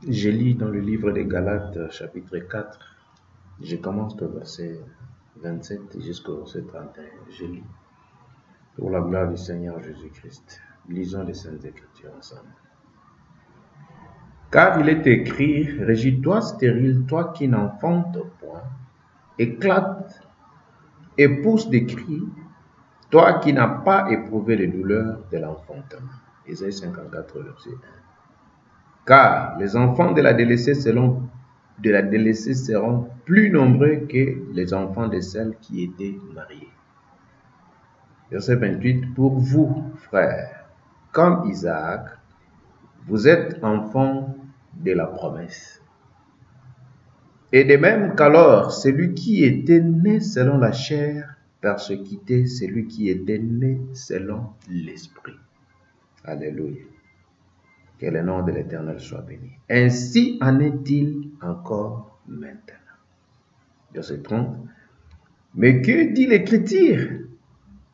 Je lis dans le livre des Galates, chapitre 4. Je commence au verset 27 jusqu'au verset 31. Je lis pour la gloire du Seigneur Jésus-Christ. Lisons les Saintes Écritures ensemble. Car il est écrit, régis-toi stérile, toi qui n'enfantes point, éclate et pousse des cris, toi qui n'as pas éprouvé les douleurs de l'enfantement. Ésaïe 54, verset 1. Car les enfants de la délaissée seront plus nombreux que les enfants de celles qui étaient mariées. Verset 28. Pour vous, frères, comme Isaac, vous êtes enfants de la promesse. Et de même qu'alors, celui qui était né selon la chair persécutait celui qui était né selon l'esprit. Alléluia. Que le nom de l'Éternel soit béni. Ainsi en est-il encore maintenant. Verset 30. Mais que dit l'Écriture?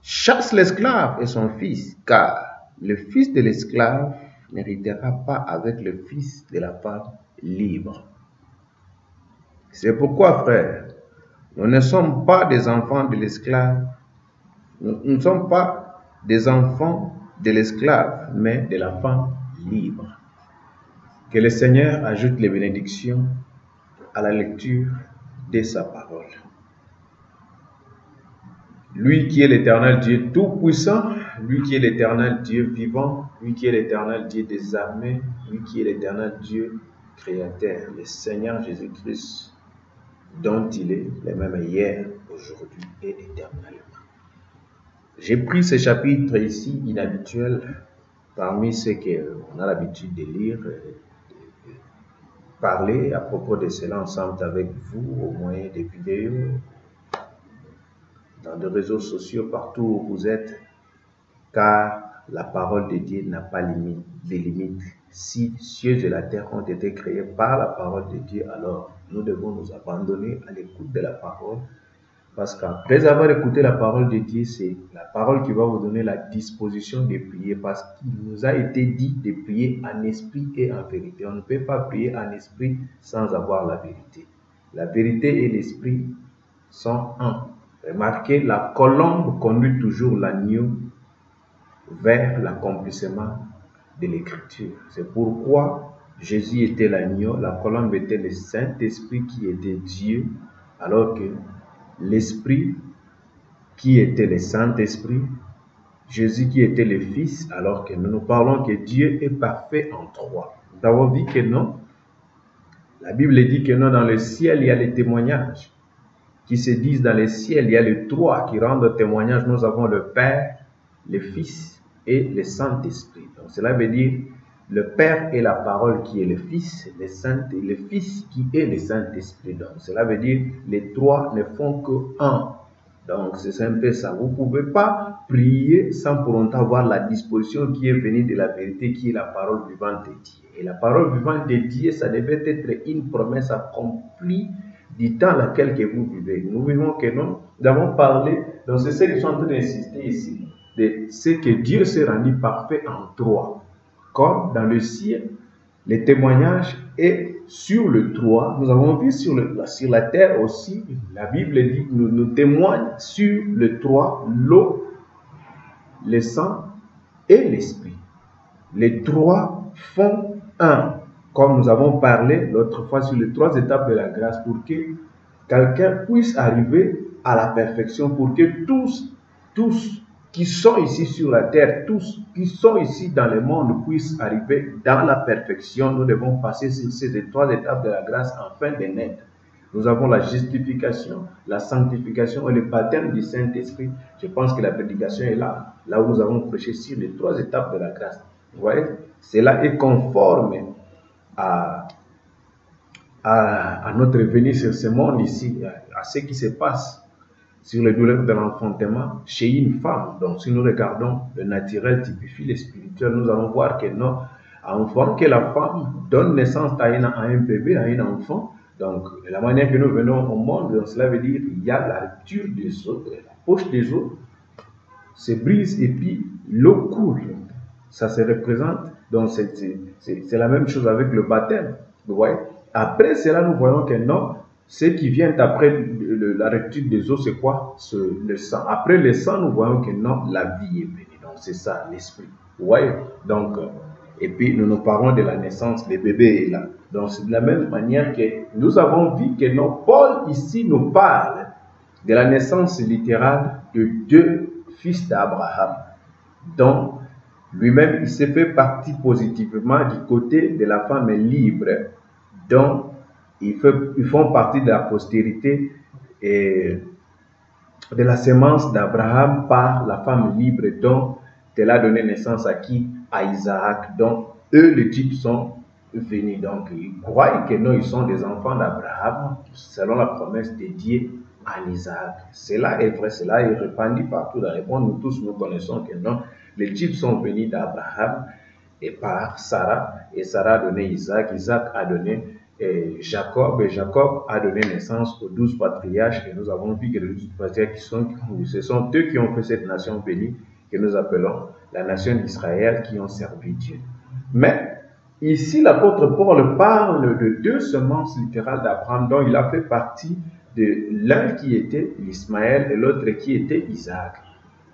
Chasse l'esclave et son fils, car le fils de l'esclave n'héritera pas avec le fils de la femme libre. C'est pourquoi, frères, nous ne sommes pas des enfants de l'esclave, nous ne sommes pas des enfants de l'esclave, mais de la femme libre. Que le Seigneur ajoute les bénédictions à la lecture de sa parole. Lui qui est l'Éternel Dieu Tout-Puissant, lui qui est l'Éternel Dieu vivant, lui qui est l'Éternel Dieu des armées, lui qui est l'Éternel Dieu créateur, le Seigneur Jésus-Christ, dont il est le même hier, aujourd'hui et éternellement. J'ai pris ce chapitre ici inhabituel parmi ceux qu'on a l'habitude de lire, parler à propos de cela ensemble avec vous au moyen des vidéos, dans les réseaux sociaux, partout où vous êtes, car la parole de Dieu n'a pas de limite. Si cieux et la terre ont été créés par la parole de Dieu, alors nous devons nous abandonner à l'écoute de la parole, parce qu'après avoir écouté la parole de Dieu, c'est la parole qui va vous donner la disposition de prier, parce qu'il nous a été dit de prier en esprit et en vérité. On ne peut pas prier en esprit sans avoir la vérité. La vérité et l'esprit sont un. Remarquez, la colombe conduit toujours l'agneau vers l'accomplissement de l'écriture. C'est pourquoi Jésus était l'agneau, la colombe était le Saint-Esprit qui était Dieu, alors que l'Esprit qui était le Saint-Esprit, Jésus qui était le Fils, alors que nous parlons que Dieu est parfait en trois. Nous avons dit que non. La Bible dit que non, dans le ciel, il y a les témoignages qui se disent dans le ciel, il y a les trois qui rendent témoignage. Nous avons le Père, le Fils et le Saint-Esprit. Donc cela veut dire le Père est la parole qui est le Fils, le Fils qui est le Saint-Esprit. Donc cela veut dire les trois ne font que un. Donc c'est un peu ça. Vous ne pouvez pas prier sans pour autant avoir la disposition qui est venue de la vérité, qui est la parole vivante de Dieu. Et la parole vivante de Dieu, ça devait être une promesse accomplie du temps dans lequel que vous vivez. Nous vivons que nous avons parlé, donc c'est ce qui sont en train d'insister ici, de ce que Dieu s'est rendu parfait en trois. Comme dans le ciel, les témoignages est sur le toit. Nous avons vu sur la terre aussi, la Bible dit, nous témoigne sur le toit, l'eau, le sang et l'esprit. Les trois font un. Comme nous avons parlé l'autre fois sur les trois étapes de la grâce, pour que quelqu'un puisse arriver à la perfection, pour que tous qui sont ici sur la terre, tous qui sont ici dans le monde puissent arriver dans la perfection. Nous devons passer sur ces trois étapes de la grâce afin de naître. Nous avons la justification, la sanctification et le baptême du Saint-Esprit. Je pense que la prédication est là où nous avons prêché sur les trois étapes de la grâce. Vous voyez, cela est conforme à notre venue sur ce monde ici, à ce qui se passe sur les douleurs de l'enfantement chez une femme. Donc si nous regardons le naturel typifie le spirituel, nous allons voir que non, enfant que la femme donne naissance à un bébé, à un enfant. Donc de la manière que nous venons au monde, donc, cela veut dire qu'il y a la rupture des os, la poche des os se brise et puis l'eau coule. Ça se représente. Donc c'est la même chose avec le baptême. Vous voyez? Après cela, nous voyons que non, ce qui vient après la rectitude des eaux, c'est quoi? Le sang. Après le sang, nous voyons que non, la vie est venue. Donc c'est ça, l'esprit. Vous voyez? Donc, et puis nous parlons de la naissance, le bébé est là. Donc c'est de la même manière que nous avons vu que non, Paul ici nous parle de la naissance littérale de deux fils d'Abraham. Donc, lui-même, il s'est fait partie positivement du côté de la femme libre. Donc, ils font partie de la postérité et de la sémence d'Abraham par la femme libre. Donc, elle a donné naissance à qui? À Isaac. Donc, eux, les types sont venus. Donc, ils croient que non, ils sont des enfants d'Abraham, selon la promesse dédiée à Isaac. Cela est vrai, cela est répandu partout dans le monde. Nous tous, nous connaissons que non, les types sont venus d'Abraham et par Sarah. Et Sarah a donné Isaac, Isaac a donné Jacob, et Jacob a donné naissance aux 12 patriarches. Et nous avons vu que les 12 patriarches, ce sont eux qui ont fait cette nation bénie, que nous appelons la nation d'Israël, qui ont servi Dieu. Mais ici, l'apôtre Paul parle de deux semences littérales d'Abraham, dont il a fait partie de l'un qui était l'Ismaël et l'autre qui était Isaac.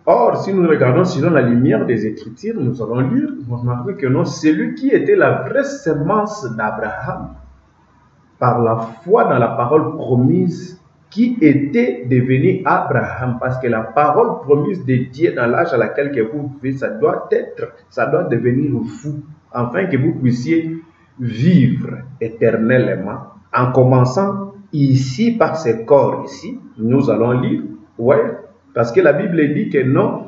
Or, si nous regardons selon la lumière des Écritures, nous allons lire, nous remarquons que non, celui qui était la vraie semence d'Abraham, par la foi dans la parole promise, qui était devenu Abraham, parce que la parole promise de Dieu dans l'âge à laquelle vous vivez, ça doit devenir fou, afin que vous puissiez vivre éternellement, en commençant ici par ce corps ici. Nous allons lire, ouais, parce que la Bible dit que non,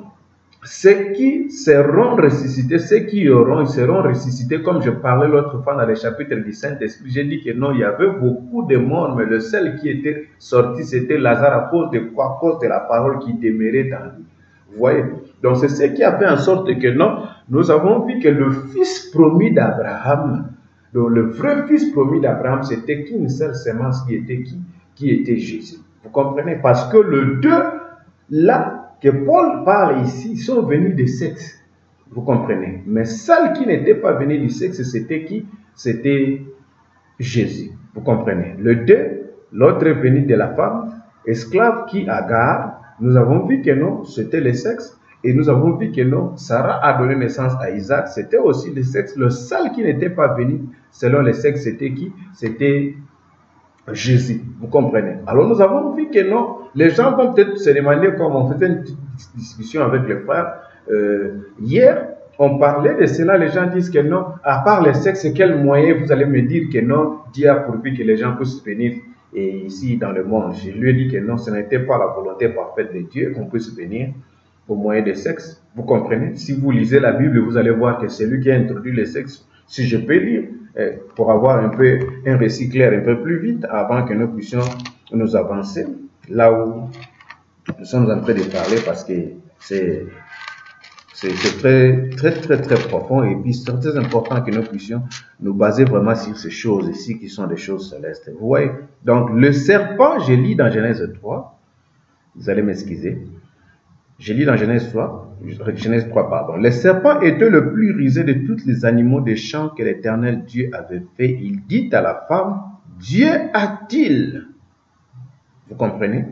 ceux qui seront ressuscités, ceux qui auront, ils seront ressuscités, comme je parlais l'autre fois dans le chapitre du Saint-Esprit. J'ai dit que non, il y avait beaucoup de morts, mais le seul qui était sorti, c'était Lazare. À cause de quoi? À cause de la parole qui demeurait dans lui. Vous voyez? Donc c'est ce qui a fait en sorte que non, nous avons vu que le fils promis d'Abraham, donc le vrai fils promis d'Abraham, c'était qu'une seule semence qui était qui? Qui était Jésus. Vous comprenez? Parce que les deux, là, que Paul parle ici, sont venus du sexe. Vous comprenez? Mais celle qui n'était pas venue du sexe, c'était qui? C'était Jésus. Vous comprenez? Le deux, l'autre est venu de la femme, esclave qui Agar. Nous avons vu que non, c'était le sexe. Et nous avons vu que non, Sarah a donné naissance à Isaac, c'était aussi le sexe. Le seul qui n'était pas venu, selon le sexe, c'était qui? C'était Jésus. Vous comprenez? Alors nous avons vu que non, les gens vont peut-être se demander, comme on faisait une petite discussion avec les frères, hier, on parlait de cela, les gens disent que non, à part le sexe, quel moyen vous allez me dire que non, Dieu a pourvu que les gens puissent venir et ici dans le monde? Je lui ai dit que non, ce n'était pas la volonté parfaite de Dieu qu'on puisse venir au moyen de sexe. Vous comprenez? Si vous lisez la Bible, vous allez voir que c'est lui qui a introduit le sexe. Si je peux lire, pour avoir un récit clair un peu plus vite, avant que nous puissions nous avancer là où nous sommes en train de parler, parce que c'est très profond, et puis c'est très important que nous puissions nous baser vraiment sur ces choses ici qui sont des choses célestes. Vous voyez? Donc le serpent, je lis dans Genèse 3, vous allez m'excuser, je lis dans Genèse 3, pardon. Le serpent était le plus rusé de tous les animaux des champs que l'Éternel Dieu avait fait. Il dit à la femme, Dieu a-t-il, vous comprenez?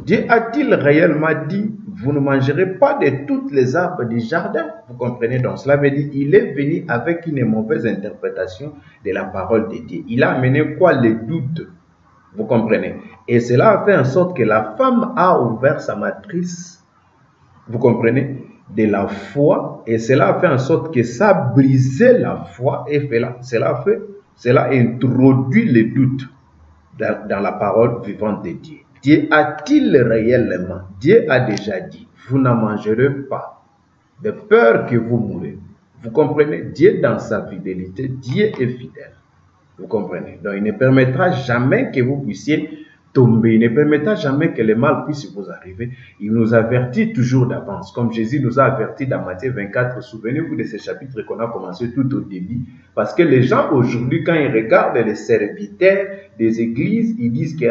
Dieu a-t-il réellement dit, vous ne mangerez pas de toutes les arbres du jardin? Vous comprenez? Donc cela veut dire, il est venu avec une mauvaise interprétation de la parole de Dieu. Il a amené quoi? Les doutes. Vous comprenez? Et cela a fait en sorte que la femme a ouvert sa matrice, vous comprenez, de la foi, et cela a fait en sorte que ça a brisé la foi, et cela introduit les doutes dans la parole vivante de Dieu. Dieu a-t-il réellement? Dieu a déjà dit, vous n'en mangerez pas, de peur que vous mourrez. Vous comprenez? Dieu dans sa fidélité, Dieu est fidèle. Vous comprenez? Donc il ne permettra jamais que vous puissiez tomber. Il ne permettra jamais que le mal puisse vous arriver. Il nous avertit toujours d'avance, comme Jésus nous a avertis dans Matthieu 24. Souvenez-vous de ce chapitre qu'on a commencé tout au début. Parce que les gens aujourd'hui, quand ils regardent les serviteurs des églises, ils disent que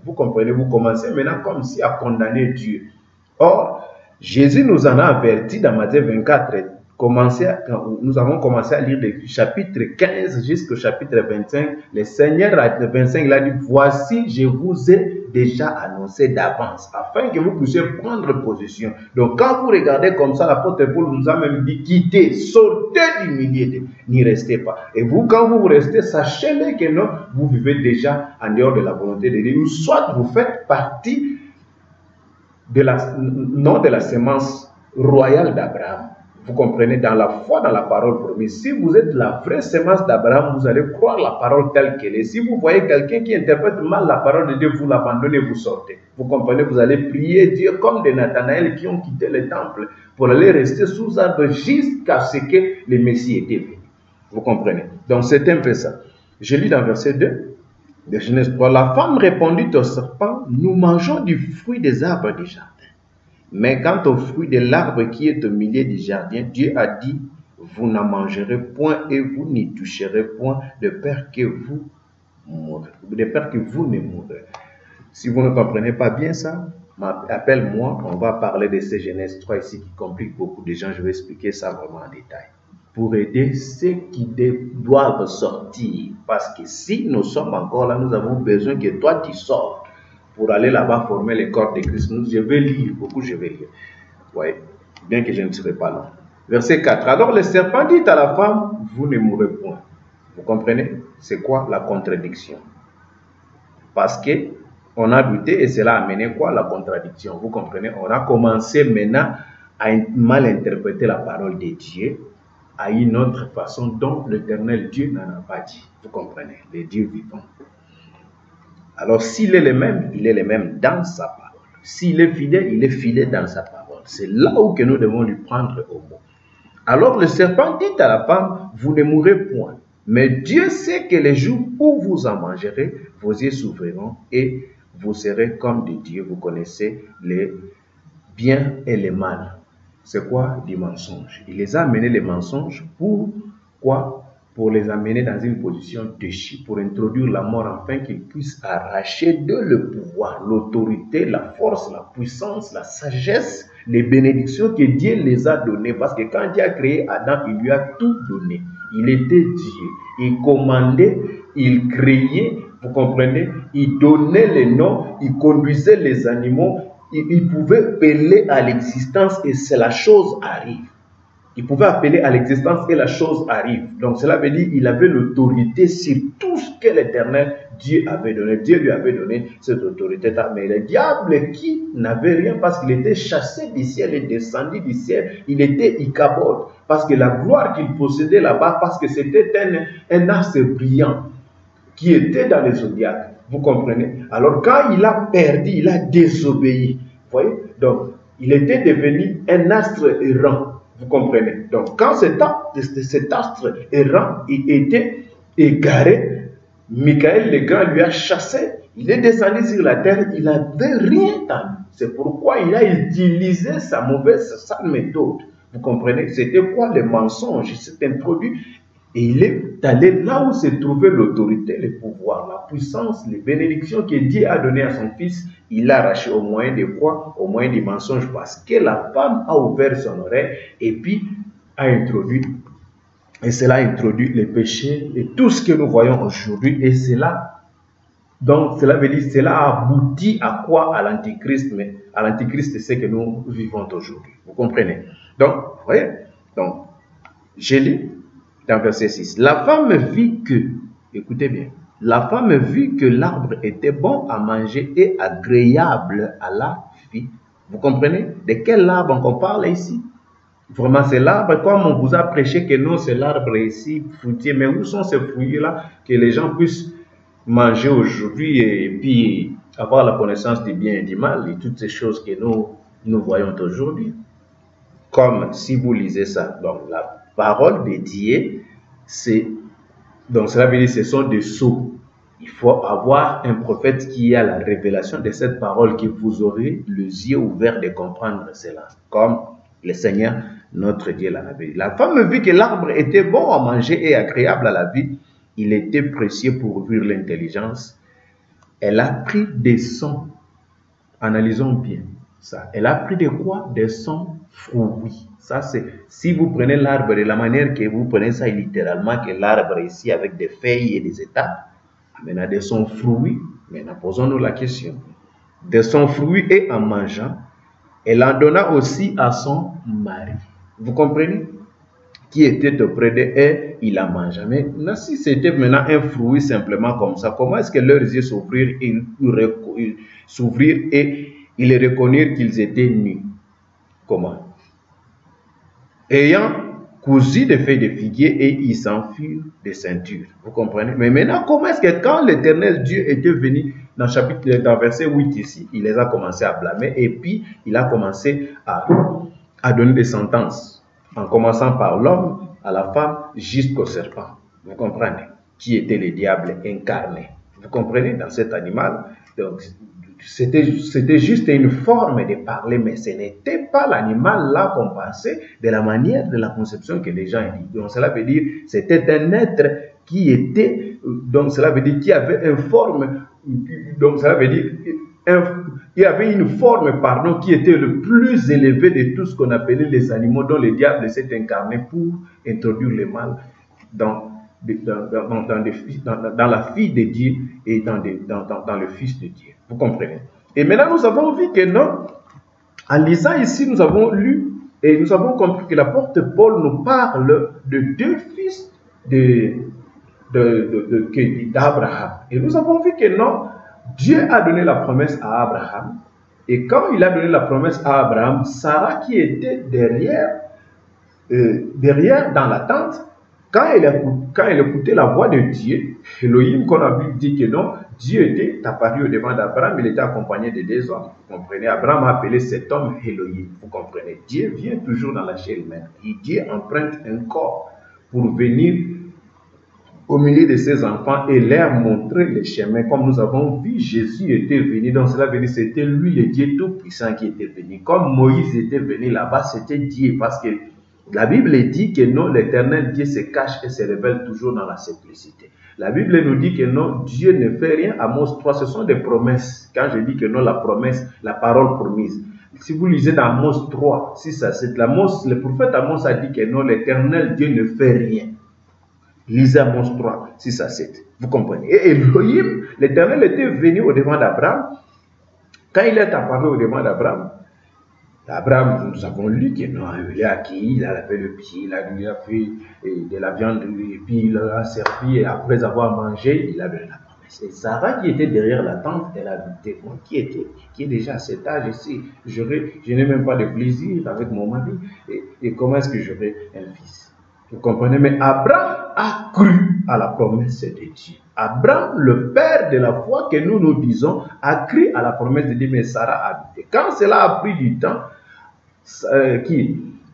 vous comprenez, vous commencez maintenant comme si à condamner Dieu. Or, Jésus nous en a avertis dans Matthieu 24. nous avons commencé à lire le chapitre 15 jusqu'au chapitre 25, le Seigneur à 25, il a dit, voici, je vous ai déjà annoncé d'avance, afin que vous puissiez prendre position. Donc, quand vous regardez comme ça, l'apôtre Paul nous a même dit, quittez, sortez du milieu, n'y restez pas. Et vous, quand vous restez, sachez-le que non, vous vivez déjà en dehors de la volonté de Dieu, ou soit vous faites partie de la semence royale d'Abraham. Vous comprenez, dans la foi, dans la parole promise. Si vous êtes la vraie semence d'Abraham, vous allez croire la parole telle qu'elle est. Si vous voyez quelqu'un qui interprète mal la parole de Dieu, vous l'abandonnez, vous sortez. Vous comprenez, vous allez prier Dieu comme des Nathanaël qui ont quitté le temple pour aller rester sous arbre jusqu'à ce que le Messie était venu. Vous comprenez? Donc c'est un peu ça. Je lis dans verset 2 de Genèse 3. La femme répondit au serpent, nous mangeons du fruit des arbres du jardin. Mais quant au fruit de l'arbre qui est au milieu du jardin, Dieu a dit, vous n'en mangerez point et vous n'y toucherez point de peur que vous mourrez, de peur que vous ne mourrez. Si vous ne comprenez pas bien ça, appelle-moi, on va parler de ces Genèse 3 ici qui complique beaucoup de gens, je vais expliquer ça vraiment en détail. Pour aider ceux qui doivent sortir, parce que si nous sommes encore là, nous avons besoin que toi tu sortes. Pour aller là-bas former le corps de Christ. Je vais lire, beaucoup je vais lire. Oui, bien que je ne serai pas là. Verset 4. Alors le serpent dit à la femme, vous ne mourrez point. Vous comprenez? C'est quoi la contradiction? Parce que on a douté et cela a amené quoi? La contradiction. Vous comprenez? On a commencé maintenant à mal interpréter la parole de Dieu à une autre façon dont l'Éternel Dieu n'en a pas dit. Vous comprenez? Le Dieu vivant. Alors, s'il est le même, il est le même dans sa parole. S'il est fidèle, il est fidèle dans sa parole. C'est là où que nous devons lui prendre au mot. Alors, le serpent dit à la femme, vous ne mourrez point. Mais Dieu sait que les jours où vous en mangerez, vos yeux s'ouvriront et vous serez comme des dieux. Vous connaissez les biens et les mal. C'est quoi? Du mensonge. Il les a amenés les mensonges pour quoi? Pour les amener dans une position déchue, pour introduire la mort afin qu'ils puissent arracher d'eux le pouvoir, l'autorité, la force, la puissance, la sagesse, les bénédictions que Dieu les a données. Parce que quand Dieu a créé Adam, il lui a tout donné. Il était Dieu. Il commandait, il créait, vous comprenez? Il donnait les noms, il conduisait les animaux, il pouvait appeler à l'existence et c'est la chose arrive. Il pouvait appeler à l'existence et la chose arrive. Donc cela veut dire qu'il avait l'autorité sur tout ce que l'Éternel Dieu avait donné. Dieu lui avait donné cette autorité-là. Mais le diable qui n'avait rien parce qu'il était chassé du ciel et descendu du ciel, il était Ichabod. Parce que la gloire qu'il possédait là-bas, parce que c'était un astre brillant qui était dans les zodiaques. Vous comprenez? Alors quand il a perdu, il a désobéi. Vous voyez? Donc il était devenu un astre errant. Vous comprenez? Donc, quand cet astre errant était égaré, Michael le grand lui a chassé, il est descendu sur la terre, il n'avait rien entendu. C'est pourquoi il a utilisé sa sale méthode. Vous comprenez? C'était quoi le mensonge? Il s'est introduit et il est allé là où se trouvait l'autorité, le pouvoir, la puissance, les bénédictions que Dieu a données à son fils. Il l'a arraché au moyen de quoi? Au moyen du mensonge, parce que la femme a ouvert son oreille et puis a introduit, et cela a introduit les péchés et tout ce que nous voyons aujourd'hui. Et cela, donc cela veut dire, cela a abouti à quoi? À l'antichrist. Mais à l'antichrist, c'est ce que nous vivons aujourd'hui. Vous comprenez? Donc, vous voyez? Donc, je lis dans verset 6. La femme vit que, écoutez bien, la femme vit que l'arbre était bon à manger et agréable à la vue. Vous comprenez? De quel arbre on parle ici? Vraiment, c'est l'arbre, comme on vous a prêché que non, c'est l'arbre ici, fruitier. Mais où sont ces fruits-là que les gens puissent manger aujourd'hui et puis avoir la connaissance du bien et du mal et toutes ces choses que nous voyons aujourd'hui? Comme si vous lisez ça, donc la parole de Dieu, donc cela veut dire que ce sont des sceaux. Il faut avoir un prophète qui a la révélation de cette parole, que vous aurez les yeux ouverts de comprendre cela, comme le Seigneur notre Dieu l'avait dit. La femme vit que l'arbre était bon à manger et agréable à la vue, il était précieux pour ouvrir l'intelligence. Elle a pris des sons, analysons bien, Ça. Elle a pris de quoi? De son fruit. Ça, c'est, si vous prenez l'arbre de la manière que vous prenez ça littéralement, que l'arbre ici avec des feuilles et des étapes, maintenant de son fruit, maintenant posons-nous la question. De son fruit et en mangeant, elle en donna aussi à son mari. Vous comprenez? Qui était auprès d'elle et il a mangé. Mais si c'était maintenant un fruit simplement comme ça, comment est-ce que leurs yeux s'ouvrirent et ils reconnurent qu'ils étaient nus? Comment? Ayant cousu des feuilles de figuier et ils s'enfuirent des ceintures. Vous comprenez? Mais maintenant, comment est-ce que quand l'Éternel Dieu était venu dans verset 8 ici, il les a commencé à blâmer et puis il a commencé à donner des sentences. En commençant par l'homme, à la femme, jusqu'au serpent. Vous comprenez? Qui était le diable incarné. Vous comprenez? Dans cet animal. Donc, c'était juste une forme de parler, mais ce n'était pas l'animal là qu'on pensait de la manière de la conception que les gens disent. Donc, cela veut dire c'était un être qui était, donc cela veut dire qui avait une forme, donc cela veut dire il y avait une forme, pardon, qui était le plus élevé de tout ce qu'on appelait les animaux, dont le diable s'est incarné pour introduire le mal dans la fille de Dieu et dans le Fils de Dieu. Vous comprenez? Et maintenant, nous avons vu que non, en lisant ici, nous avons lu et nous avons compris que l'apôtre Paul nous parle de deux fils d'Abraham. Et nous avons vu que non, Dieu a donné la promesse à Abraham. Et quand il a donné la promesse à Abraham, Sarah qui était derrière dans la tente, quand elle écoutait la voix de Dieu, Elohim, qu'on a vu dire que non, Dieu était apparu au devant d'Abraham, il était accompagné de deux hommes. Vous comprenez? Abraham a appelé cet homme Elohim. Vous comprenez? Dieu vient toujours dans la chair humaine. Et Dieu emprunte un corps pour venir au milieu de ses enfants et leur montrer le chemin. Comme nous avons vu, Jésus était venu, donc cela veut dire que c'était lui le Dieu tout-puissant qui était venu. Comme Moïse était venu là-bas, c'était Dieu, parce que la Bible dit que non, l'Éternel Dieu se cache et se révèle toujours dans la simplicité. La Bible nous dit que non, Dieu ne fait rien. Amos 3, ce sont des promesses. Quand je dis que non, la promesse, la parole promise. Si vous lisez dans Amos 3, 6 à 7, le prophète Amos a dit que non, l'Éternel Dieu ne fait rien. Lisez Amos 3, 6 à 7. Vous comprenez? Et Elohim, l'Éternel était venu au devant d'Abraham. Quand il est apparu au devant d'Abraham, Abraham, nous avons lu qu'il a acquis, il a lavé le pied, il a fait de la viande, et puis il a servi, et après avoir mangé, il a donné la promesse. Et Sarah qui était derrière la tente, elle a dit, moi qui est déjà à cet âge ici, je n'ai même pas de plaisir avec mon mari, et comment est-ce que j'aurai un fils? Vous comprenez? Mais Abraham a cru à la promesse de Dieu. Abraham, le père de la foi que nous disons, a cru à la promesse de Dieu, mais Sarah a douté. Quand cela a pris du temps,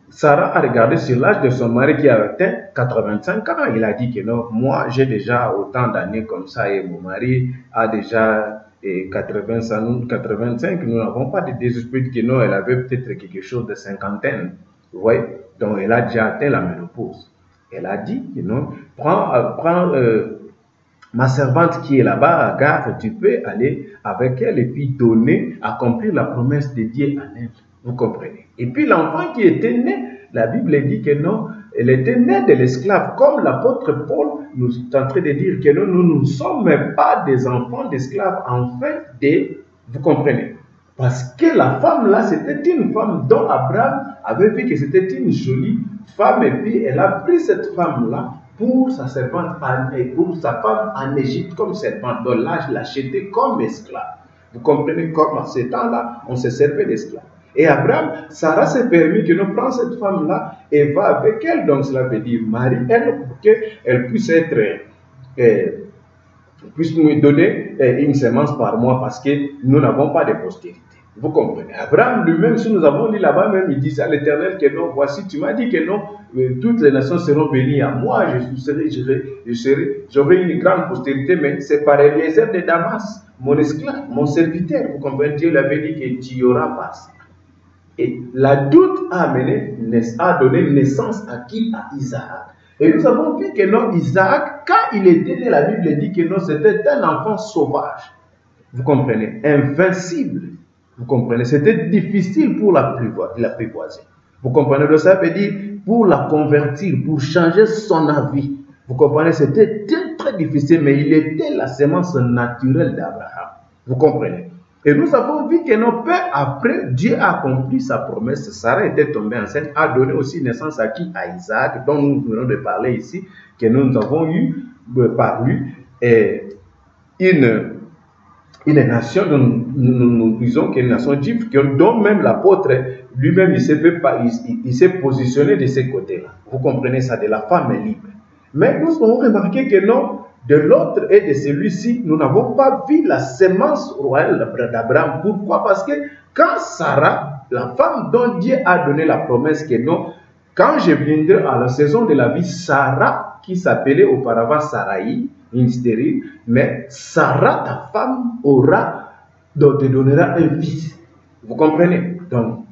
Sarah a regardé sur l'âge de son mari qui a atteint 85 ans. Il a dit que non, moi j'ai déjà autant d'années comme ça et mon mari a déjà 85. Nous n'avons pas de désesprit que non, elle avait peut-être quelque chose de cinquantaine. Vous voyez? Donc elle a déjà atteint la ménopause. Elle a dit que non, prends ma servante qui est là-bas, Agar, tu peux aller avec elle et puis accomplir la promesse de Dieu en elle. Vous comprenez? Et puis l'enfant qui était né, la Bible dit que non, elle était née de l'esclave. Comme l'apôtre Paul nous est en train de dire que non, nous ne sommes pas des enfants d'esclaves, en fait, vous comprenez? Parce que la femme là, c'était une femme dont Abraham avait vu que c'était une jolie femme et puis elle a pris cette femme là pour sa servante et pour sa femme en Égypte comme servante. Donc là, je l'achetais comme esclave. Vous comprenez? Comme à ce temps-là, on se servait d'esclave. Et Abraham, Sarah s'est permis que nous prenions cette femme-là et va avec elle. Donc cela veut dire marie-elle pour qu'elle puisse puisse nous donner une semence par mois parce que nous n'avons pas de postérité. Vous comprenez? Abraham lui-même, si nous avons lu là-bas même, il dit à l'Éternel que non, voici, tu m'as dit que non, toutes les nations seront bénies à moi, j'aurai une grande postérité, mais c'est par Eliezer de Damas, mon esclave, mon serviteur. Vous comprenez? Dieu l'avait dit que tu y auras pas. Et la doute a donné naissance à qui? À Isaac. Et nous avons vu que non, Isaac, quand il était né, la Bible dit que non, c'était un enfant sauvage. Vous comprenez? Invincible. Vous comprenez? C'était difficile pour l'apprivoiser. Vous comprenez? Donc ça veut dire pour la convertir, pour changer son avis. Vous comprenez? C'était très difficile, mais il était la semence naturelle d'Abraham. Vous comprenez? Et nous avons vu que non, peu après, Dieu a accompli sa promesse. Sarah était tombée enceinte, a donné aussi naissance à qui? À Isaac, dont nous venons de parler ici, que nous avons eu par lui une nation dont nous disons qu'une nation juive, dont même l'apôtre lui-même il s'est positionné de ces côtés-là. Vous comprenez ça, de la femme libre. Mais nous avons remarqué que non, de l'autre et de celui-ci, nous n'avons pas vu la sémence royale d'Abraham. Pourquoi? Parce que quand Sarah, la femme dont Dieu a donné la promesse que non, quand je viendrai à la saison de la vie, Sarah, qui s'appelait auparavant Sarai, une stérile, mais Sarah, ta femme, te donnera un fils. Vous comprenez? Donc,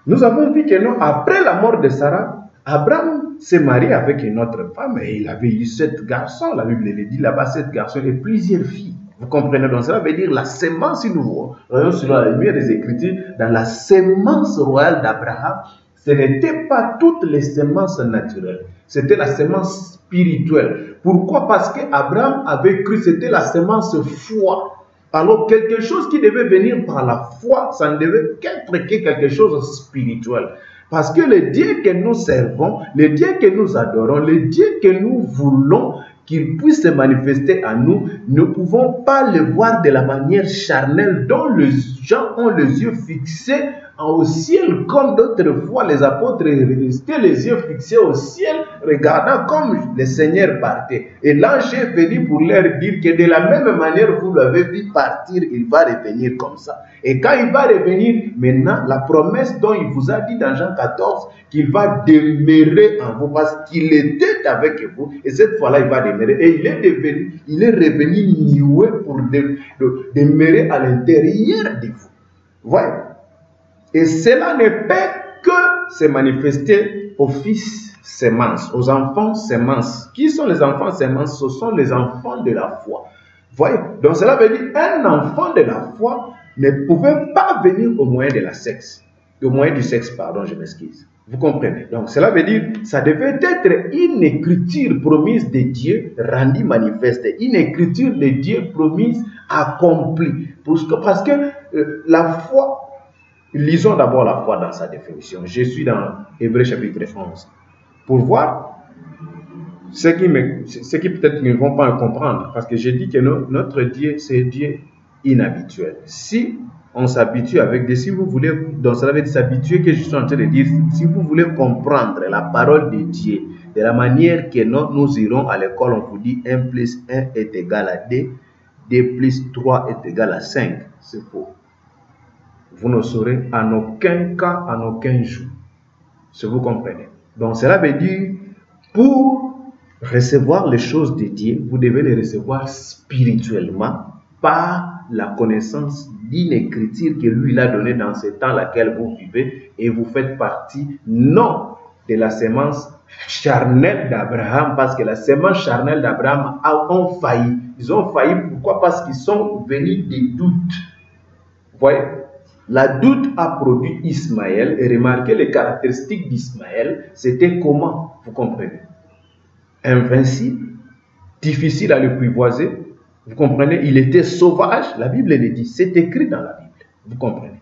nous avons vu que non, après la mort de Sarah, Abraham s'est marié avec une autre femme et il avait eu 7 garçons. La Bible le dit là-bas, 7 garçons et plusieurs filles. Vous comprenez? Donc cela veut dire la sémence, si nous voyons sur la lumière des Écritures, dans la sémence royale d'Abraham, ce n'était pas toutes les sémences naturelles. C'était la sémence spirituelle. Pourquoi? Parce qu'Abraham avait cru, c'était la sémence foi. Alors quelque chose qui devait venir par la foi, ça ne devait qu'être quelque chose de spirituel. Parce que le Dieu que nous servons, le Dieu que nous adorons, le Dieu que nous voulons qu'il puisse se manifester à nous, ne pouvons pas le voir de la manière charnelle dont les gens ont les yeux fixés au ciel, comme d'autres fois les apôtres restaient les yeux fixés au ciel, regardant comme le Seigneur partait. Et l'ange est venu pour leur dire que de la même manière vous l'avez vu partir, il va revenir comme ça. Et quand il va revenir, maintenant, la promesse dont il vous a dit dans Jean 14, qu'il va demeurer en vous, parce qu'il était avec vous, et cette fois-là, il va demeurer. Et il est revenu nioué pour demeurer à l'intérieur de vous. Voyez? Et cela ne peut que se manifester aux fils sémence, aux enfants sémence. Qui sont les enfants sémence? Ce sont les enfants de la foi. Voyez? Donc cela veut dire un enfant de la foi ne pouvait pas venir au moyen de la sexe. Au moyen du sexe, pardon, je m'excuse. Vous comprenez? Donc cela veut dire ça devait être une écriture promise de Dieu rendue manifeste. Une écriture de Dieu promise accomplie. Parce que la foi, lisons d'abord la foi dans sa définition. Je suis dans Hébreux chapitre 11. Pour voir ce qui peut-être ne vont pas comprendre. Parce que j'ai dit que notre Dieu, c'est Dieu inhabituel. Si on s'habitue avec des... Si vous voulez, donc cela veut dire s'habituer, que je suis en train de dire, si vous voulez comprendre la parole de Dieu, de la manière que nous irons à l'école, on vous dit 1 plus 1 est égal à 2, 2 plus 3 est égal à 5. C'est faux. Vous ne saurez en aucun cas, en aucun jour. Si vous comprenez. Donc cela veut dire, pour recevoir les choses de Dieu, vous devez les recevoir spirituellement par la connaissance d'une écriture que lui il a donnée dans ce temps laquelle vous vivez, et vous faites partie non de la sémence charnelle d'Abraham, parce que la sémence charnelle d'Abraham ont failli. Ils ont failli, pourquoi? Parce qu'ils sont venus des doutes. Vous voyez? La doute a produit Ismaël, et remarquez les caractéristiques d'Ismaël, c'était comment? Vous comprenez? Invincible, difficile à le apprivoiser. Vous comprenez? Il était sauvage. La Bible le dit. C'est écrit dans la Bible. Vous comprenez?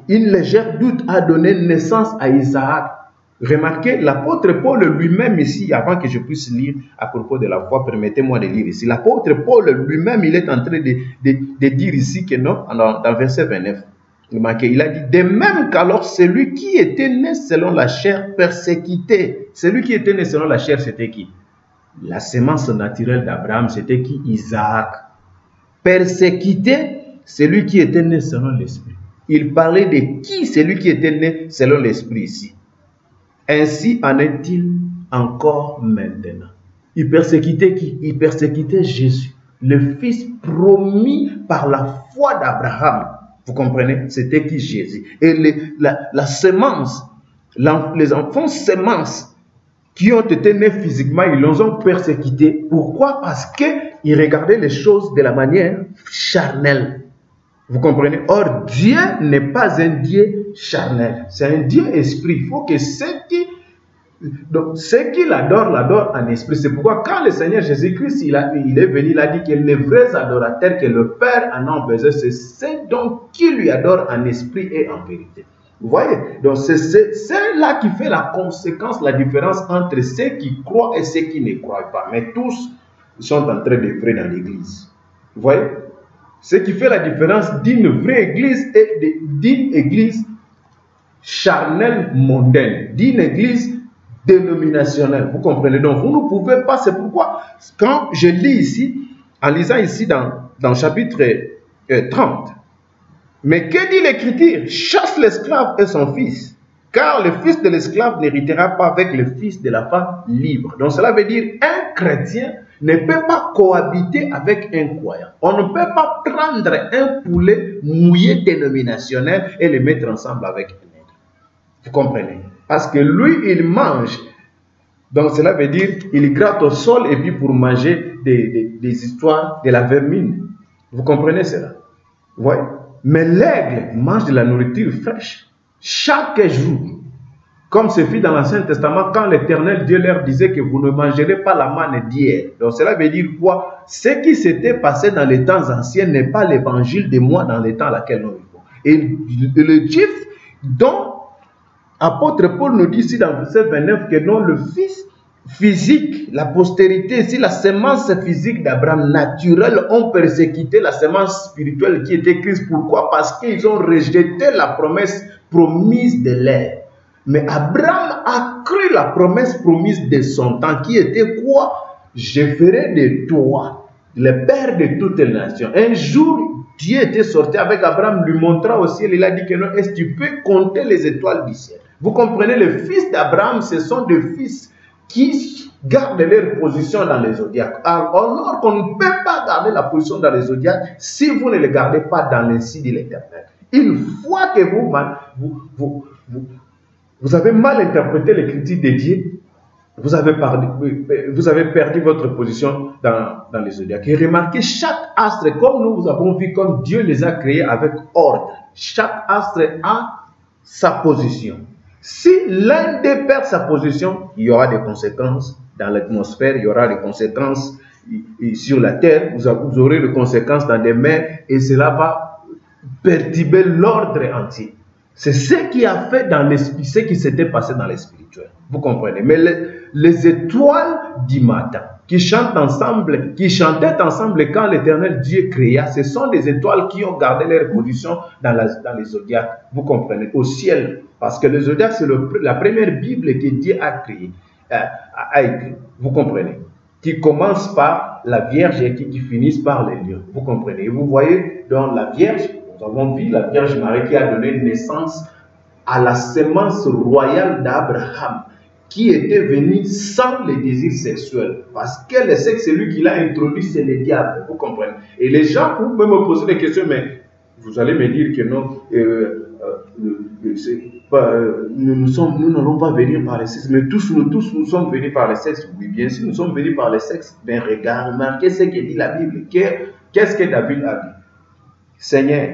Une légère doute a donné naissance à Isaac. Remarquez, l'apôtre Paul lui-même ici, avant que je puisse lire à propos de la foi, permettez-moi de lire ici. L'apôtre Paul lui-même, il est en train de dire ici que non, dans verset 29. Remarquez, il a dit, de même qu'alors celui qui était né selon la chair persécuté. Celui qui était né selon la chair, c'était qui? La sémence naturelle d'Abraham, c'était qui? Isaac. Persécuté, celui qui était né selon l'esprit. Il parlait de qui? Celui qui était né selon l'esprit ici. Ainsi en est-il encore maintenant. Il persécutait qui? Il persécutait Jésus, le fils promis par la foi d'Abraham. Vous comprenez? C'était qui? Jésus. Et la sémence, les enfants sémence, qui ont été nés physiquement, ils les ont persécutés. Pourquoi? Parce qu'ils regardaient les choses de la manière charnelle. Vous comprenez? Or, Dieu n'est pas un Dieu charnel. C'est un Dieu esprit. Il faut que ceux qui l'adorent en esprit. C'est pourquoi quand le Seigneur Jésus-Christ il est venu, il a dit que les vrais adorateurs que le Père en a besoin, c'est ceux donc qui lui adorent en esprit et en vérité. Vous voyez? Donc c'est là qui fait la conséquence, la différence entre ceux qui croient et ceux qui ne croient pas. Mais tous sont en train d'œuvrer dans l'église. Vous voyez? Ce qui fait la différence d'une vraie église et d'une église charnelle mondaine, d'une église dénominationnelle. Vous comprenez? Donc vous ne pouvez pas, c'est pourquoi quand je lis ici, en lisant ici dans chapitre 30, mais que dit l'Écriture? Chasse l'esclave et son fils, car le fils de l'esclave n'héritera pas avec le fils de la femme libre. Donc cela veut dire un chrétien ne peut pas cohabiter avec un croyant. On ne peut pas prendre un poulet mouillé dénominationnel et le mettre ensemble avec un autre. Vous comprenez? Parce que lui, il mange. Donc cela veut dire il gratte au sol et puis pour manger des histoires de la vermine. Vous comprenez cela? Vous voyez? Mais l'aigle mange de la nourriture fraîche chaque jour. Comme ce fut dans l'Ancien Testament quand l'Éternel Dieu leur disait que vous ne mangerez pas la manne d'hier. Donc cela veut dire quoi? Ce qui s'était passé dans les temps anciens n'est pas l'évangile de moi dans les temps à laquelle nous vivons. Et le Dieu dont apôtre Paul nous dit ici dans le verset 29 que non, le fils physique, la postérité, ici la semence physique d'Abraham naturelle ont persécuté la semence spirituelle qui était Christ. Pourquoi? Parce qu'ils ont rejeté la promesse promise de l'air. Mais Abraham a cru la promesse promise de son temps qui était quoi? Je ferai de toi le père de toutes les nations. Un jour, Dieu était sorti avec Abraham, lui montra au ciel, il a dit que non, est-ce que tu peux compter les étoiles du ciel? Vous comprenez, les fils d'Abraham, ce sont des fils qui gardent leur position dans les zodiaques. Alors qu'on ne peut pas garder la position dans les zodiaques si vous ne les gardez pas dans l'insigne de l'Éternel. Une fois que vous avez mal interprété l'écriture de Dieu, vous avez perdu votre position dans les zodiaques. Et remarquez, chaque astre, comme nous avons vu, comme Dieu les a créés avec ordre, chaque astre a sa position. Si l'un des perd sa position, il y aura des conséquences dans l'atmosphère, il y aura des conséquences sur la terre, vous aurez des conséquences dans des mers, et cela va perturber l'ordre entier. C'est ce qui a fait dans l'esprit, ce qui s'était passé dans le spirituel. Vous comprenez? Mais les étoiles du matin qui chantent ensemble, qui chantaient ensemble quand l'Éternel Dieu créa, ce sont des étoiles qui ont gardé leur position dans les zodiaques. Vous comprenez? Au ciel. Parce que le zodiaque, c'est la première Bible que Dieu a créée, a écrit. Vous comprenez? Qui commence par la Vierge et qui finissent par les lions. Vous comprenez? Et vous voyez, dans la Vierge, nous avons vu la Vierge Marie qui a donné naissance à la semence royale d'Abraham, qui était venue sans les désirs sexuels. Parce que le sexe, celui qui l'a introduit, c'est le diable. Vous comprenez? Et les gens peuvent me poser des questions, mais vous allez me dire que non, nous n'allons pas venir par le sexe, mais tous nous sommes venus par le sexe. Oui, bien sûr, nous sommes venus par le sexe. Mais remarquez ce que dit la Bible. Qu'est-ce que David a dit? Seigneur,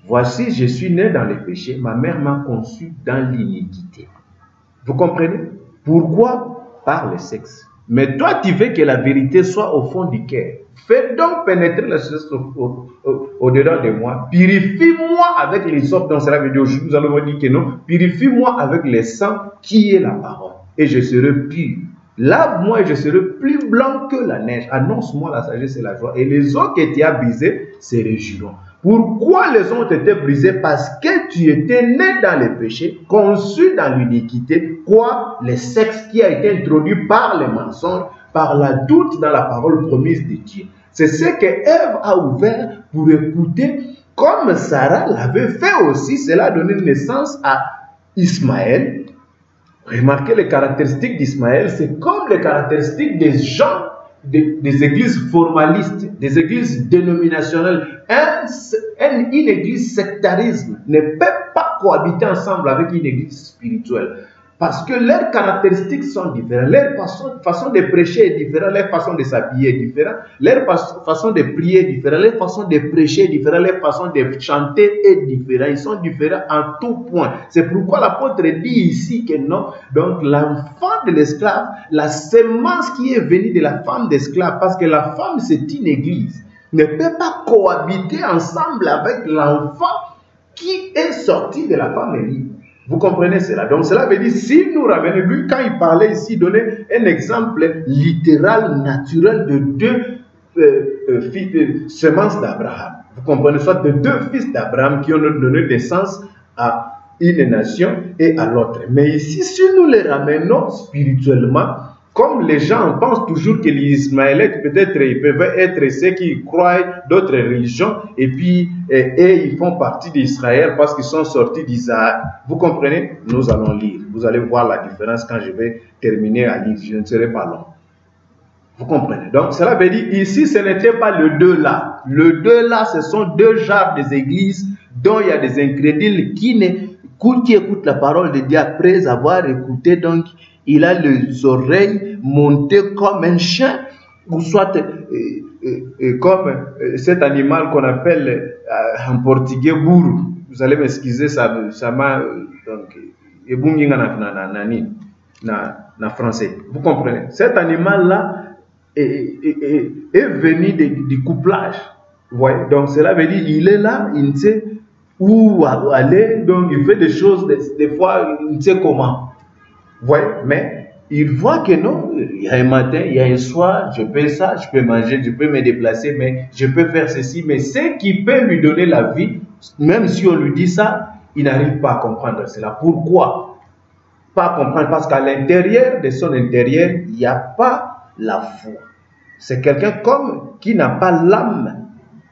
voici, je suis né dans le péché, ma mère m'a conçu dans l'iniquité. Vous comprenez? Pourquoi? Par le sexe. Mais toi, tu veux que la vérité soit au fond du cœur. Fais donc pénétrer la chose au-dedans de moi. Purifie-moi avec les sortes. Donc cela veut dire, nous allons vous dire que non. Purifie-moi avec le sang qui est la parole. Et je serai pur. Lave-moi et je serai plus blanc que la neige. Annonce-moi la sagesse et la joie. Et les os que tu as brisés se réjouiront. Pourquoi les os ont été brisés? Parce que tu étais né dans le péché, conçu dans l'iniquité. Quoi? Le sexe qui a été introduit par les mensonges, par la doute dans la parole promise de Dieu. C'est ce que Ève a ouvert pour écouter, comme Sarah l'avait fait aussi. Cela a donné naissance à Ismaël. Remarquez les caractéristiques d'Ismaël, c'est comme les caractéristiques des gens, des églises formalistes, des églises dénominationnelles. Une église sectarisme ne peut pas cohabiter ensemble avec une église spirituelle. Parce que leurs caractéristiques sont différentes, leur façon de prêcher est différente, leur façon de s'habiller est différente, leur façon de prier est différente, leur façon de prêcher est différente, leur façon de chanter est différente. Ils sont différents en tout point. C'est pourquoi l'apôtre dit ici que non. Donc l'enfant de l'esclave, la semence qui est venue de la femme d'esclave, parce que la femme c'est une église, ne peut pas cohabiter ensemble avec l'enfant qui est sorti de la femme libre. Vous comprenez cela? Donc cela veut dire, si nous ramenons, lui quand il parlait ici, donnait un exemple littéral, naturel de deux semences d'Abraham. Vous comprenez? Soit de deux fils d'Abraham qui ont donné naissance à une nation et à l'autre. Mais ici, si nous les ramenons spirituellement, comme les gens pensent toujours que les Ismaélites, peut-être, ils peuvent être ceux qui croient d'autres religions, et puis, ils font partie d'Israël parce qu'ils sont sortis d'Isaac. Vous comprenez? Nous allons lire. Vous allez voir la différence quand je vais terminer à lire. Je ne serai pas long. Vous comprenez? Donc, cela veut dire, ici, ce n'était pas le deux là. Le deux là, ce sont deux genres des églises dont il y a des incrédules qui écoutent la parole de Dieu après avoir écouté, donc, il a les oreilles montées comme un chien, ou soit comme cet animal qu'on appelle en portugais bourre. Vous allez m'excuser, ça m'a donc na français. Vous comprenez? Cet animal-là est venu du couplage. Ouais. Donc cela veut dire il est là, il ne sait où aller, donc il fait des choses, des fois il ne sait comment. Ouais, mais il voit que non, il y a un matin, il y a un soir, je peux ça, je peux manger, je peux me déplacer, mais je peux faire ceci. Mais ce qui peut lui donner la vie, même si on lui dit ça, il n'arrive pas à comprendre cela. Pourquoi? Pas comprendre, parce qu'à l'intérieur de son intérieur, il n'y a pas la foi. C'est quelqu'un comme qui n'a pas l'âme,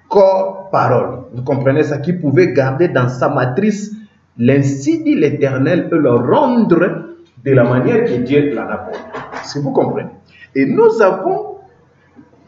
corps, parole. Vous comprenez ça? Qui pouvait garder dans sa matrice l'ainsi dit l'Éternel peut le rendre de la manière que Dieu l'a apporté. Si vous comprenez. Et nous avons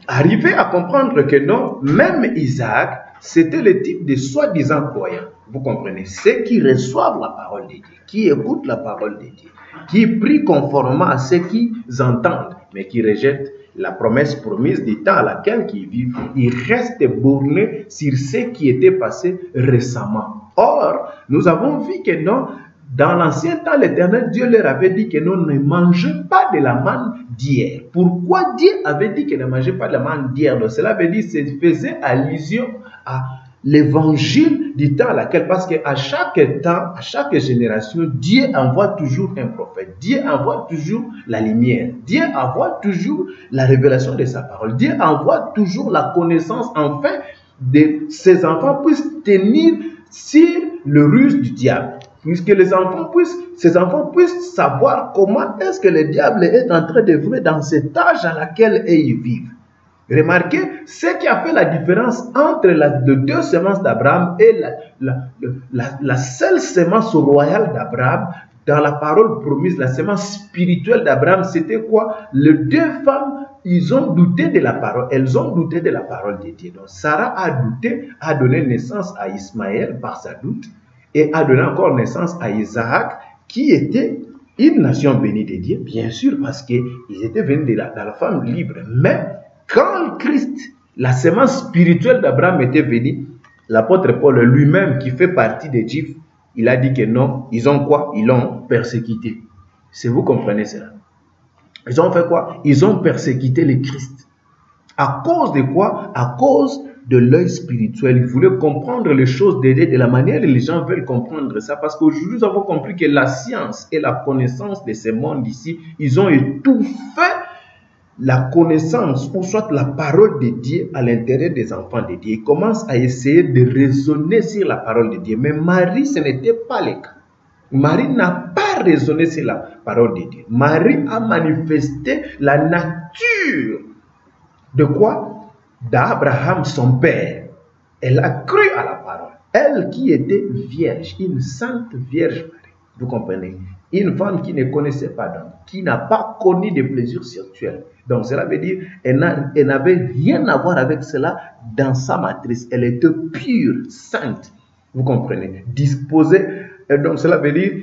arrivé à comprendre que non, même Isaac, c'était le type de soi-disant croyants. Vous comprenez. Ceux qui reçoivent la parole de Dieu, qui écoutent la parole de Dieu, qui prient conformément à ce qu'ils entendent, mais qui rejettent la promesse promise du temps à laquelle ils vivent. Ils restent bornés sur ce qui était passé récemment. Or, nous avons vu que non, dans l'ancien temps, l'Éternel Dieu leur avait dit que non, ne mangez pas de la manne d'hier. Pourquoi Dieu avait dit que ne mangez pas de la manne d'hier? Donc cela veut dire que ça faisait allusion à l'évangile du temps à laquelle, parce qu'à chaque temps, à chaque génération, Dieu envoie toujours un prophète. Dieu envoie toujours la lumière. Dieu envoie toujours la révélation de sa parole. Dieu envoie toujours la connaissance, enfin, de ses enfants puissent tenir sur le ruse du diable. Puisque ces enfants puissent savoir comment est-ce que le diable est en train de vivre dans cet âge à laquelle ils vivent. Remarquez ce qui a fait la différence entre les deux semences d'Abraham et la seule semence royale d'Abraham. Dans la parole promise, la semence spirituelle d'Abraham, c'était quoi? Les deux femmes, ils ont douté de la parole. Elles ont douté de la parole de Dieu. Donc Sarah a douté, a donné naissance à Ismaël par sa doute. Et a donné encore naissance à Isaac, qui était une nation bénie de Dieu, bien sûr, parce qu'ils étaient venus de la femme libre. Mais quand Christ, la semence spirituelle d'Abraham était venue, l'apôtre Paul lui-même, qui fait partie des Juifs, il a dit que non, ils ont quoi? Ils l'ont persécuté. Si vous comprenez cela. Ils ont fait quoi? Ils ont persécuté le Christ. À cause de quoi? À cause de l'œil spirituel. Ils voulaient comprendre les choses de la manière dont les gens veulent comprendre ça. Parce qu'aujourd'hui, nous avons compris que la science et la connaissance de ce monde ici, ils ont étouffé la connaissance ou soit la parole de Dieu à l'intérieur des enfants de Dieu. Ils commencent à essayer de raisonner sur la parole de Dieu. Mais Marie, ce n'était pas le cas. Marie n'a pas raisonné sur la parole de Dieu. Marie a manifesté la nature de quoi? D'Abraham, son père. Elle a cru à la parole. Elle qui était vierge, une sainte vierge Marie. Vous comprenez? Une femme qui ne connaissait pas d'homme, qui n'a pas connu de plaisir sexuel. Donc cela veut dire qu'elle n'avait rien à voir avec cela dans sa matrice. Elle était pure, sainte. Vous comprenez? Disposée. Et donc cela veut dire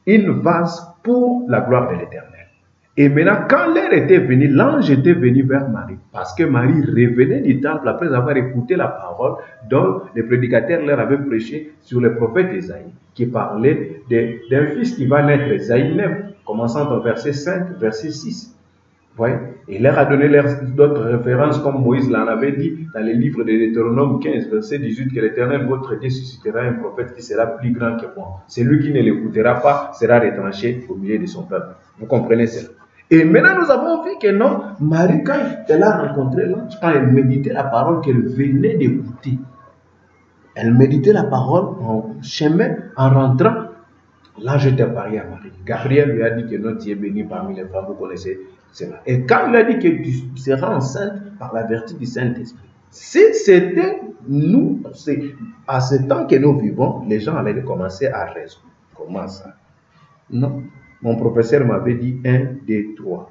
une vase pour la gloire de l'Éternel. Et maintenant, quand l'heure était venue, l'ange était venu vers Marie, parce que Marie revenait du temple après avoir écouté la parole dont les prédicateurs leur avaient prêché sur le prophète Isaïe, qui parlait d'un fils qui va naître, Isaïe 9, commençant au verset 5, verset 6. Ouais. Il leur a donné d'autres références, comme Moïse l'en avait dit dans les livres de Deutéronome 15, verset 18, que l'Éternel, votre Dieu, suscitera un prophète qui sera plus grand que moi. Celui qui ne l'écoutera pas sera retranché au milieu de son peuple. Vous comprenez cela? Et maintenant, nous avons vu que non, Marie, quand elle a rencontré l'ange, quand elle méditait la parole qu'elle venait d'écouter, elle méditait la parole en chemin, en rentrant, l'ange était apparu à Marie. Gabriel lui a dit que non, tu es bénie parmi les femmes, vous connaissez cela. Et quand il a dit que tu seras enceinte par la vertu du Saint-Esprit, si c'était nous, à ce temps que nous vivons, les gens allaient commencer à raisonner. Comment ça? Non. Mon professeur m'avait dit 1, 2, 3.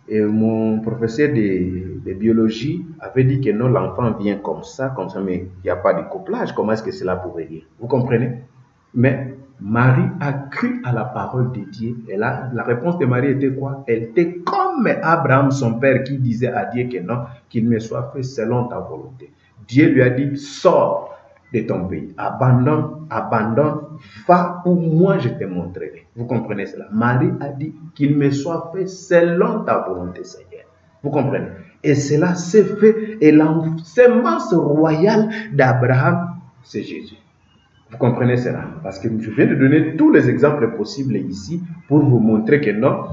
Et mon professeur de biologie avait dit que non, l'enfant vient comme ça, mais il n'y a pas de couplage. Comment est-ce que cela pourrait dire? Vous comprenez? Mais Marie a cru à la parole de Dieu. Et là, la réponse de Marie était quoi? Elle était comme Abraham, son père, qui disait à Dieu que non, qu'il me soit fait selon ta volonté. Dieu lui a dit, sors de ton pays, abandonne, va où moi je te montrerai. Vous comprenez cela? Marie a dit qu'il me soit fait selon ta volonté, Seigneur. Vous comprenez? Et cela s'est fait, et la semence royale d'Abraham, c'est Jésus. Vous comprenez cela? Parce que je viens de donner tous les exemples possibles ici pour vous montrer que non,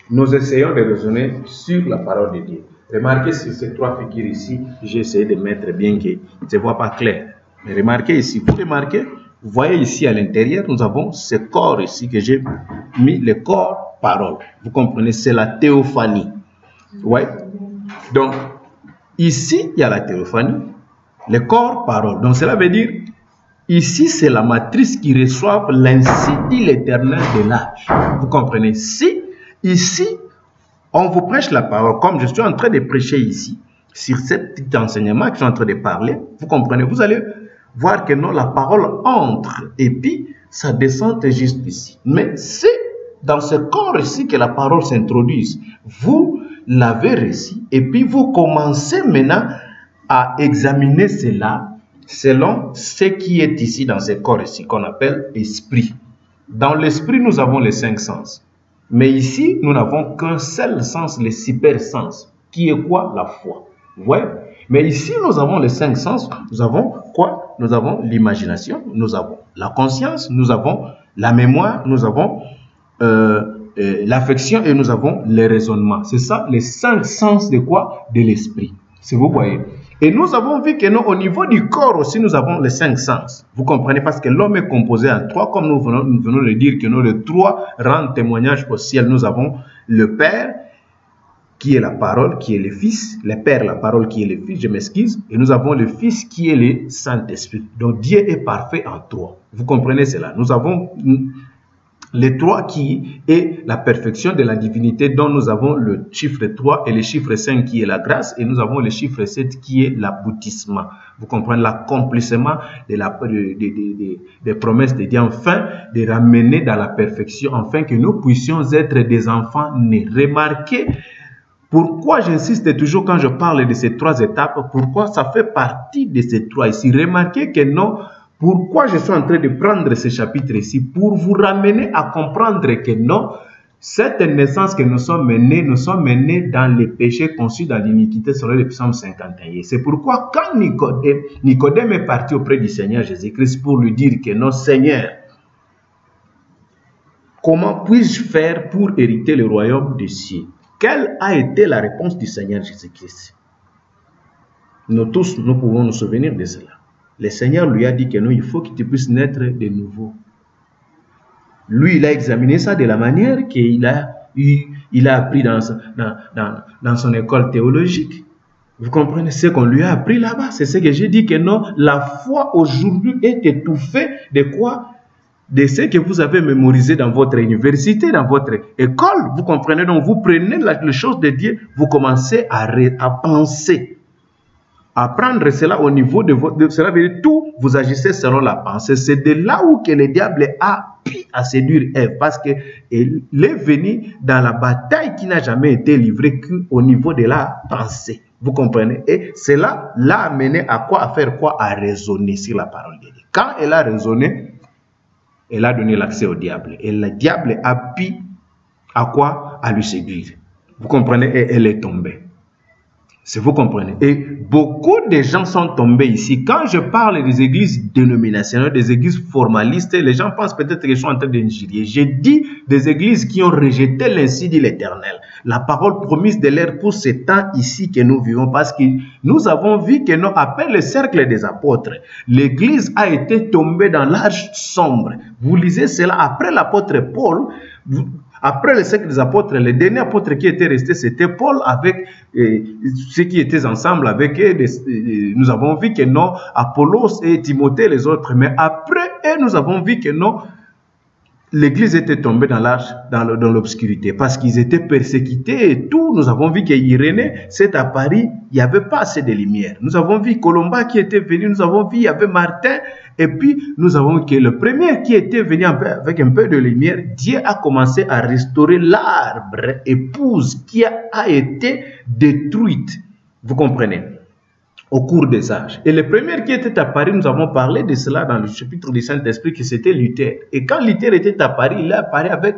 nous essayons de raisonner sur la parole de Dieu. Remarquez sur ces trois figures ici, j'ai essayé de mettre bien que ne voit pas clair. Mais remarquez ici, vous remarquez, vous voyez ici à l'intérieur, nous avons ce corps ici que j'ai mis, le corps parole. Vous comprenez, c'est la théophanie. Ouais. Donc, ici, il y a la théophanie, le corps parole. Donc, cela veut dire, ici, c'est la matrice qui reçoit l'ainsi dit l'Éternel de l'âge. Vous comprenez? Si, ici, on vous prêche la parole, comme je suis en train de prêcher ici, sur ce petit enseignement que je suis en train de parler, vous comprenez? Vous allez voir que non, la parole entre et puis ça descend juste ici. Mais c'est dans ce corps ici que la parole s'introduise. Vous l'avez reçu et puis vous commencez maintenant à examiner cela selon ce qui est ici dans ce corps ici qu'on appelle esprit. Dans l'esprit, nous avons les 5 sens. Mais ici, nous n'avons qu'un seul sens, le super sens, qui est quoi? La foi. Vous voyez? Mais ici, nous avons les 5 sens. Nous avons quoi? Nous avons l'imagination, nous avons la conscience, nous avons la mémoire, nous avons l'affection et nous avons le raisonnement. C'est ça, les 5 sens de quoi? De l'esprit. Si vous voyez. Et nous avons vu que nous, au niveau du corps aussi, nous avons les 5 sens. Vous comprenez? Parce que l'homme est composé en 3, comme nous venons de dire que nous, les 3 rendent témoignage au ciel. Nous avons le Père, qui est la parole, qui est le Fils, le Père, la parole, qui est le Fils, je m'excuse, et nous avons le Fils qui est le Saint-Esprit. Donc Dieu est parfait en 3. Vous comprenez cela? Nous avons les 3 qui est la perfection de la divinité, dont nous avons le chiffre 3 et le chiffre 5 qui est la grâce, et nous avons le chiffre 7 qui est l'aboutissement. Vous comprenez? L'accomplissement des promesses de Dieu, enfin de ramener dans la perfection, afin que nous puissions être des enfants nés. Remarquez pourquoi j'insiste toujours quand je parle de ces 3 étapes, pourquoi ça fait partie de ces 3 ici. Remarquez que non, pourquoi je suis en train de prendre ce chapitre ici, pour vous ramener à comprendre que non, cette naissance que nous sommes menés dans les péchés conçus dans l'iniquité selon le psaume 51. C'est pourquoi quand Nicodème est parti auprès du Seigneur Jésus-Christ pour lui dire que non, Seigneur, comment puis-je faire pour hériter le royaume des cieux? Quelle a été la réponse du Seigneur Jésus-Christ? Nous tous, nous pouvons nous souvenir de cela. Le Seigneur lui a dit que non, il faut que tu puisses naître de nouveau. Lui, il a examiné ça de la manière qu'il a appris dans son école théologique. Vous comprenez ce qu'on lui a appris là-bas? C'est ce que j'ai dit que non, la foi aujourd'hui est étouffée de quoi? De ce que vous avez mémorisé dans votre université, dans votre école. Vous comprenez? Donc, vous prenez les choses de Dieu, vous commencez à penser, à prendre cela au niveau de votre... Cela veut dire tout vous agissez selon la pensée. C'est de là où que le diable a pu à séduire Ève, parce qu'il est venu dans la bataille qui n'a jamais été livrée qu'au niveau de la pensée. Vous comprenez? Et cela l'a amené à quoi? À faire quoi? À raisonner sur la parole de Dieu. Quand elle a raisonné, elle a donné l'accès au diable. Et le diable a pu à quoi? À lui séduire. Vous comprenez? Et elle est tombée. Si vous comprenez. Et beaucoup de gens sont tombés ici. Quand je parle des églises dénominationnelles, des églises formalistes, les gens pensent peut-être que je suis en train d'injurier. J'ai dit des églises qui ont rejeté l'ainsi dit l'Éternel. La parole promise de l'air pour ce temps ici que nous vivons. Parce que nous avons vu que après le cercle des apôtres, l'église a été tombée dans l'âge sombre. Vous lisez cela après l'apôtre Paul. Après le cercle des apôtres, le dernier apôtre qui était resté, c'était Paul avec ceux qui étaient ensemble avec eux. Nous avons vu que non, Apollos et Timothée, les autres. Mais après eux, nous avons vu que non, l'église était tombée dans l'obscurité parce qu'ils étaient persécutés et tout. Nous avons vu qu'Irénée, c'est à Paris, il n'y avait pas assez de lumière. Nous avons vu Colomba qui était venu, nous avons vu, il y avait Martin. Et puis, nous avons vu que le premier qui était venu avec un peu de lumière, Dieu a commencé à restaurer l'arbre épouse qui a été détruite. Vous comprenez? Au cours des âges. Et le premier qui était à Paris, nous avons parlé de cela dans le chapitre du Saint-Esprit, que c'était Luther. Et quand Luther était à Paris, il est apparu avec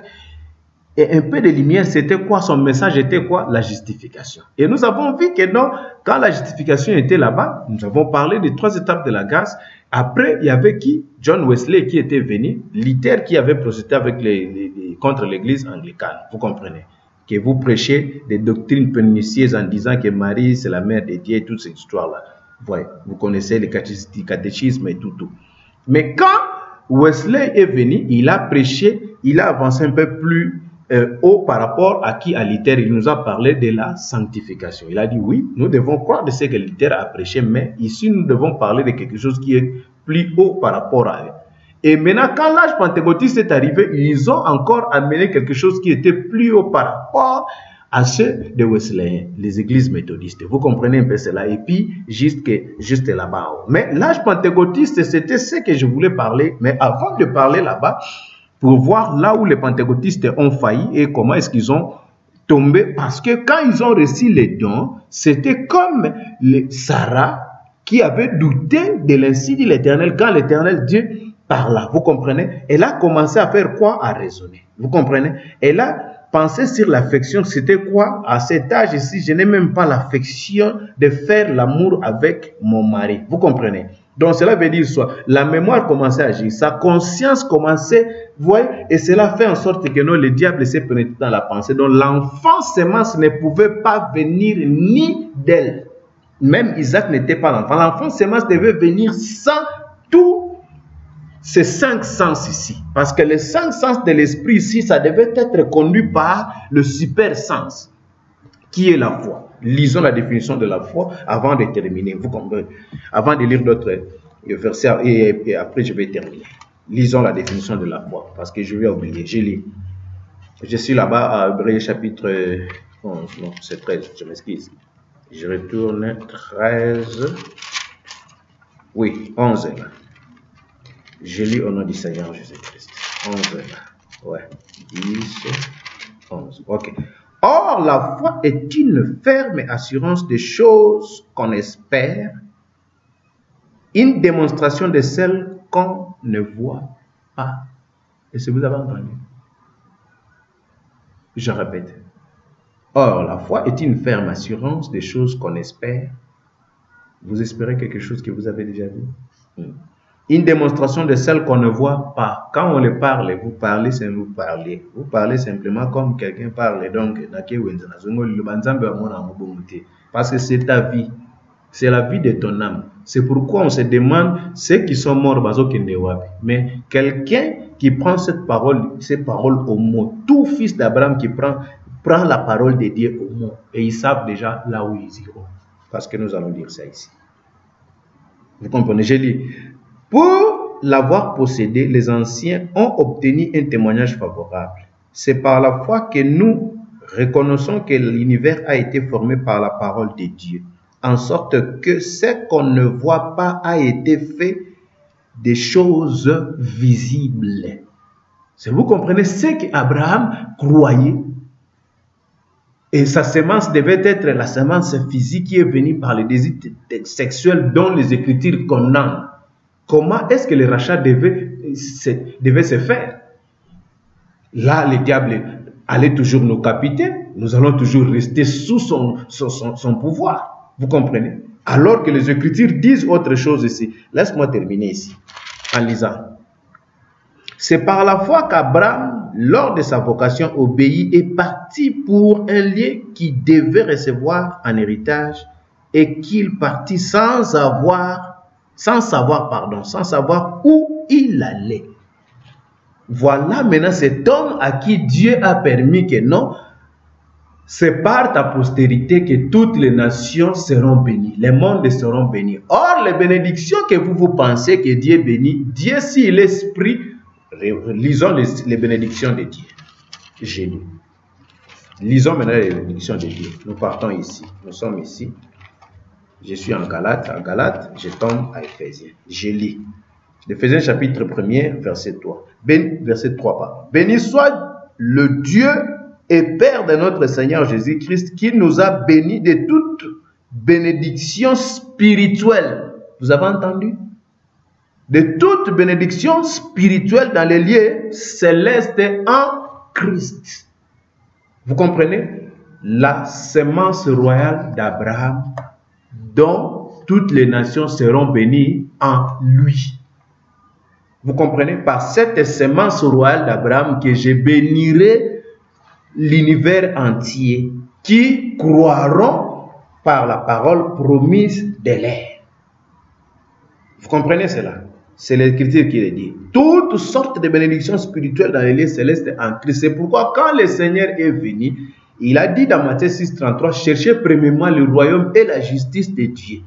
un peu de lumière. C'était quoi? Son message était quoi? La justification. Et nous avons vu que non, quand la justification était là-bas, nous avons parlé des 3 étapes de la grâce. Après, il y avait qui? John Wesley qui était venu, Luther qui avait procédé avec contre l'église anglicane. Vous comprenez? Que vous prêchez des doctrines pernicieuses en disant que Marie, c'est la mère de Dieu et toute cette histoire-là. Ouais, vous connaissez le catéchisme et tout. Mais quand Wesley est venu, il a prêché, il a avancé un peu plus haut par rapport à qui? À Luther. Il nous a parlé de la sanctification. Il a dit oui, nous devons croire de ce que Luther a prêché, mais ici nous devons parler de quelque chose qui est plus haut par rapport à eux. Et maintenant, quand l'âge pentecôtiste est arrivé, ils ont encore amené quelque chose qui était plus haut par rapport à ceux de Wesley, les églises méthodistes. Vous comprenez un peu cela. Et puis, juste là-bas. Mais l'âge pentecôtiste, c'était ce que je voulais parler. Mais avant de parler là-bas, pour voir là où les pentecôtistes ont failli et comment est-ce qu'ils ont tombé. Parce que quand ils ont reçu les dons, c'était comme Sarah qui avait douté de l'ainsi dit l'Éternel quand l'Éternel Dieu par là, vous comprenez? Elle a commencé à faire quoi? À raisonner. Vous comprenez? Elle a pensé sur l'affection. C'était quoi? À cet âge ici, je n'ai même pas l'affection de faire l'amour avec mon mari. Vous comprenez? Donc cela veut dire soit la mémoire commençait à agir, sa conscience commençait, vous voyez, et cela fait en sorte que non, le diable s'est pénétré dans la pensée. Donc l'enfant sémence ne pouvait pas venir ni d'elle. Même Isaac n'était pas l'enfant. L'enfant sémence devait venir sans tout. Ces 5 sens ici, parce que les 5 sens de l'esprit ici, ça devait être conduit par le super sens, qui est la foi. Lisons la définition de la foi avant de terminer. Vous comprenez? Avant de lire d'autres versets, et après je vais terminer. Lisons la définition de la foi, parce que je vais oublier. Je lis. Je suis là-bas à Hébreux chapitre 11, non, c'est 13, je m'excuse. Je retourne 13, oui, 11 là. Je lis au nom du Seigneur Jésus-Christ. 11 là. Ouais. 10, 11. Ok. Or, la foi est une ferme assurance des choses qu'on espère, une démonstration de celles qu'on ne voit pas. Est-ce que vous avez entendu? Je répète. Or, la foi est une ferme assurance des choses qu'on espère. Vous espérez quelque chose que vous avez déjà vu? Une démonstration de celle qu'on ne voit pas. Quand on le parle, vous parlez sans vous parler. Vous parlez simplement comme quelqu'un parle. Donc, parce que c'est ta vie. C'est la vie de ton âme. C'est pourquoi on se demande ceux qui sont morts, mais quelqu'un qui prend ces paroles au mot, tout fils d'Abraham qui prend la parole de Dieu au mot, et ils savent déjà là où ils iront. Parce que nous allons dire ça ici. Vous comprenez? Je lis. Pour l'avoir possédé, les anciens ont obtenu un témoignage favorable. C'est par la foi que nous reconnaissons que l'univers a été formé par la parole de Dieu, en sorte que ce qu'on ne voit pas a été fait des choses visibles. Si vous comprenez ce qu'Abraham croyait, et sa semence devait être la semence physique qui est venue par le désir sexuel dont les Écritures condamnent. Comment est-ce que le rachat devait se faire? Là, le diable allait toujours nous capter. Nous allons toujours rester sous son pouvoir. Vous comprenez? Alors que les Écritures disent autre chose ici. Laisse-moi terminer ici en lisant. C'est par la foi qu'Abraham, lors de sa vocation, obéit et partit pour un lieu qu'il devait recevoir en héritage et qu'il partit sans savoir où il allait. Voilà maintenant cet homme à qui Dieu a permis que non, c'est par ta postérité que toutes les nations seront bénies, les mondes seront bénis. Or, les bénédictions que vous pensez que Dieu bénit, Dieu, s'il est esprit, lisons les bénédictions de Dieu. J'ai lu. Lisons maintenant les bénédictions de Dieu. Nous partons ici. Nous sommes ici. Je suis en Galates. En Galates, je tombe à Éphésiens. Je lis. Éphésiens chapitre 1er, verset 3. Verset 3, pardon. Béni soit le Dieu et Père de notre Seigneur Jésus-Christ qui nous a bénis de toute bénédiction spirituelle. Vous avez entendu? De toute bénédiction spirituelle dans les lieux célestes en Christ. Vous comprenez? La semence royale d'Abraham, dont toutes les nations seront bénies en lui. Vous comprenez? Par cette semence royale d'Abraham que je bénirai l'univers entier, qui croiront par la parole promise de l'air. Vous comprenez cela? C'est l'Écriture qui le dit. Toutes sortes de bénédictions spirituelles dans les lieux célestes en Christ. C'est pourquoi quand le Seigneur est venu, il a dit dans Matthieu 6,33, cherchez premièrement le royaume et la justice de Dieu.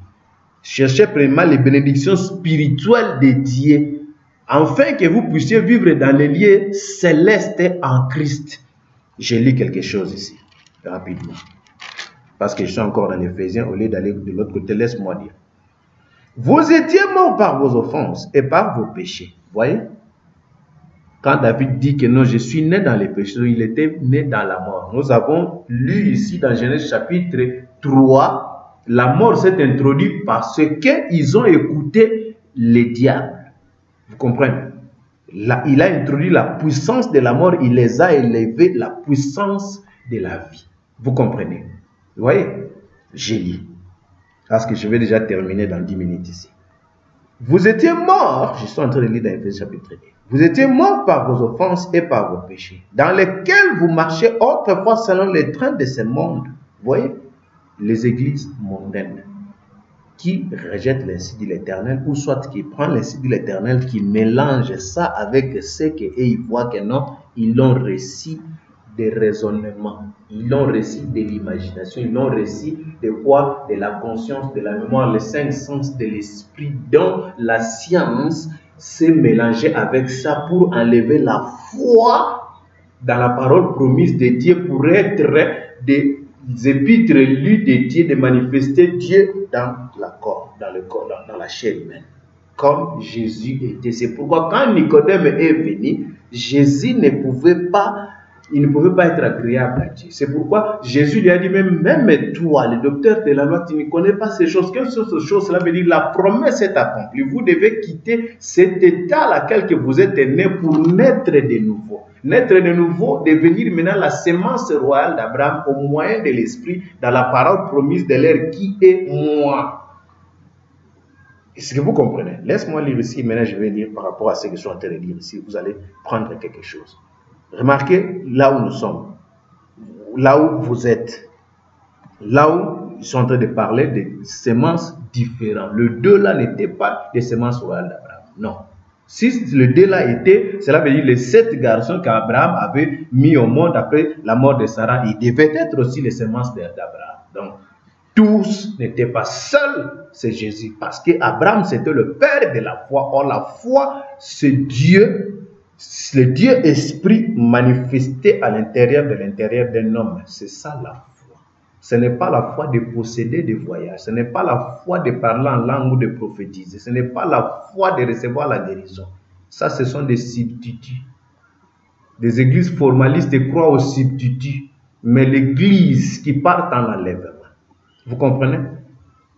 Cherchez premièrement les bénédictions spirituelles de Dieu, afin que vous puissiez vivre dans les lieux célestes en Christ. Je lis quelque chose ici, rapidement. Parce que je suis encore dans l'Éphésiens, au lieu d'aller de l'autre côté, laisse-moi dire. Vous étiez morts par vos offenses et par vos péchés. Voyez? Quand David dit que non, je suis né dans les péchés, il était né dans la mort. Nous avons lu ici dans Genèse chapitre 3, la mort s'est introduite parce qu'ils ont écouté les diables. Vous comprenez? Là, il a introduit la puissance de la mort, il les a élevés, la puissance de la vie. Vous comprenez? Vous voyez? J'ai lu. Parce que je vais déjà terminer dans 10 minutes ici. Vous étiez morts, je suis en train de lire dans Éphésiens chapitre 2. Vous étiez morts par vos offenses et par vos péchés, dans lesquels vous marchez autrefois selon les trains de ce monde. Vous voyez? Les églises mondaines qui rejettent l'insigne de l'Éternel, ou soit qui prennent l'insigne de l'Éternel, qui mélangent ça avec ce qu'ils voient que non, ils l'ont reçu des raisonnements, ils l'ont reçu de l'imagination, ils l'ont reçu de quoi? De la conscience, de la mémoire, les 5 sens de l'esprit, dont la science s'est mélangée avec ça pour enlever la foi dans la parole promise de Dieu, pour être des épîtres lus de Dieu, de manifester Dieu dans le corps, dans la chair humaine, comme Jésus était. C'est pourquoi quand Nicodème est venu, Jésus ne pouvait pas être agréable à Dieu. C'est pourquoi Jésus lui a dit, même toi, le docteur de la loi, tu ne connais pas ces choses. Quelles sont ces choses? Cela veut dire la promesse est accomplie. Vous devez quitter cet état à laquelle que vous êtes né pour naître de nouveau. Naître de nouveau, devenir maintenant la semence royale d'Abraham au moyen de l'Esprit, dans la parole promise de l'air qui est moi. Est-ce que vous comprenez? Laisse-moi lire ici, maintenant je vais lire par rapport à ce que je suis en train de dire ici. Vous allez prendre quelque chose. Remarquez là où nous sommes, là où vous êtes, là où ils sont en train de parler de semences différentes. Le 2 là n'était pas des semences royales d'Abraham, non. Si le 2 là était, cela veut dire les 7 garçons qu'Abraham avait mis au monde après la mort de Sarah, ils devaient être aussi les semences d'Abraham. Donc, tous n'étaient pas seuls, c'est Jésus. Parce qu'Abraham, c'était le père de la foi. Or, la foi, c'est Dieu, le Dieu esprit manifesté à l'intérieur d'un homme. C'est ça la foi. Ce n'est pas la foi de posséder des voyages. Ce n'est pas la foi de parler en langue ou de prophétiser. Ce n'est pas la foi de recevoir la guérison. Ça, ce sont des substituts. Des églises formalistes croient aux substituts. Mais l'église qui part en enlèvement, vous comprenez?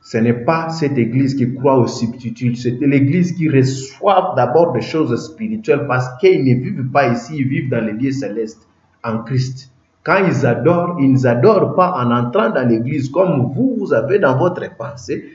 Ce n'est pas cette église qui croit aux substituts. C'est l'église qui reçoit d'abord des choses spirituelles parce qu'ils ne vivent pas ici, ils vivent dans les lieux célestes, en Christ. Quand ils n'adorent pas en entrant dans l'église comme vous avez dans votre pensée,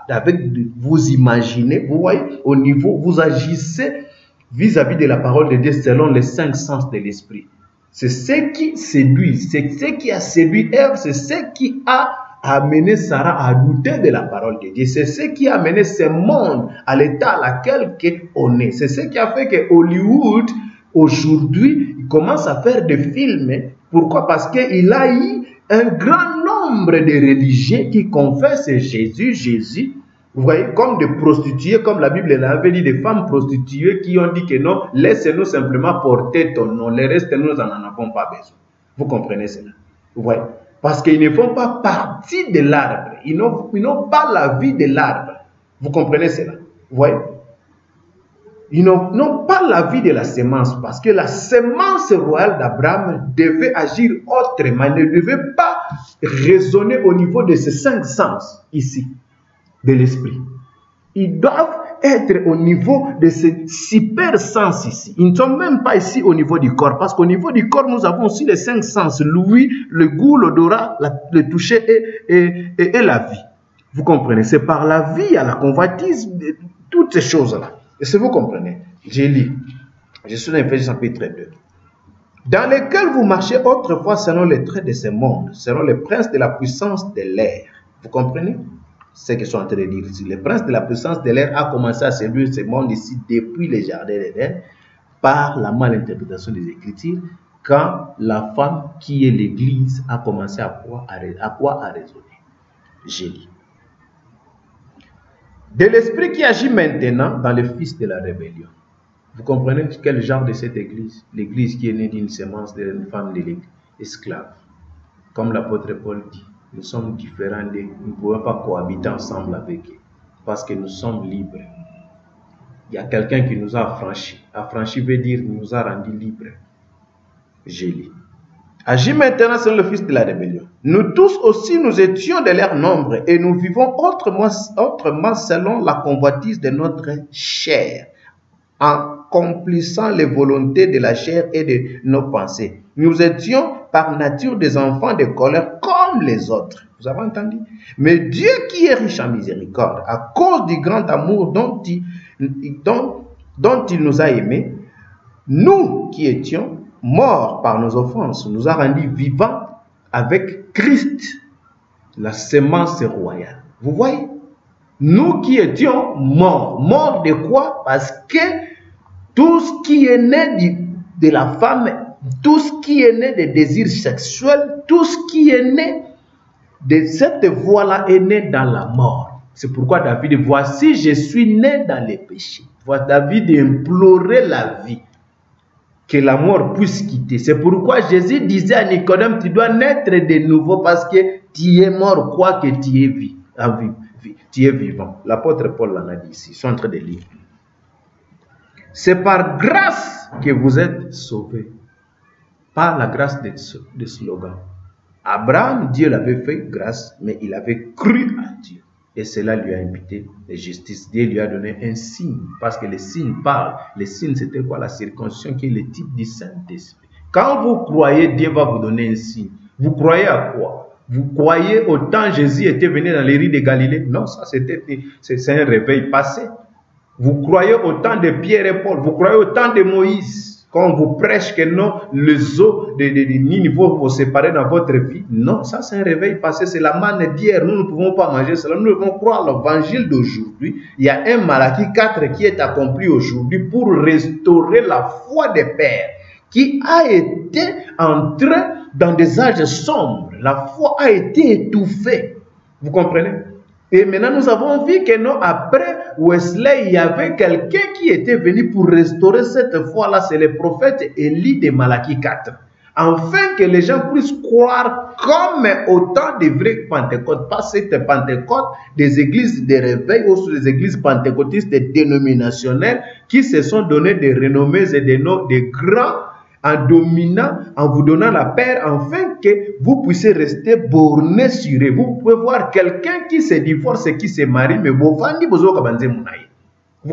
avec vous imaginez, vous voyez, au niveau, vous agissez vis-à-vis de la parole de Dieu selon les 5 sens de l'esprit. C'est ce qui séduit, c'est ce qui a séduit Ève, c'est ce qui a amené Sarah à douter de la parole de Dieu. C'est ce qui a amené ce monde à l'état à laquelle on est. C'est ce qui a fait que Hollywood, aujourd'hui, commence à faire des films. Pourquoi? Parce qu'il a eu un grand nombre de religieux qui confessent Jésus, Jésus. Vous voyez, comme des prostituées, comme la Bible l'avait dit, des femmes prostituées qui ont dit que non, laissez-nous simplement porter ton nom, le reste, nous n'en avons pas besoin. Vous comprenez cela? Vous voyez? Parce qu'ils ne font pas partie de l'arbre. Ils n'ont pas la vie de l'arbre. Vous comprenez cela? Vous voyez? Ils n'ont pas la vie de la sémence. Parce que la sémence royale d'Abraham devait agir autrement. Elle ne devait pas raisonner au niveau de ces 5 sens ici, de l'esprit. Ils doivent être au niveau de ces super sens ici. Ils ne sont même pas ici au niveau du corps. Parce qu'au niveau du corps, nous avons aussi les 5 sens. L'ouïe, le goût, l'odorat, le toucher et la vie. Vous comprenez? C'est par la vie à la convoitise, toutes ces choses-là. Et si vous comprenez, j'ai lu. Je suis dans Éphésiens chapitre 2. Dans lesquels vous marchez autrefois selon les traits de ce monde, selon les princes de la puissance de l'air. Vous comprenez? C'est ce que je suis en train de dire ici. Le prince de la puissance de l'air a commencé à séduire ce monde ici depuis les jardins d'Éden par la malinterprétation des Écritures, quand la femme qui est l'Église a commencé à raisonner. J'ai dit. De l'esprit qui agit maintenant dans le fils de la rébellion. Vous comprenez quel genre de cette Église? L'Église qui est née d'une sémence d'une femme de l'esclave. Comme l'apôtre Paul dit. Nous sommes différents, nous ne pouvons pas cohabiter ensemble avec eux, parce que nous sommes libres. Il y a quelqu'un qui nous a affranchis. Affranchi veut dire qu'il nous a rendus libres. J'ai lu. Agis maintenant selon le fils de la rébellion. Nous tous aussi, nous étions de leur nombre, et nous vivons autrement selon la convoitise de notre chair, en accomplissant les volontés de la chair et de nos pensées. Nous étions par nature des enfants de colère comme les autres. Vous avez entendu? Mais Dieu qui est riche en miséricorde, à cause du grand amour dont il nous a aimés, nous qui étions morts par nos offenses, nous a rendus vivants avec Christ, la sémence royale. Vous voyez? Nous qui étions morts. Morts de quoi? Parce que tout ce qui est né de la femme, tout ce qui est né des désirs sexuels, tout ce qui est né de cette voie-là est né dans la mort. C'est pourquoi David dit, voici, je suis né dans les péchés. Voilà, David implorait la vie, que la mort puisse quitter. C'est pourquoi Jésus disait à Nicodème, tu dois naître de nouveau parce que tu es mort, quoi que tu es vivant. L'apôtre Paul l'en a dit ici, ils sont en train de lire. C'est par grâce que vous êtes sauvés. Pas la grâce de slogan. Abraham, Dieu l'avait fait grâce, mais il avait cru à Dieu. Et cela lui a imputé la justice. Dieu lui a donné un signe, parce que les signes parlent. Les signes, c'était quoi? La circoncision qui est le type du Saint-Esprit. Quand vous croyez, Dieu va vous donner un signe. Vous croyez à quoi? Vous croyez au temps Jésus était venu dans les rues de Galilée? Non, ça c'est un réveil passé. Vous croyez au temps de Pierre et Paul, vous croyez au temps de Moïse, quand on vous prêche que non, les eaux de Ninive vont se séparer dans votre vie. Non, ça c'est un réveil passé, c'est la manne d'hier, nous ne pouvons pas manger cela, nous devons croire l'évangile d'aujourd'hui. Il y a un Malachie 4 qui est accompli aujourd'hui pour restaurer la foi des pères, qui a été entré dans des âges sombres. La foi a été étouffée. Vous comprenez? Et maintenant, nous avons vu que non, après Wesley, il y avait quelqu'un qui était venu pour restaurer cette foi-là. C'est le prophète Élie de Malachie 4. afin que les gens puissent croire comme au temps des vrais Pentecôtes, pas cette Pentecôte des églises de réveil ou des églises pentecôtistes dénominationnelles qui se sont donné des renommées et des noms de grands en dominant, en vous donnant la paix, afin que vous puissiez rester borné sur eux. Vous pouvez voir quelqu'un qui se divorce et qui se marie, mais vous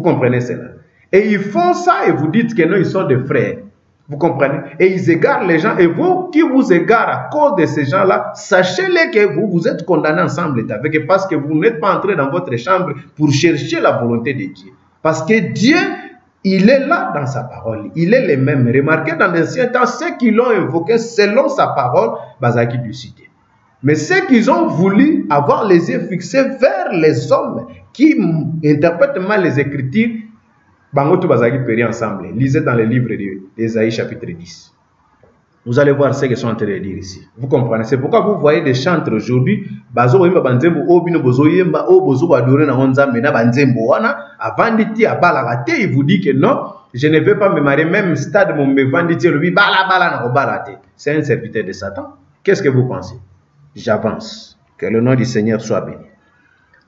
comprenez cela? Et ils font ça et vous dites que non, ils sont des frères. Vous comprenez? Et ils égarent les gens. Et vous qui vous égarent à cause de ces gens-là, sachez-les que vous êtes condamnés ensemble avec, parce que vous n'êtes pas entré dans votre chambre pour chercher la volonté de Dieu. Parce que Dieu, il est là dans sa parole. Il est le même. Remarquez dans l'ancien temps, ceux qui l'ont invoqué selon sa parole, Bazaki du cité. Mais ceux qui ont voulu avoir les yeux fixés vers les hommes qui interprètent mal les Écritures, Bangoto Bazaki périt ensemble. Lisez dans le livre d'Ésaïe chapitre 10. Vous allez voir ce qu'ils sont en train de dire ici. Vous comprenez? C'est pourquoi vous voyez des chantres aujourd'hui. Avant de il vous dit que non, je ne vais pas me marier. Même stade, mon me c'est un serviteur de Satan. Qu'est-ce que vous pensez? J'avance. Que le nom du Seigneur soit béni.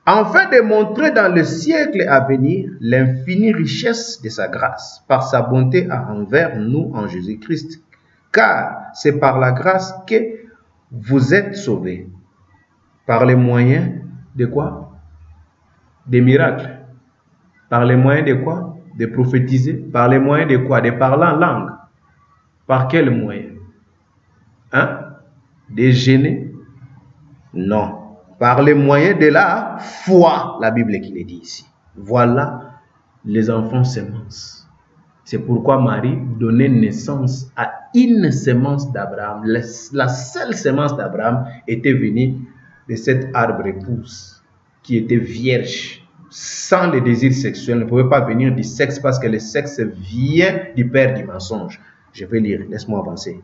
Afin de montrer dans le siècle à venir l'infinie richesse de sa grâce, par sa bonté envers nous en Jésus-Christ. Car c'est par la grâce que vous êtes sauvés. Par les moyens de quoi? Des miracles. Par les moyens de quoi? De prophétiser. Par les moyens de quoi? De parler en langue. Par quels moyens? Hein? De gêner? Non. Par les moyens de la foi, la Bible qui le dit ici. Voilà les enfants semences. C'est pourquoi Marie donnait naissance à une semence d'Abraham. La seule semence d'Abraham était venue de cet arbre épouse qui était vierge, sans le désir sexuel. Ne pouvait pas venir du sexe parce que le sexe vient du père du mensonge. Je vais lire, laisse-moi avancer.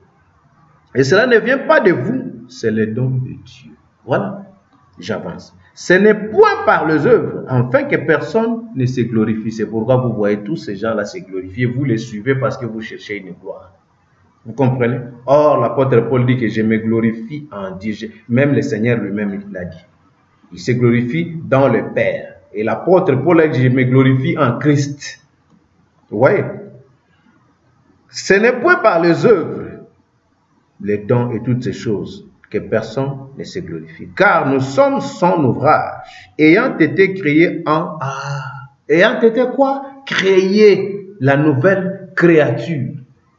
Et cela ne vient pas de vous, c'est le don de Dieu. Voilà. J'avance. Ce n'est point par les œuvres, afin que personne ne se glorifie. C'est pourquoi vous voyez tous ces gens-là se glorifier. Vous les suivez parce que vous cherchez une gloire. Vous comprenez? Or, l'apôtre Paul dit que je me glorifie en Dieu. Même le Seigneur lui-même l'a dit. Il se glorifie dans le Père. Et l'apôtre Paul a dit, je me glorifie en Christ. Vous voyez? Ce n'est point par les œuvres, les dons et toutes ces choses, que personne ne se glorifie. Car nous sommes son ouvrage, ayant été créés en... ayant été quoi? Créé, la nouvelle créature.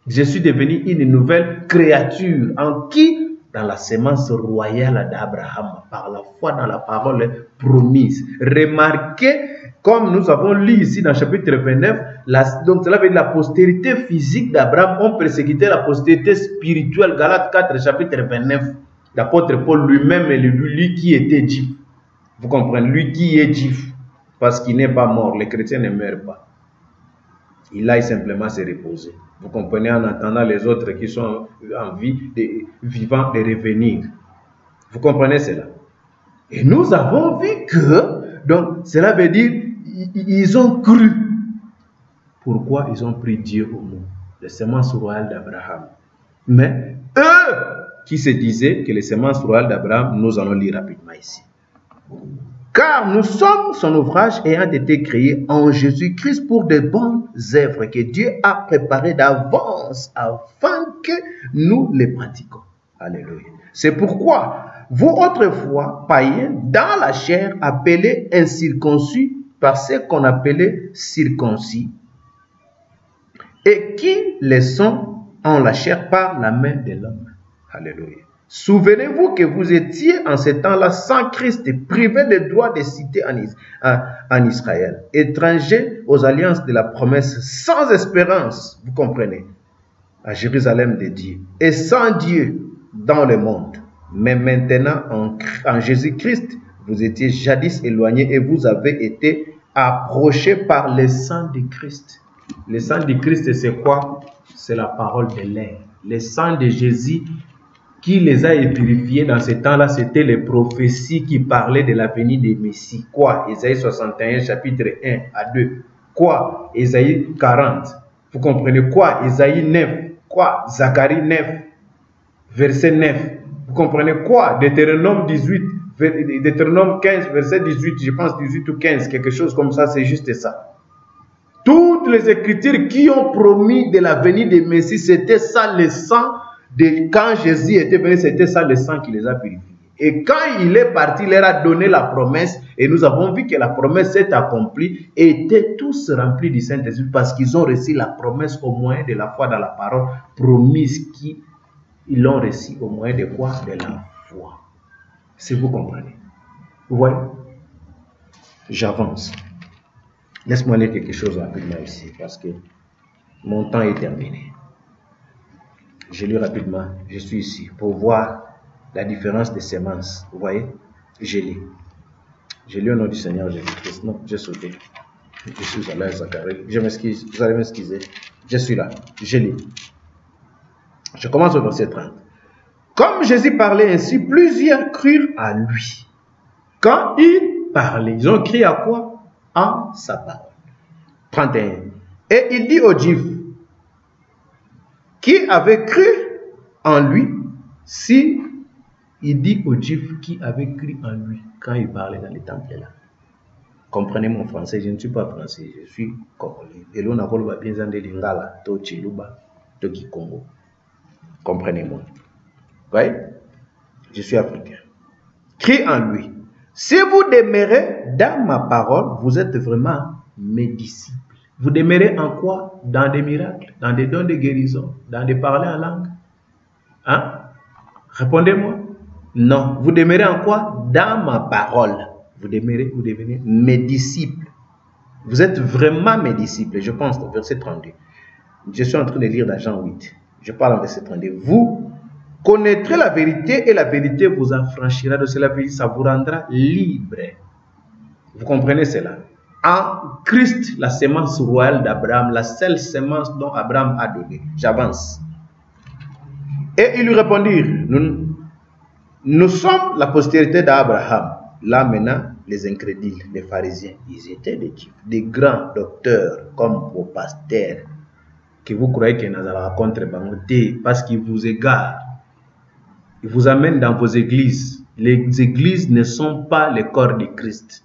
Je suis devenu une nouvelle créature. En qui? Dans la sémence royale d'Abraham, par la foi dans la parole promise. Remarquez, comme nous avons lu ici dans le chapitre 29, donc cela veut dire la postérité physique d'Abraham ont persécuté la postérité spirituelle. Galates 4, chapitre 29. L'apôtre Paul lui-même, lui qui était juif. Vous comprenez? Lui qui est juif. Parce qu'il n'est pas mort. Les chrétiens ne meurent pas. Il aille simplement se reposer. Vous comprenez? En attendant les autres qui sont en vie, vivants, de revenir. Vous comprenez cela? Et nous avons vu que, donc, cela veut dire, ils ont cru. Pourquoi ils ont pris Dieu au mot? Les semences royales d'Abraham. Mais eux, qui se disaient que les semences royales d'Abraham, nous allons lire rapidement ici. Car nous sommes son ouvrage ayant été créés en Jésus-Christ pour de bonnes œuvres que Dieu a préparées d'avance afin que nous les pratiquions. Alléluia. C'est pourquoi vous autrefois, païens, dans la chair, appelés incirconcis par ce qu'on appelait circoncis, et qui les sont en la chair par la main de l'homme. Alléluia. Souvenez-vous que vous étiez en ce temps-là sans Christ, privés de droit de cité en Israël, étrangers aux alliances de la promesse, sans espérance, vous comprenez, à Jérusalem de Dieu, et sans Dieu dans le monde. Mais maintenant, en Jésus-Christ, vous étiez jadis éloignés et vous avez été approchés par le sang de Christ. Le sang de Christ, c'est quoi? C'est la parole de l'air. Le sang de Jésus qui les a purifiés dans ce temps-là, c'était les prophéties qui parlaient de la venue des Messies. Quoi? Ésaïe 61, chapitre 1 à 2. Quoi? Ésaïe 40. Vous comprenez quoi? Ésaïe 9. Quoi? Zacharie 9. verset 9. Vous comprenez quoi? Deutéronome 18, Deutéronome 15, verset 18, je pense 18 ou 15, quelque chose comme ça, c'est juste ça. Toutes les écritures qui ont promis de la venue de Messie, c'était ça le sang, quand Jésus était venu, c'était ça le sang qui les a purifiés. Et quand il est parti, il leur a donné la promesse, et nous avons vu que la promesse s'est accomplie, et étaient tous remplis du Saint-Esprit, parce qu'ils ont reçu la promesse au moyen de la foi dans la parole promise qu'ils l'ont reçu au moyen de quoi? De la foi. Si vous comprenez. Vous voyez? J'avance. Laisse-moi lire quelque chose rapidement ici, parce que mon temps est terminé. Je lis rapidement, je suis ici, pour voir la différence des semences. Vous voyez? Je lis. Je lis au nom du Seigneur Jésus-Christ. Non, j'ai sauté. Je suis allé à Zacharie. Je m'excuse, vous allez m'excuser. Je suis là. Je lis. Je commence au verset 30. Comme Jésus parlait ainsi, plusieurs crurent à lui. Quand il parlait, ils ont crié à quoi? En sa parole. 31. Et il dit aux Juifs qui avaient cru en lui, si il dit aux Juifs qui avaient cru en lui quand il parlait dans les temples là. Comprenez mon français, je ne suis pas français, je suis congolais. Et l'on a voulu bien entendre lingala, to chiluba, to kikongo. Comprenez-moi. Voyez? Je suis africain. Crie en lui. Si vous demeurez dans ma parole, vous êtes vraiment mes disciples. Vous demeurez en quoi? Dans des miracles, dans des dons de guérison, dans des parler en langue. Hein? Répondez-moi. Non. Vous demeurez en quoi? Dans ma parole. Vous devenez mes disciples. Vous êtes vraiment mes disciples. Je pense, verset 32. Je suis en train de lire dans Jean 8. Je parle en verset 32. Vous connaîtrez la vérité et la vérité vous affranchira de cela. Ça vous rendra libre. Vous comprenez cela? En Christ, la sémence royale d'Abraham, la seule sémence dont Abraham a donné. J'avance. Et ils lui répondirent, nous sommes la postérité d'Abraham. Là maintenant, les incrédules, les pharisiens, ils étaient des grands docteurs comme vos pasteurs, que vous croyez qu'ils n'ont pas contre Bangoté, parce qu'ils vous égarent. Ils vous amènent dans vos églises. Les églises ne sont pas le corps du Christ.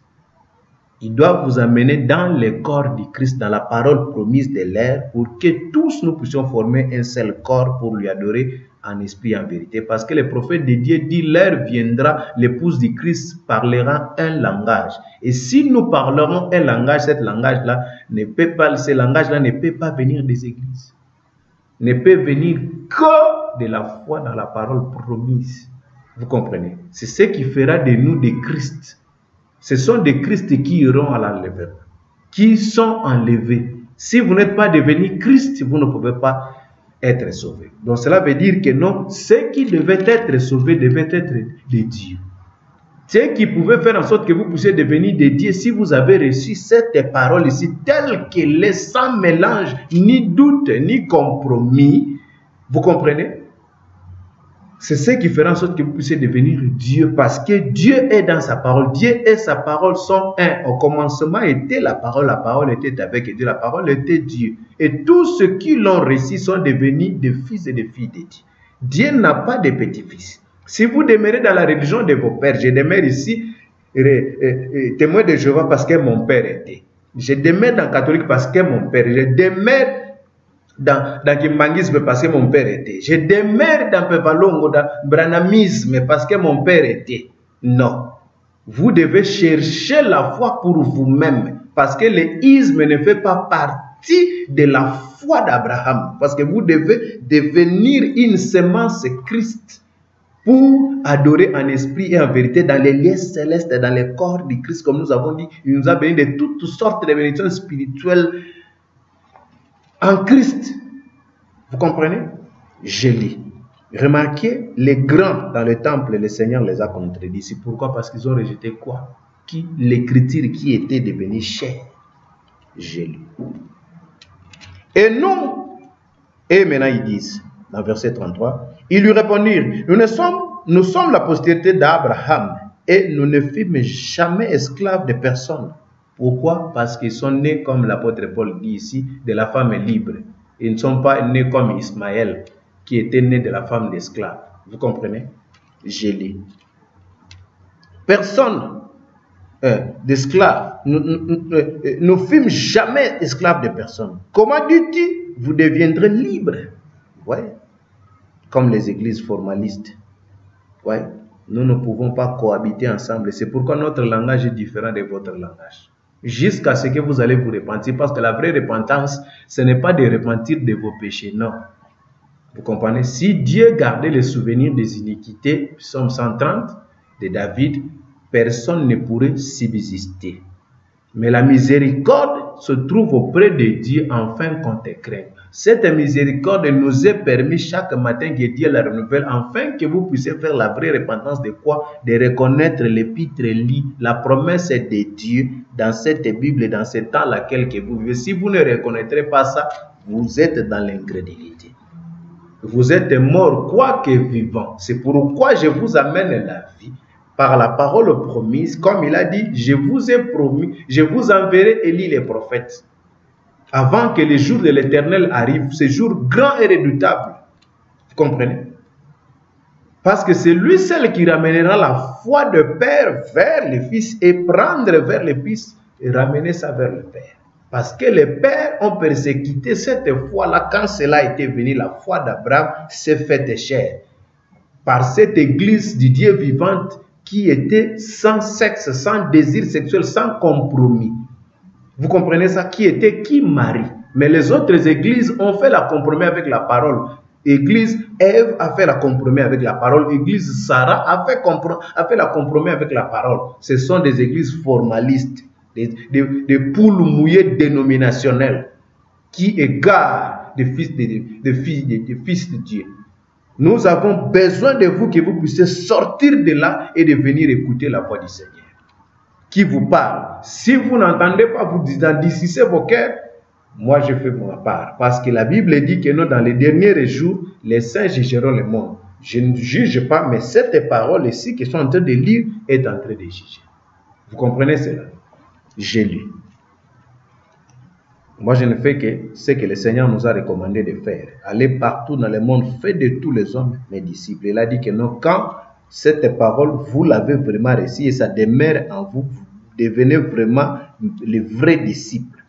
Ils doivent vous amener dans le corps du Christ, dans la parole promise de l'air, pour que tous nous puissions former un seul corps pour lui adorer en esprit et en vérité. Parce que le prophète de Dieu dit, l'heure viendra, l'épouse du Christ parlera un langage. Et si nous parlerons un langage, ce langage-là ne peut pas venir des églises. Ne peut venir que de la foi dans la parole promise. Vous comprenez? C'est ce qui fera de nous des Christ. Ce sont des Christ qui iront à l'enlèvement, qui sont enlevés. Si vous n'êtes pas devenu Christ, vous ne pouvez pas être sauvés. Donc cela veut dire que non, ceux qui devaient être sauvés devaient être des dieux. Ceux qui pouvaient faire en sorte que vous puissiez devenir des dieux, si vous avez reçu cette parole ici, telle qu'elle est, sans mélange, ni doute, ni compromis, vous comprenez? C'est ce qui fera en sorte que vous puissiez devenir Dieu, parce que Dieu est dans sa parole. Dieu et sa parole sont un. Au commencement était la parole était avec Dieu, la parole était Dieu. Et tous ceux qui l'ont reçu sont devenus des fils et des filles de Dieu. Dieu n'a pas de petits-fils. Si vous demeurez dans la religion de vos pères, je demeure ici témoin de Jéhovah parce que mon père était. Je demeure dans le catholique parce que mon père. Je demeure dans le kimbangisme parce que mon père était. Je demeure dans Pevalongo, dans le branamisme parce que mon père était. Non. Vous devez chercher la foi pour vous-même. Parce que l'isme ne fait pas partie de la foi d'Abraham. Parce que vous devez devenir une semence Christ pour adorer en esprit et en vérité dans les lieux célestes, dans le corps du Christ. Comme nous avons dit, il nous a béni de toutes sortes de bénédictions spirituelles en Christ. Vous comprenez? Je lis. Remarquez, les grands dans le temple, le Seigneur les a contredits. C'est pourquoi? Parce qu'ils ont rejeté quoi? L'écriture qui était devenue chair. Je lis. Et nous, et maintenant ils disent, dans verset 33, ils lui répondirent, nous sommes la postérité d'Abraham et nous ne fûmes jamais esclaves de personne. Pourquoi? Parce qu'ils sont nés, comme l'apôtre Paul dit ici, de la femme libre. Ils ne sont pas nés comme Ismaël, qui était né de la femme d'esclave. Vous comprenez? Je lis. Personne d'esclave ne fûmes jamais esclave de personne. Comment dis-tu? Vous deviendrez libre. Ouais. Comme les églises formalistes. Ouais. Nous ne pouvons pas cohabiter ensemble. C'est pourquoi notre langage est différent de votre langage. Jusqu'à ce que vous allez vous repentir. Parce que la vraie repentance, ce n'est pas de repentir de vos péchés. Non. Vous comprenez? Si Dieu gardait les souvenirs des iniquités, Psaume 130 de David, personne ne pourrait subsister. Mais la miséricorde se trouve auprès de Dieu afin qu'on te craigne. Cette miséricorde nous est permis chaque matin que Dieu la renouvelle afin que vous puissiez faire la vraie repentance de quoi? De reconnaître l'épître lit, la promesse de Dieu dans cette Bible, dans ce temps laquelle que vous vivez. Si vous ne reconnaîtrez pas ça, vous êtes dans l'incrédulité. Vous êtes mort quoique vivant. C'est pourquoi je vous amène la vie par la parole promise. Comme il a dit, je vous ai promis, je vous enverrai Élie les prophètes. Avant que le jour de l'Éternel arrive, ce jour grand et redoutable. Vous comprenez? Parce que c'est lui seul qui ramènera la foi de Père vers le Fils et prendre vers le Fils et ramener ça vers le Père. Parce que les pères ont persécuté cette foi-là quand cela était venu. La foi d'Abraham s'est faite chère. Par cette église du Dieu vivante qui était sans sexe, sans désir sexuel, sans compromis. Vous comprenez ça? Qui marie. Mais les autres églises ont fait la compromis avec la parole. Église Ève a fait la compromis avec la parole. Église Sarah a fait la compromis avec la parole. Ce sont des églises formalistes. Des poules mouillées dénominationnelles qui égarent des fils de Dieu. Nous avons besoin de vous que vous puissiez sortir de là et de venir écouter la voix du Seigneur qui vous parle. Si vous n'entendez pas, vous indicissez vos cœurs. Moi, je fais ma part. Parce que la Bible dit que nous, dans les derniers jours, les saints jugeront le monde. Je ne juge pas, mais cette parole ici que je suis en train de lire est en train de juger. Vous comprenez cela? J'ai lu. Moi, je ne fais que ce que le Seigneur nous a recommandé de faire. Aller partout dans le monde, faites de tous les hommes mes disciples. Il a dit que non, quand cette parole, vous l'avez vraiment reçue et ça demeure en vous, vous devenez vraiment les vrais disciples.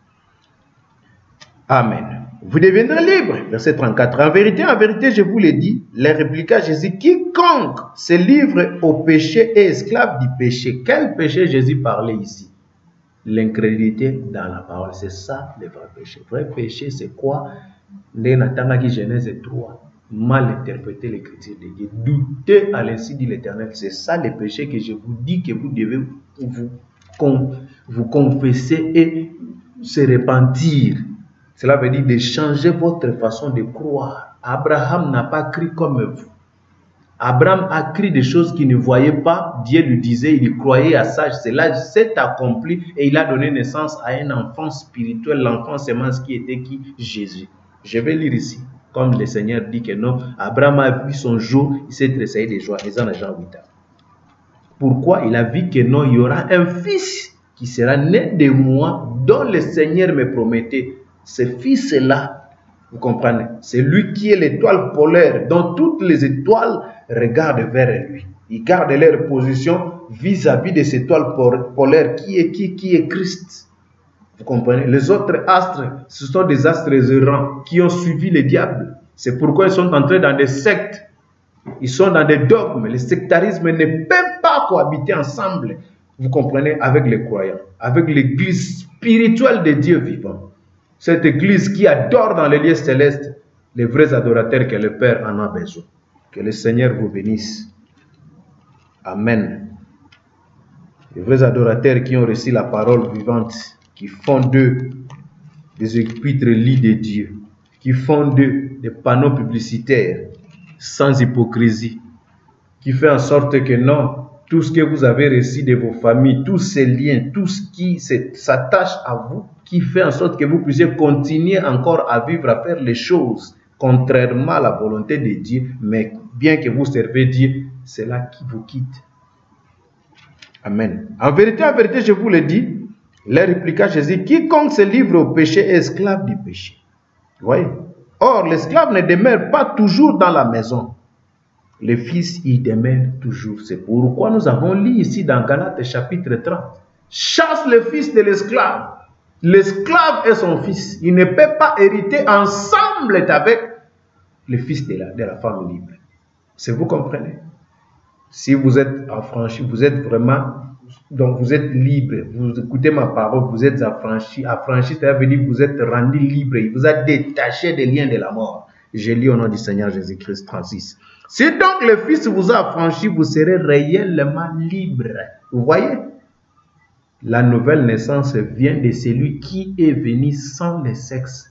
Amen. Vous deviendrez libres. Verset 34. En vérité, je vous l'ai dit, les répliqua Jésus, quiconque se livre au péché est esclave du péché. Quel péché Jésus parlait ici? L'incrédulité dans la parole. C'est ça le vrai péché. Le vrai péché, c'est quoi? Genèse 3. Mal interpréter l'écriture de Dieu. Douter à l'insu de l'Éternel. C'est ça le péché que je vous dis que vous devez vous confesser et se repentir. Cela veut dire de changer votre façon de croire. Abraham n'a pas cru comme vous. Abraham a cru des choses qu'il ne voyait pas. Dieu lui disait, il croyait à ça. Cela s'est accompli et il a donné naissance à un enfant spirituel. L'enfant sémence qui était qui? Jésus. Je vais lire ici. Comme le Seigneur dit que non, Abraham a vu son jour, il s'est tressailli de joie. Et en Jean 8 ans. Pourquoi? Il a vu que non, il y aura un fils qui sera né de moi, dont le Seigneur me promettait. Ce fils-là, vous comprenez, c'est lui qui est l'étoile polaire, dont toutes les étoiles regardent vers lui. Ils gardent leur position vis-à-vis de cette étoile polaire qui est Christ. Vous comprenez? Les autres astres, ce sont des astres errants qui ont suivi le diable. C'est pourquoi ils sont entrés dans des sectes. Ils sont dans des dogmes. Le sectarisme ne peut pas cohabiter ensemble, vous comprenez, avec les croyants, avec l'église spirituelle de Dieu vivant. Cette église qui adore dans les lieux célestes les vrais adorateurs que le Père en a besoin. Que le Seigneur vous bénisse. Amen. Les vrais adorateurs qui ont reçu la parole vivante, qui font d'eux des épîtres lits de Dieu, qui font d'eux des panneaux publicitaires sans hypocrisie, qui fait en sorte que non, tout ce que vous avez reçu de vos familles, tous ces liens, tout ce qui s'attache à vous, qui fait en sorte que vous puissiez continuer encore à vivre, à faire les choses contrairement à la volonté de Dieu, mais bien que vous servez Dieu, c'est là qui vous quitte. Amen. En vérité, je vous le dis, leur répliqua Jésus, quiconque se livre au péché est esclave du péché. Vous voyez? Or, l'esclave ne demeure pas toujours dans la maison. Le Fils, il demeure toujours. C'est pourquoi nous avons lu ici dans Galates chapitre 30. Chasse le fils de l'esclave. L'esclave est son fils. Il ne peut pas hériter ensemble avec le fils de la femme libre. C'est vous comprenez? Si vous êtes affranchi, vous êtes vraiment, donc vous êtes libre, vous écoutez ma parole, vous êtes affranchi. Affranchi, c'est-à-dire que vous êtes rendu libre, il vous a détaché des liens de la mort. Je lis au nom du Seigneur Jésus-Christ 36. Si donc le Fils vous a affranchi, vous serez réellement libre. Vous voyez? La nouvelle naissance vient de celui qui est venu sans le sexe.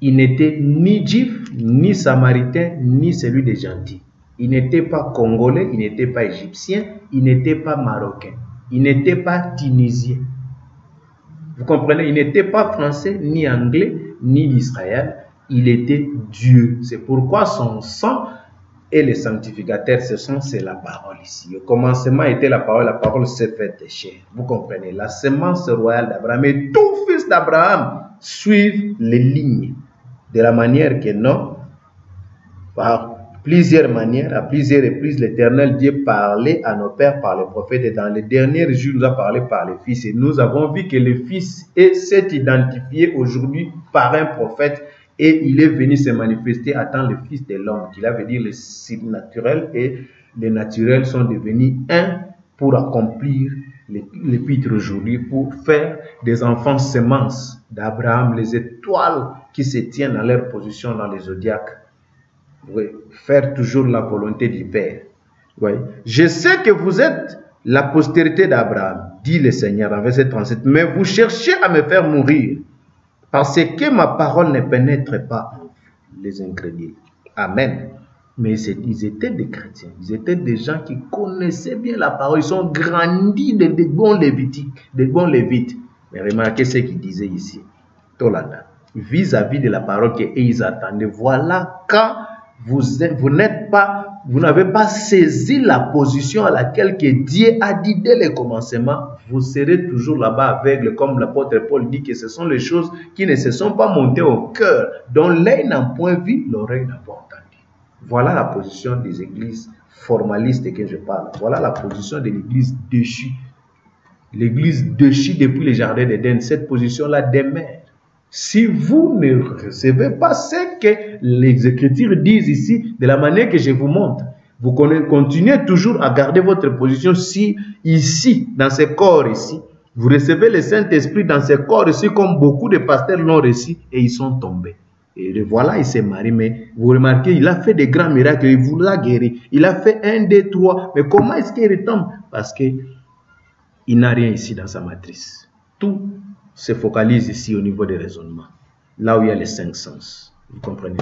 Il n'était ni juif, ni samaritain, ni celui des gentils. Il n'était pas congolais, il n'était pas égyptien, il n'était pas marocain, il n'était pas tunisien. Vous comprenez? Il n'était pas français, ni anglais, ni d'Israël. Il était Dieu. C'est pourquoi son sang et les sanctificateurs, c'est la parole ici. Au commencement était la parole s'est faite chair. Vous comprenez? La semence royale d'Abraham et tout fils d'Abraham suivent les lignes de la manière que non, par plusieurs manières, à plusieurs reprises, l'Éternel Dieu parlait à nos pères par les prophètes et dans les derniers jours, nous a parlé par les fils. Et nous avons vu que le Fils s'est identifié aujourd'hui par un prophète et il est venu se manifester à tant le Fils de l'homme, qui veut dire le surnaturel et les naturels sont devenus un pour accomplir l'épître aujourd'hui, pour faire des enfants semences d'Abraham, les étoiles qui se tiennent à leur position dans les zodiaques. Oui, faire toujours la volonté du Père. Oui. Je sais que vous êtes la postérité d'Abraham, dit le Seigneur en verset 37, mais vous cherchez à me faire mourir, parce que ma parole ne pénètre pas en vous, les incrédules. Amen. Mais ils étaient des chrétiens, ils étaient des gens qui connaissaient bien la parole, ils sont grandis de bons lévites, Mais remarquez ce qu'ils disaient ici, Tolanda, vis-à-vis de la parole qu'ils attendaient. Voilà quand vous n'avez pas saisi la position à laquelle que Dieu a dit dès le commencement, vous serez toujours là-bas aveugle, comme l'apôtre Paul dit que ce sont les choses qui ne se sont pas montées au cœur, dont l'œil n'a point vu, l'oreille n'a pas entendu. Voilà la position des églises formalistes que je parle. Voilà la position de l'église déchue. L'église déchue depuis le jardin d'Éden, cette position-là demeure. Si vous ne recevez pas ce que les Écritures disent ici, de la manière que je vous montre, vous continuez toujours à garder votre position si ici, dans ce corps ici, vous recevez le Saint-Esprit dans ce corps ici, comme beaucoup de pasteurs l'ont reçu, et ils sont tombés. Et voilà, il s'est marié, mais vous remarquez, il a fait des grands miracles, il vous l'a guéri. Il a fait 1, 2, 3. Mais comment est-ce qu'il retombe? Parce qu'il n'a rien ici dans sa matrice. Tout se focalise ici au niveau des raisonnements, là où il y a les 5 sens. Vous comprenez?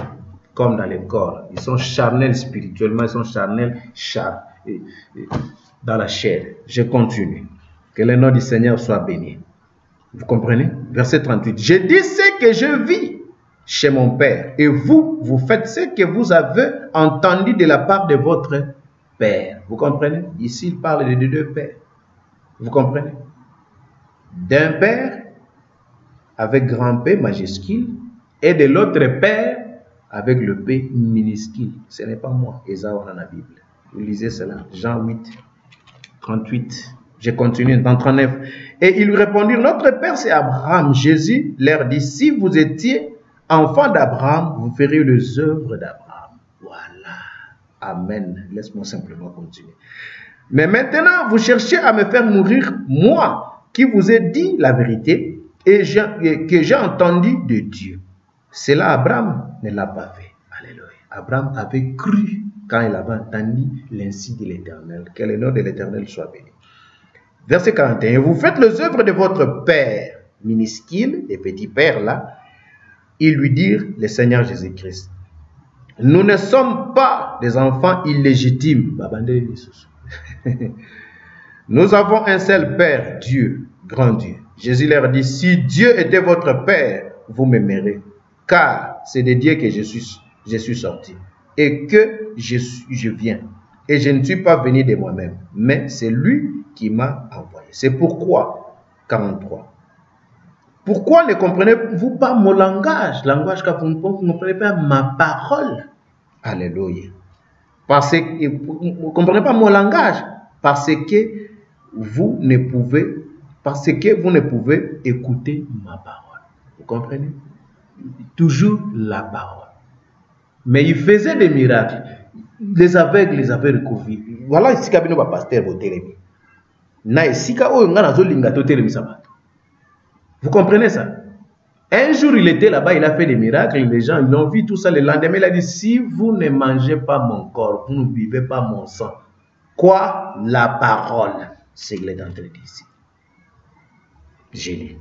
Comme dans les corps, ils sont charnels spirituellement, ils sont charnels dans la chair. Je continue. Que le nom du Seigneur soit béni. Vous comprenez? Verset 38. Je dis ce que je vis chez mon Père, et vous, vous faites ce que vous avez entendu de la part de votre Père. Vous comprenez? Ici, il parle de 2 pères. Vous comprenez? D'un Père avec grand P majuscule et de l'autre Père avec le P minuscule. Ce n'est pas moi, Esaü dans la Bible. Vous lisez cela, Jean 8, 38. Je continue dans 39. Et ils lui répondirent, notre Père c'est Abraham. Jésus leur dit, si vous étiez enfant d'Abraham, vous feriez les œuvres d'Abraham. Voilà. Amen. Laisse-moi simplement continuer. Mais maintenant, vous cherchez à me faire mourir, moi, qui vous ai dit la vérité, et que j'ai entendu de Dieu. Cela, Abraham ne l'a pas fait. Alléluia. Abraham avait cru quand il avait entendu l'ainsi de l'Éternel. Que le nom de l'Éternel soit béni. Verset 41. Vous faites les œuvres de votre Père minuscule, les petits pères là. Ils lui dirent, le Seigneur Jésus-Christ, nous ne sommes pas des enfants illégitimes. Nous avons un seul Père, Dieu, grand Dieu. Jésus leur dit, si Dieu était votre Père, vous m'aimerez, car c'est de Dieu que je suis sorti, et que je viens. Et je ne suis pas venu de moi-même, mais c'est lui qui m'a envoyé. C'est pourquoi, 43. Pourquoi ne comprenez-vous pas mon langage? Langage que vous ne comprenez pas ma parole. Alléluia. Parce que, vous ne comprenez pas mon langage. Parce que vous ne pouvez écouter ma parole. Vous comprenez? Toujours la parole. Mais il faisait des miracles. Les aveugles les avaient recouverts. Voilà ici qu'il y a un pasteur au télémi. Vous comprenez ça? Un jour, il était là-bas, il a fait des miracles, les gens l'ont vu, tout ça. Le lendemain, il a dit, si vous ne mangez pas mon corps, vous ne buvez pas mon sang, quoi? La parole. C'est ce qu'il est en train de dire ici. J'ai lu.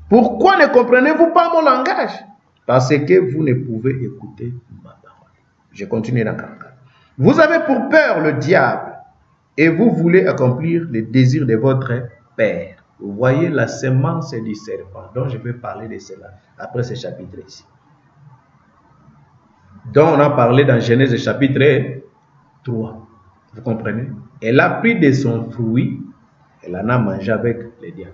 Pourquoi ne comprenez-vous pas mon langage? Parce que vous ne pouvez écouter ma parole. Je continue dans 44. Vous avez pour peur le diable et vous voulez accomplir les désirs de votre père. Vous voyez la semence du serpent, dont je vais parler de cela après ce chapitre ici. Dont on a parlé dans Genèse chapitre 3. Vous comprenez? Elle a pris de son fruit, elle en a mangé avec le diable,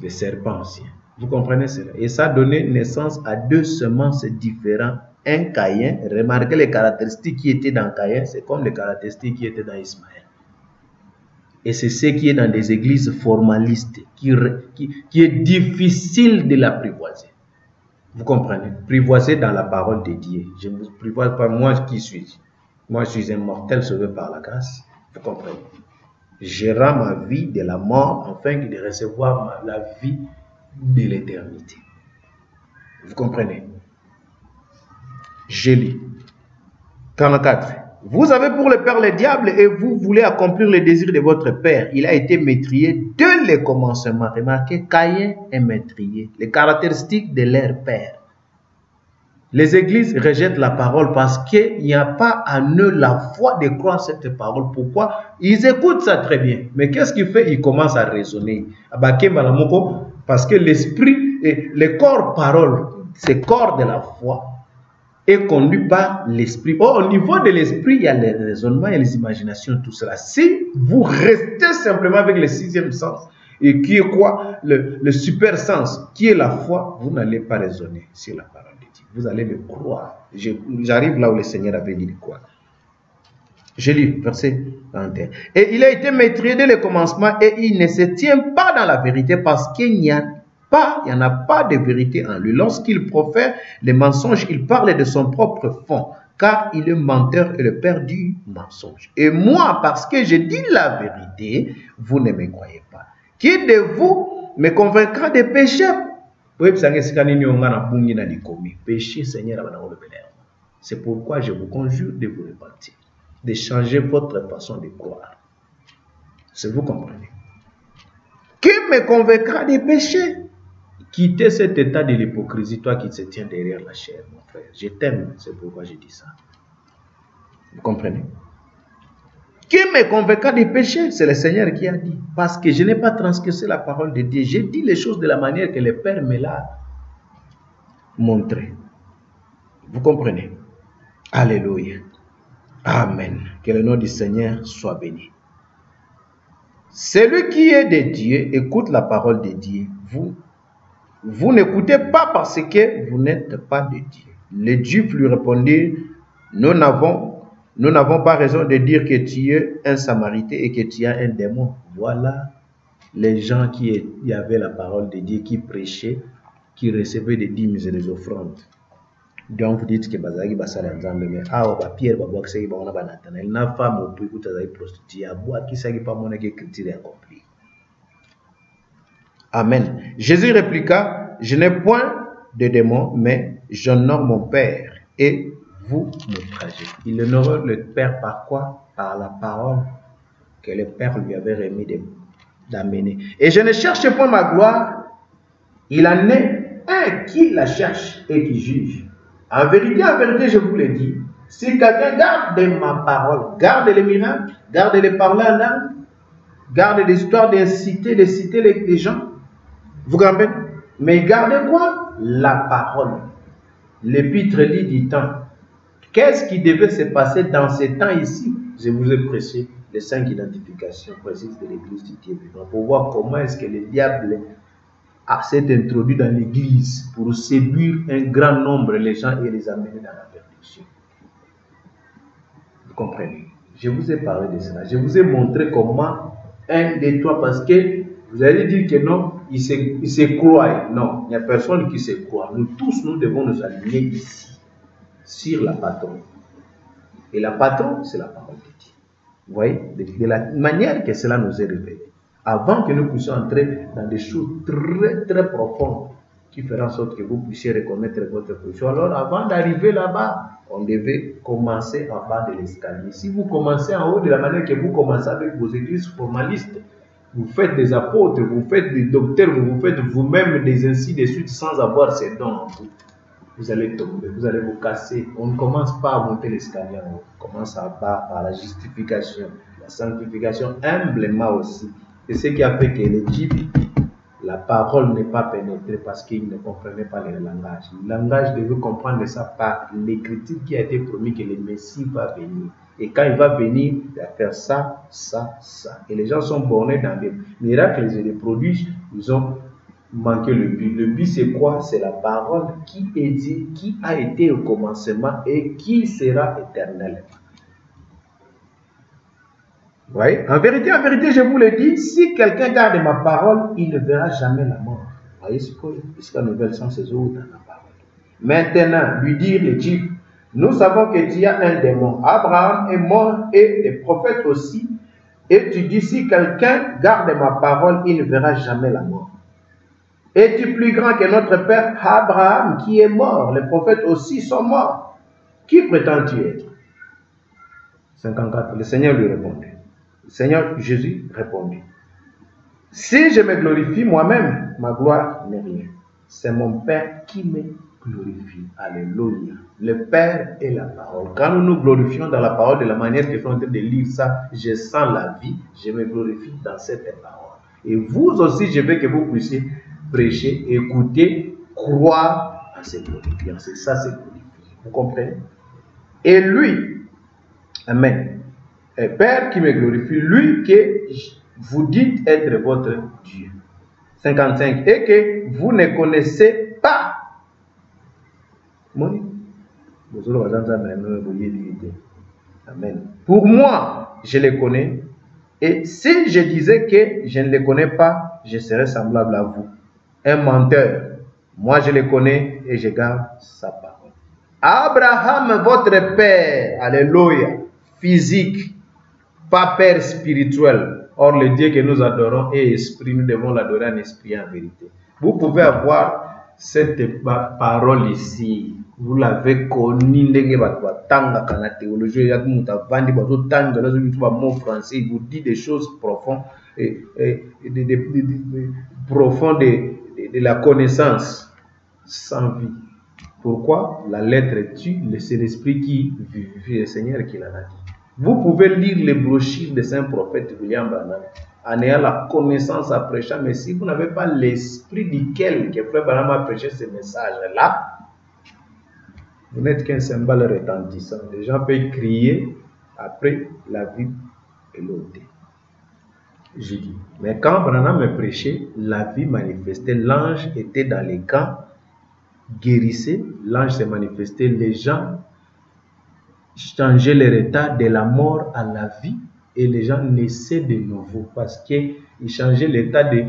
le serpent ancien. Vous comprenez cela? Et ça a donné naissance à deux semences différentes. Un Caïn, remarquez les caractéristiques qui étaient dans Caïn, c'est comme les caractéristiques qui étaient dans Ismaël. Et c'est ce qui est dans des églises formalistes, qui est difficile de l'apprivoiser. Vous comprenez? Privoiser dans la parole de Dieu. Je ne vous privoise pas, moi qui suis. Moi, je suis un mortel sauvé par la grâce. Vous comprenez? Je rends ma vie de la mort afin de recevoir la vie de l'éternité. Vous comprenez? Je lis. 44. Vous avez pour le père le diable et vous voulez accomplir les désirs de votre père. Il a été meurtrier dès le commencement. Remarquez, Caïn est meurtrier. Les caractéristiques de leur père. Les églises rejettent la parole parce qu'il n'y a pas en eux la foi de croire cette parole. Pourquoi? Ils écoutent ça très bien. Mais qu'est-ce qu'il fait? Ils commencent à raisonner. Parce que l'esprit et le corps parole, c'est corps de la foi, est conduit par l'esprit. Au niveau de l'esprit, il y a les raisonnements, il y a les imaginations, tout cela. Si vous restez simplement avec le sixième sens, et qui est quoi? Le super sens, qui est la foi, vous n'allez pas raisonner sur la parole de Dieu. Vous allez le croire. J'arrive là où le Seigneur avait dit quoi. Je lis, verset 21. Et il a été maîtrisé dès le commencement et il ne se tient pas dans la vérité parce qu'il n'y en a pas de vérité en lui. Lorsqu'il profère les mensonges, il parle de son propre fond, car il est menteur et le père du mensonge. Et moi, parce que je dis la vérité, vous ne me croyez pas. Qui de vous me convaincra de péché? Péché, Seigneur, c'est pourquoi je vous conjure de vous repentir, de changer votre façon de croire. Si vous comprenez. Qui me convaincra des péchés? Quittez cet état de l'hypocrisie, toi qui te tiens derrière la chair, mon frère. Je t'aime, c'est pourquoi je dis ça. Vous comprenez? Qui me convaincra des péchés? C'est le Seigneur qui a dit. Parce que je n'ai pas transgressé la parole de Dieu. J'ai dit les choses de la manière que le Père me l'a montré. Vous comprenez? Alléluia. Amen. Que le nom du Seigneur soit béni. Celui qui est de Dieu écoute la parole de Dieu. Vous n'écoutez pas parce que vous n'êtes pas de Dieu. Les Juifs lui répondirent, nous n'avons pas raison de dire que tu es un Samaritain et que tu as un démon. Voilà les gens qui avaient la parole de Dieu, qui prêchaient, qui recevaient des dîmes et des offrandes. Donc vous dites que bazaki basala nzambe mais awa ba Pierre ba boxe ba ona ba Nathanaël na femme au plus kutaza prostituée aboa qui saki pas mona que critère accompli. Amen. Jésus répliqua, je n'ai point de démon mais j'honore mon Père et vous m'outragez. Il honore le Père par quoi? Par la parole que le Père lui avait remis d'amener. Et je ne cherche point ma gloire. Il en est un qui la cherche et qui juge. En vérité, je vous le dis, si quelqu'un garde ma parole, garde les miracles, garde les parler en langue, garde les histoires d'inciter, de citer les gens, vous comprenez? Mais gardez quoi? La parole. L'épître dit du temps. Qu'est-ce qui devait se passer dans ces temps ici? Je vous ai prêché les 5 identifications précises de l'église du Dieu vivant pour voir comment est-ce que le diable s'est introduit dans l'église pour séduire un grand nombre les gens et les amener dans la perdition. Vous comprenez? Je vous ai parlé de cela. Je vous ai montré comment un des trois, parce que vous allez dire que non, il se croit. Non, il n'y a personne qui se croit. Nous tous, nous devons nous aligner ici, sur la patronne. Et la patronne, c'est la parole de Dieu. Vous voyez, de la manière que cela nous est révélé. Avant que nous puissions entrer dans des choses très, très profondes qui feront en sorte que vous puissiez reconnaître votre position. Alors, avant d'arriver là-bas, on devait commencer en bas de l'escalier. Si vous commencez en haut, de la manière que vous commencez avec vos églises formalistes, vous faites des apôtres, vous faites des docteurs, vous faites vous-même des ainsi de suite sans avoir ces dons en vous. Vous allez tomber, vous allez vous casser. On ne commence pas à monter l'escalier en haut. On commence en bas par la justification, la sanctification, humblement aussi. C'est ce qui a fait que les Juifs, la parole n'est pas pénétrée parce qu'ils ne comprenaient pas le langage. Le langage devait comprendre ça par l'écriture qui a été promis que le Messie va venir. Et quand il va venir, il va faire ça, ça, ça. Et les gens sont bornés dans des miracles et des prodiges. Ils ont manqué le but. Le but, c'est quoi? C'est la parole qui est dit, qui a été au commencement et qui sera éternelle. Vous voyez? En vérité, je vous le dis, si quelqu'un garde ma parole, il ne verra jamais la mort. Vous voyez ce que la nouvelle sens ces eaux dans la parole. Maintenant, lui dire les Juifs, nous savons que tu as un démon. Abraham est mort et les prophètes aussi. Et tu dis, si quelqu'un garde ma parole, il ne verra jamais la mort. Es-tu plus grand que notre père Abraham qui est mort? Les prophètes aussi sont morts. Qui prétends-tu être? 54. Le Seigneur lui répondait. Le Seigneur Jésus répondit. Si je me glorifie moi-même, ma gloire n'est rien. C'est mon Père qui me glorifie. Alléluia. Le Père est la parole. Quand nous nous glorifions dans la parole de la manière que je suis en train de lire ça, je sens la vie, je me glorifie dans cette parole. Et vous aussi, je veux que vous puissiez prêcher, écouter, croire à cette glorification. C'est ça, c'est glorifier. Vous comprenez? Et lui, amen, Père qui me glorifie, lui que vous dites être votre Dieu. 55. Et que vous ne connaissez pas. Amen. Pour moi, je les connais. Et si je disais que je ne les connais pas, je serais semblable à vous. Un menteur. Moi, je le connais et je garde sa parole. Abraham, votre père, alléluia, physique, pas père spirituel. Or, le Dieu que nous adorons est esprit, nous devons l'adorer en esprit et en vérité. Vous pouvez avoir cette parole ici. Vous l'avez connue, il vous dit des choses profondes profondes de la connaissance sans vie. Pourquoi? La lettre tue, c'est l'esprit qui vivifie, le Seigneur qui l'a dit. Vous pouvez lire les brochures de saint prophète William Branham en ayant la connaissance à prêcher, mais si vous n'avez pas l'esprit duquel que Frère Branham a prêché ce message-là, vous n'êtes qu'un cymbale retentissant. Les gens peuvent crier, après la vie est l'ôtée. J'ai dit, mais quand Branham me prêchait, la vie manifestait, l'ange était dans les camps, guérissait, l'ange s'est manifesté, les gens changeaient leur état de la mort à la vie et les gens naissaient de nouveau parce qu'ils changeaient l'état de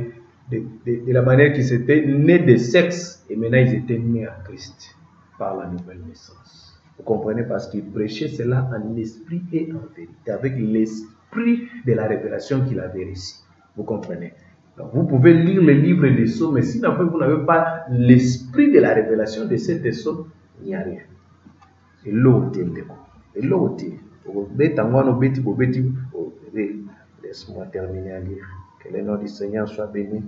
la manière qu'ils étaient nés de sexe et maintenant ils étaient nés en Christ par la nouvelle naissance. Vous comprenez? Parce qu'ils prêchaient cela en esprit et en vérité, avec l'esprit de la révélation qu'il avait reçu. Vous comprenez? Donc, vous pouvez lire le livre des Psaumes, mais si vous n'avez pas l'esprit de la révélation de cet Psaume, il n'y a rien. Et l'autre, laisse-moi terminer à lire. Que le nom du Seigneur soit béni.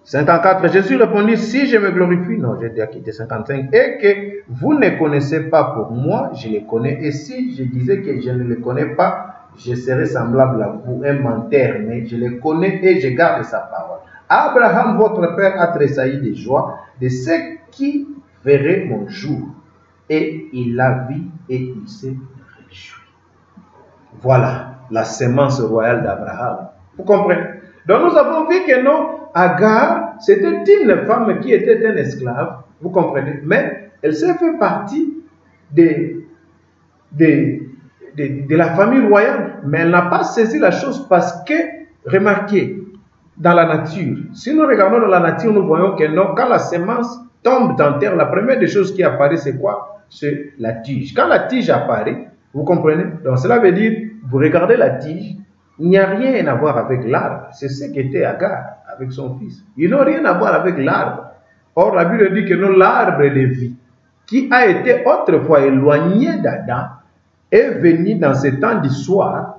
54. Jésus répondit, si je me glorifie, non, j'ai déjà quitté 55, et que vous ne connaissez pas pour moi, je les connais. Et si je disais que je ne les connais pas, je serais semblable à vous, un menteur, mais je les connais et je garde sa parole. Abraham, votre père, a tressailli de joie de ceux qui verraient mon jour. Et il l'a vu et il s'est réjoui. Voilà la sémence royale d'Abraham. Vous comprenez? Donc nous avons vu que non, Agar, c'était une femme qui était un esclave. Vous comprenez? Mais elle s'est fait partie de de la famille royale. Mais elle n'a pas saisi la chose parce que, remarquez, dans la nature, si nous regardons dans la nature, nous voyons que non, quand la semence tombe dans terre, la première des choses qui apparaît, c'est quoi? C'est la tige. Quand la tige apparaît, vous comprenez? Donc cela veut dire, vous regardez la tige, il n'y a rien à voir avec l'arbre. C'est ce qu'était Agar avec son fils. Ils n'ont rien à voir avec l'arbre. Or, la Bible dit que non, l'arbre de vie, qui a été autrefois éloigné d'Adam, est venu dans ce temps d'histoire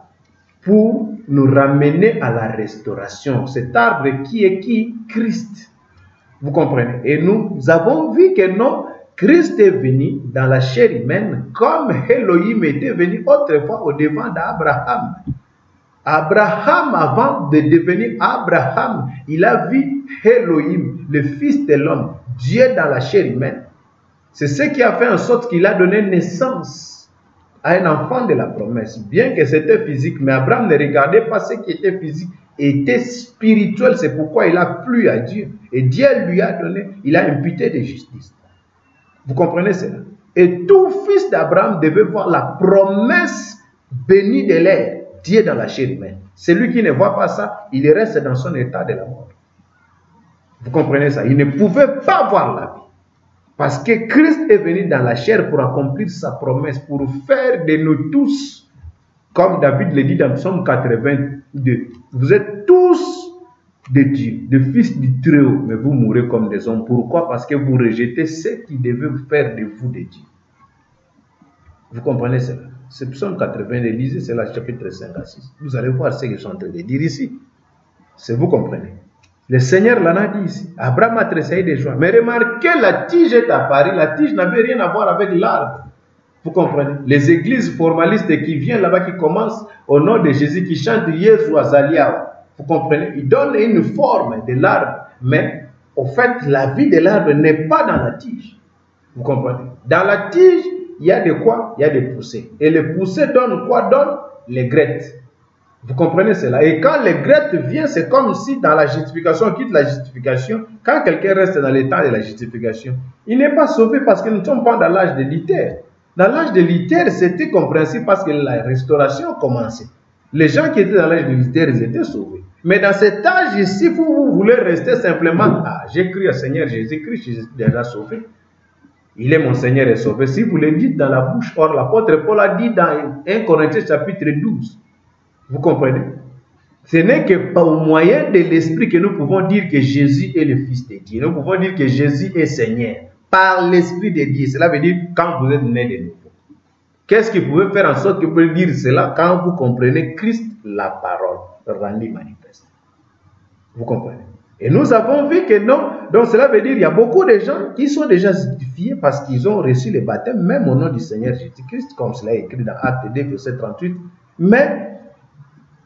pour nous ramener à la restauration. Cet arbre qui est qui? Christ. Vous comprenez? Et nous avons vu que non, Christ est venu dans la chair humaine comme Elohim était venu autrefois au devant d'Abraham. Abraham, avant de devenir Abraham, il a vu Elohim, le Fils de l'homme, Dieu dans la chair humaine. C'est ce qui a fait en sorte qu'il a donné naissance à un enfant de la promesse. Bien que c'était physique, mais Abraham ne regardait pas ce qui était physique, était spirituel. C'est pourquoi il a plu à Dieu. Et Dieu lui a donné, il a imputé de justice. Vous comprenez cela? Et tout fils d'Abraham devait voir la promesse bénie de l'air. Dieu dans la chair humaine. Celui qui ne voit pas ça, il reste dans son état de la mort. Vous comprenez ça? Il ne pouvait pas voir la vie. Parce que Christ est venu dans la chair pour accomplir sa promesse, pour faire de nous tous, comme David le dit dans Psaume 82, vous êtes tous de Dieu, des fils du Très-Haut, mais vous mourrez comme des hommes. Pourquoi? Parce que vous rejetez ce qui devait faire de vous des dieux. Vous comprenez cela? C'est Psaume 82, lisez, c'est la chapitre 5 à 6. Vous allez voir ce que je suis en train de dire ici. C'est vous comprenez. Le Seigneur l'en a dit ici. Abraham a tressailli de joie. Mais remarquez, la tige est apparue. La tige n'avait rien à voir avec l'arbre. Vous comprenez? Les églises formalistes qui viennent là-bas, qui commencent au nom de Jésus, qui chantent Yesu Azaliah. Vous comprenez? Ils donnent une forme de l'arbre. Mais au fait, la vie de l'arbre n'est pas dans la tige. Vous comprenez? Dans la tige, il y a de quoi? Il y a des poussées. Et les poussées donnent quoi? Donnent les graines. Vous comprenez cela? Et quand les graines viennent, c'est comme si dans la justification, on quitte la justification. Quand quelqu'un reste dans l'état de la justification, il n'est pas sauvé parce que nous ne sommes pas dans l'âge de l'Itère. Dans l'âge de l'Itère, c'était compréhensible parce que la restauration commençait. Les gens qui étaient dans l'âge de l'Itère, ils étaient sauvés. Mais dans cet âge ici, vous voulez rester simplement, ah, j'ai cru au Seigneur Jésus-Christ, je suis déjà sauvé. Il est mon Seigneur et sauvé. Si vous le dites dans la bouche, or l'apôtre Paul a dit dans 1 Corinthiens chapitre 12. Vous comprenez? Ce n'est que par moyen de l'Esprit que nous pouvons dire que Jésus est le Fils de Dieu. Nous pouvons dire que Jésus est Seigneur. Par l'Esprit de Dieu. Cela veut dire quand vous êtes né de nouveau. Qu'est-ce qui pouvait faire en sorte que vous pouvez dire cela? Quand vous comprenez Christ, la parole rendue manifeste. Vous comprenez? Et nous avons vu que non. Donc cela veut dire qu'il y a beaucoup de gens qui sont déjà justifiés parce qu'ils ont reçu le baptême, même au nom du Seigneur Jésus-Christ, comme cela est écrit dans Acte 2, verset 38. Mais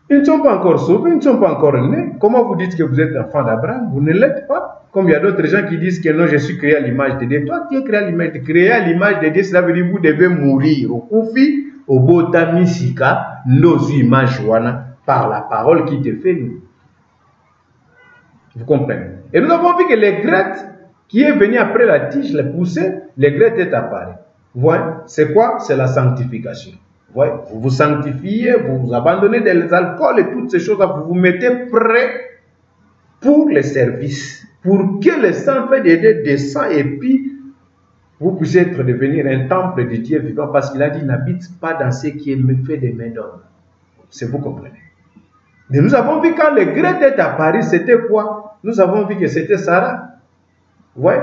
ils ne sont pas encore sauvés, ils ne sont pas encore nés. Comment vous dites que vous êtes enfant d'Abraham? Vous ne l'êtes pas. Comme il y a d'autres gens qui disent que non, je suis créé à l'image de Dieu. Toi, tu es créé à l'image de Dieu. Créé à l'image de Dieu, cela veut dire que vous devez mourir. Au Koufi, au Botamisika, nos images, par la parole qui te fait nous. Vous comprenez? Et nous avons vu que les graines qui est venu après la tige, les poussées, les graines est apparu. Vous voyez? C'est quoi? C'est la sanctification. Vous voyez? Vous vous sanctifiez, vous vous abandonnez des alcools et toutes ces choses-là, vous vous mettez prêt pour le service, pour que le sang fait de descend et puis vous puissiez être devenir un temple de Dieu vivant parce qu'il a dit n'habite pas dans ce qui est fait des mains d'homme. C'est vous comprenez? Mais nous avons vu quand le grain est apparu, c'était quoi? Nous avons vu que c'était Sarah. Ouais,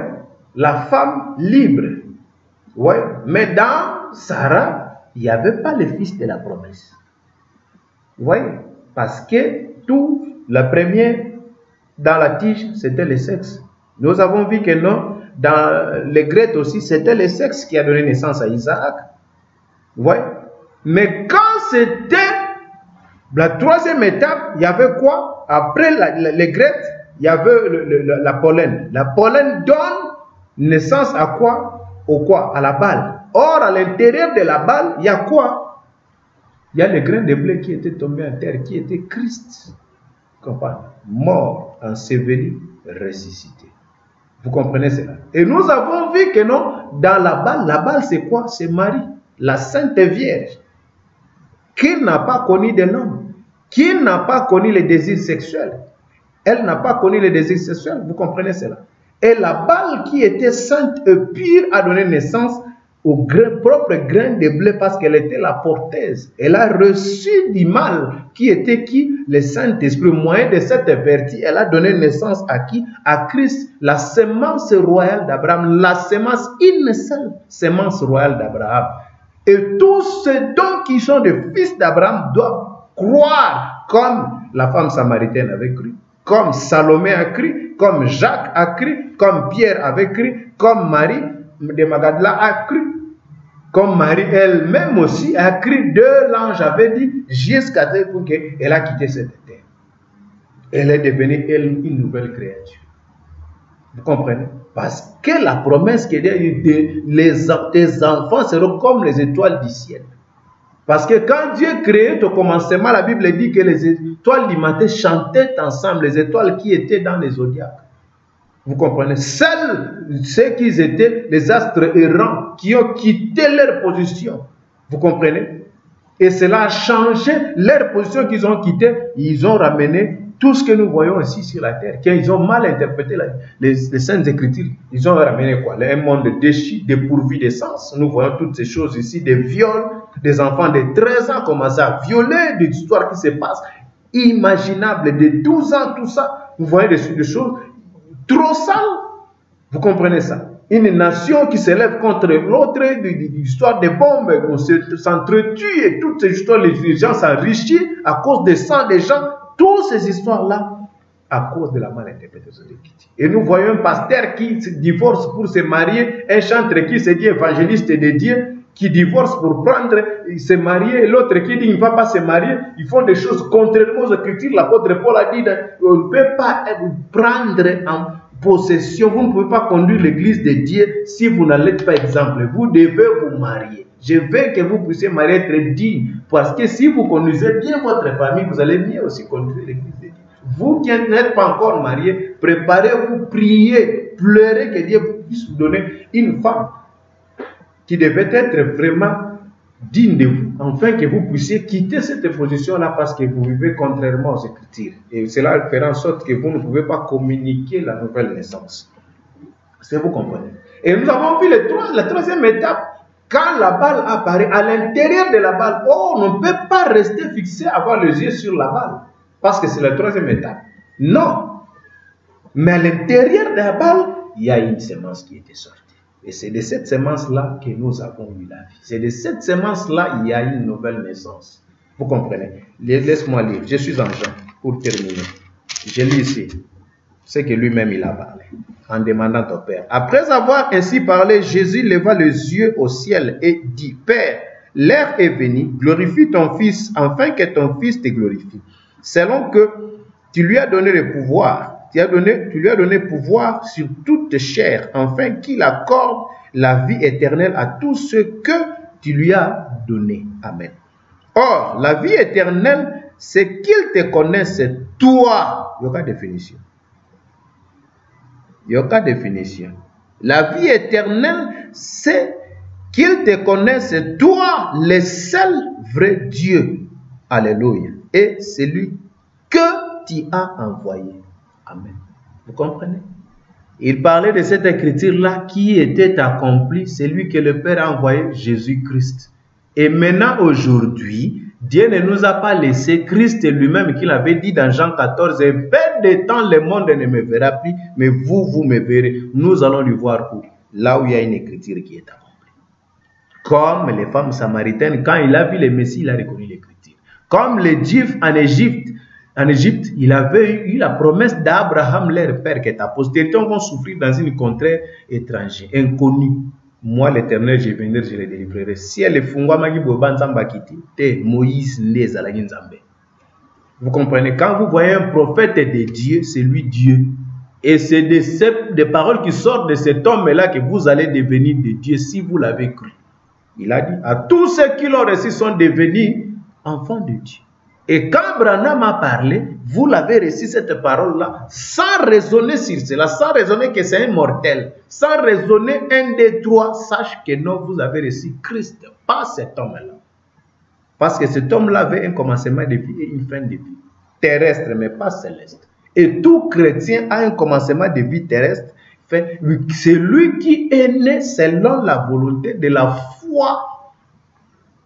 la femme libre. Ouais, mais dans Sarah, il n'y avait pas le fils de la promesse. Ouais, parce que tout, la première, dans la tige, c'était le sexe. Nous avons vu que non, dans les Grecs aussi, c'était le sexe qui a donné naissance à Isaac. Ouais, mais quand c'était la troisième étape, il y avait quoi? Après les Grecs, il y avait la pollen. La pollen donne naissance à quoi? Au quoi? À la balle. Or, à l'intérieur de la balle, il y a quoi? Il y a les grains de blé qui étaient tombés en terre, qui était Christ. Comprenez? Mort, enseveli, ressuscité. Vous comprenez cela? Et nous avons vu que non, dans la balle c'est quoi? C'est Marie. la Sainte Vierge, qui n'a pas connu de l'homme, qui n'a pas connu les désirs sexuels. Elle n'a pas connu les désirs sexuels, vous comprenez cela? Et la balle qui était sainte et pure a donné naissance au propre grain de blé parce qu'elle était la porteuse. Elle a reçu du mal qui était qui? Le Saint-Esprit. Au moyen de cette vertu, elle a donné naissance à qui? À Christ, la sémence royale d'Abraham, la sémence, une seule sémence royale d'Abraham. Et tous ceux donc qui sont des fils d'Abraham doivent croire comme la femme samaritaine avait cru, comme Salomé a cru, comme Jacques a cru, comme Pierre avait cru, comme Marie de Magdala a cru, comme Marie elle-même aussi a cru. De l'ange avait dit jusqu'à ce qu'elle a quitté cette terre. Elle est devenue elle une nouvelle créature. Vous comprenez? Parce que la promesse qu'il y a eu tes enfants seront comme les étoiles du ciel. Parce que quand Dieu créait au commencement, la Bible dit que les étoiles du matin chantaient ensemble, les étoiles qui étaient dans les zodiaques. Vous comprenez? Seuls ceux qui étaient les astres errants, qui ont quitté leur position. Vous comprenez? Et cela a changé leur position qu'ils ont quittée. Ils ont ramené tout ce que nous voyons ici sur la terre. Ils ont mal interprété les Saintes Écritures. Ils ont ramené quoi? Un monde déchu, dépourvu de sens. Nous voyons toutes ces choses ici, des viols, des enfants de 13 ans commencent à violer, des histoires qui se passent imaginables, de 12 ans, tout ça. Vous voyez des choses trop sales. Vous comprenez ça? Une nation qui s'élève contre l'autre, l'histoire des bombes, on s'entretue et toutes ces histoires, les gens s'enrichissent à cause des sang des gens. Toutes ces histoires-là, à cause de la malinterprétation de Kitty. Et nous voyons un pasteur qui se divorce pour se marier, un chanteur qui se dit évangéliste de Dieu, qui divorce pour prendre, se marier, et l'autre qui dit il ne va pas se marier. Ils font des choses contrairement aux Écritures. L'apôtre Paul a dit on ne peut pas prendre en possession, vous ne pouvez pas conduire l'église de Dieu si vous n'êtes pas exemple. Vous devez vous marier. Je veux que vous puissiez marier être digne, parce que si vous conduisez bien votre famille, vous allez bien aussi conduire l'église de Dieu. Vous qui n'êtes pas encore marié, préparez-vous, priez, pleurez que Dieu puisse vous donner une femme qui devait être vraiment digne de vous, afin que vous puissiez quitter cette position-là parce que vous vivez contrairement aux Écritures. Et cela fera en sorte que vous ne pouvez pas communiquer la nouvelle naissance. Est-ce que vous comprenez? Et nous avons vu la troisième étape. Quand la balle apparaît, à l'intérieur de la balle, on ne peut pas rester fixé, avoir les yeux sur la balle. Parce que c'est la troisième étape. Non. Mais à l'intérieur de la balle, il y a une sémence qui était sortie. Et c'est de cette sémence-là que nous avons eu la vie. C'est de cette sémence-là il y a une nouvelle naissance. Vous comprenez? Laisse-moi lire. Je suis en Jean pour terminer. Je lis ici ce que lui-même il a parlé en demandant au Père. Après avoir ainsi parlé, Jésus leva les yeux au ciel et dit, Père, l'heure est venue, glorifie ton Fils, afin que ton Fils te glorifie. Selon que tu lui as donné le pouvoir, tu lui as donné pouvoir sur toute chair, afin qu'il accorde la vie éternelle à tous ceux que tu lui as donné. Amen. Or, la vie éternelle, c'est qu'il te connaisse, toi. Il n'y a aucune définition. Il n'y a aucune définition. La vie éternelle, c'est qu'il te connaisse, toi, le seul vrai Dieu. Alléluia. Et celui que tu as envoyé. Amen. Vous comprenez? Il parlait de cette écriture-là qui était accomplie, celui que le Père a envoyé, Jésus-Christ. Et maintenant, aujourd'hui, Dieu ne nous a pas laissé Christ lui-même qu'il avait dit dans Jean 14, et peu de temps le monde ne me verra plus, mais vous me verrez. Nous allons lui voir où? Là où il y a une écriture qui est accomplie. Comme les femmes samaritaines, quand il a vu le Messie, il a reconnu l'écriture. Comme les Juifs en Égypte, il avait eu la promesse d'Abraham, leur père, que ta postérité vont souffrir dans une contrée étrangère, inconnue. Moi, l'Éternel, je viendrai, je les délivrerai. Si elle est Moïse vous comprenez? Quand vous voyez un prophète de Dieu, c'est lui Dieu. Et c'est des paroles qui sortent de cet homme-là que vous allez devenir de Dieu si vous l'avez cru. Il a dit, à tous ceux qui l'ont reçu sont devenus enfants de Dieu. Et quand Branham a parlé, vous l'avez reçu cette parole-là sans raisonner sur cela, sans raisonner que c'est un mortel, sans raisonner 1, 2, 3, sache que non, vous avez reçu Christ, pas cet homme-là. Parce que cet homme-là avait un commencement de vie et une fin de vie. Terrestre, mais pas céleste. Et tout chrétien a un commencement de vie terrestre. C'est lui qui est né selon la volonté de la foi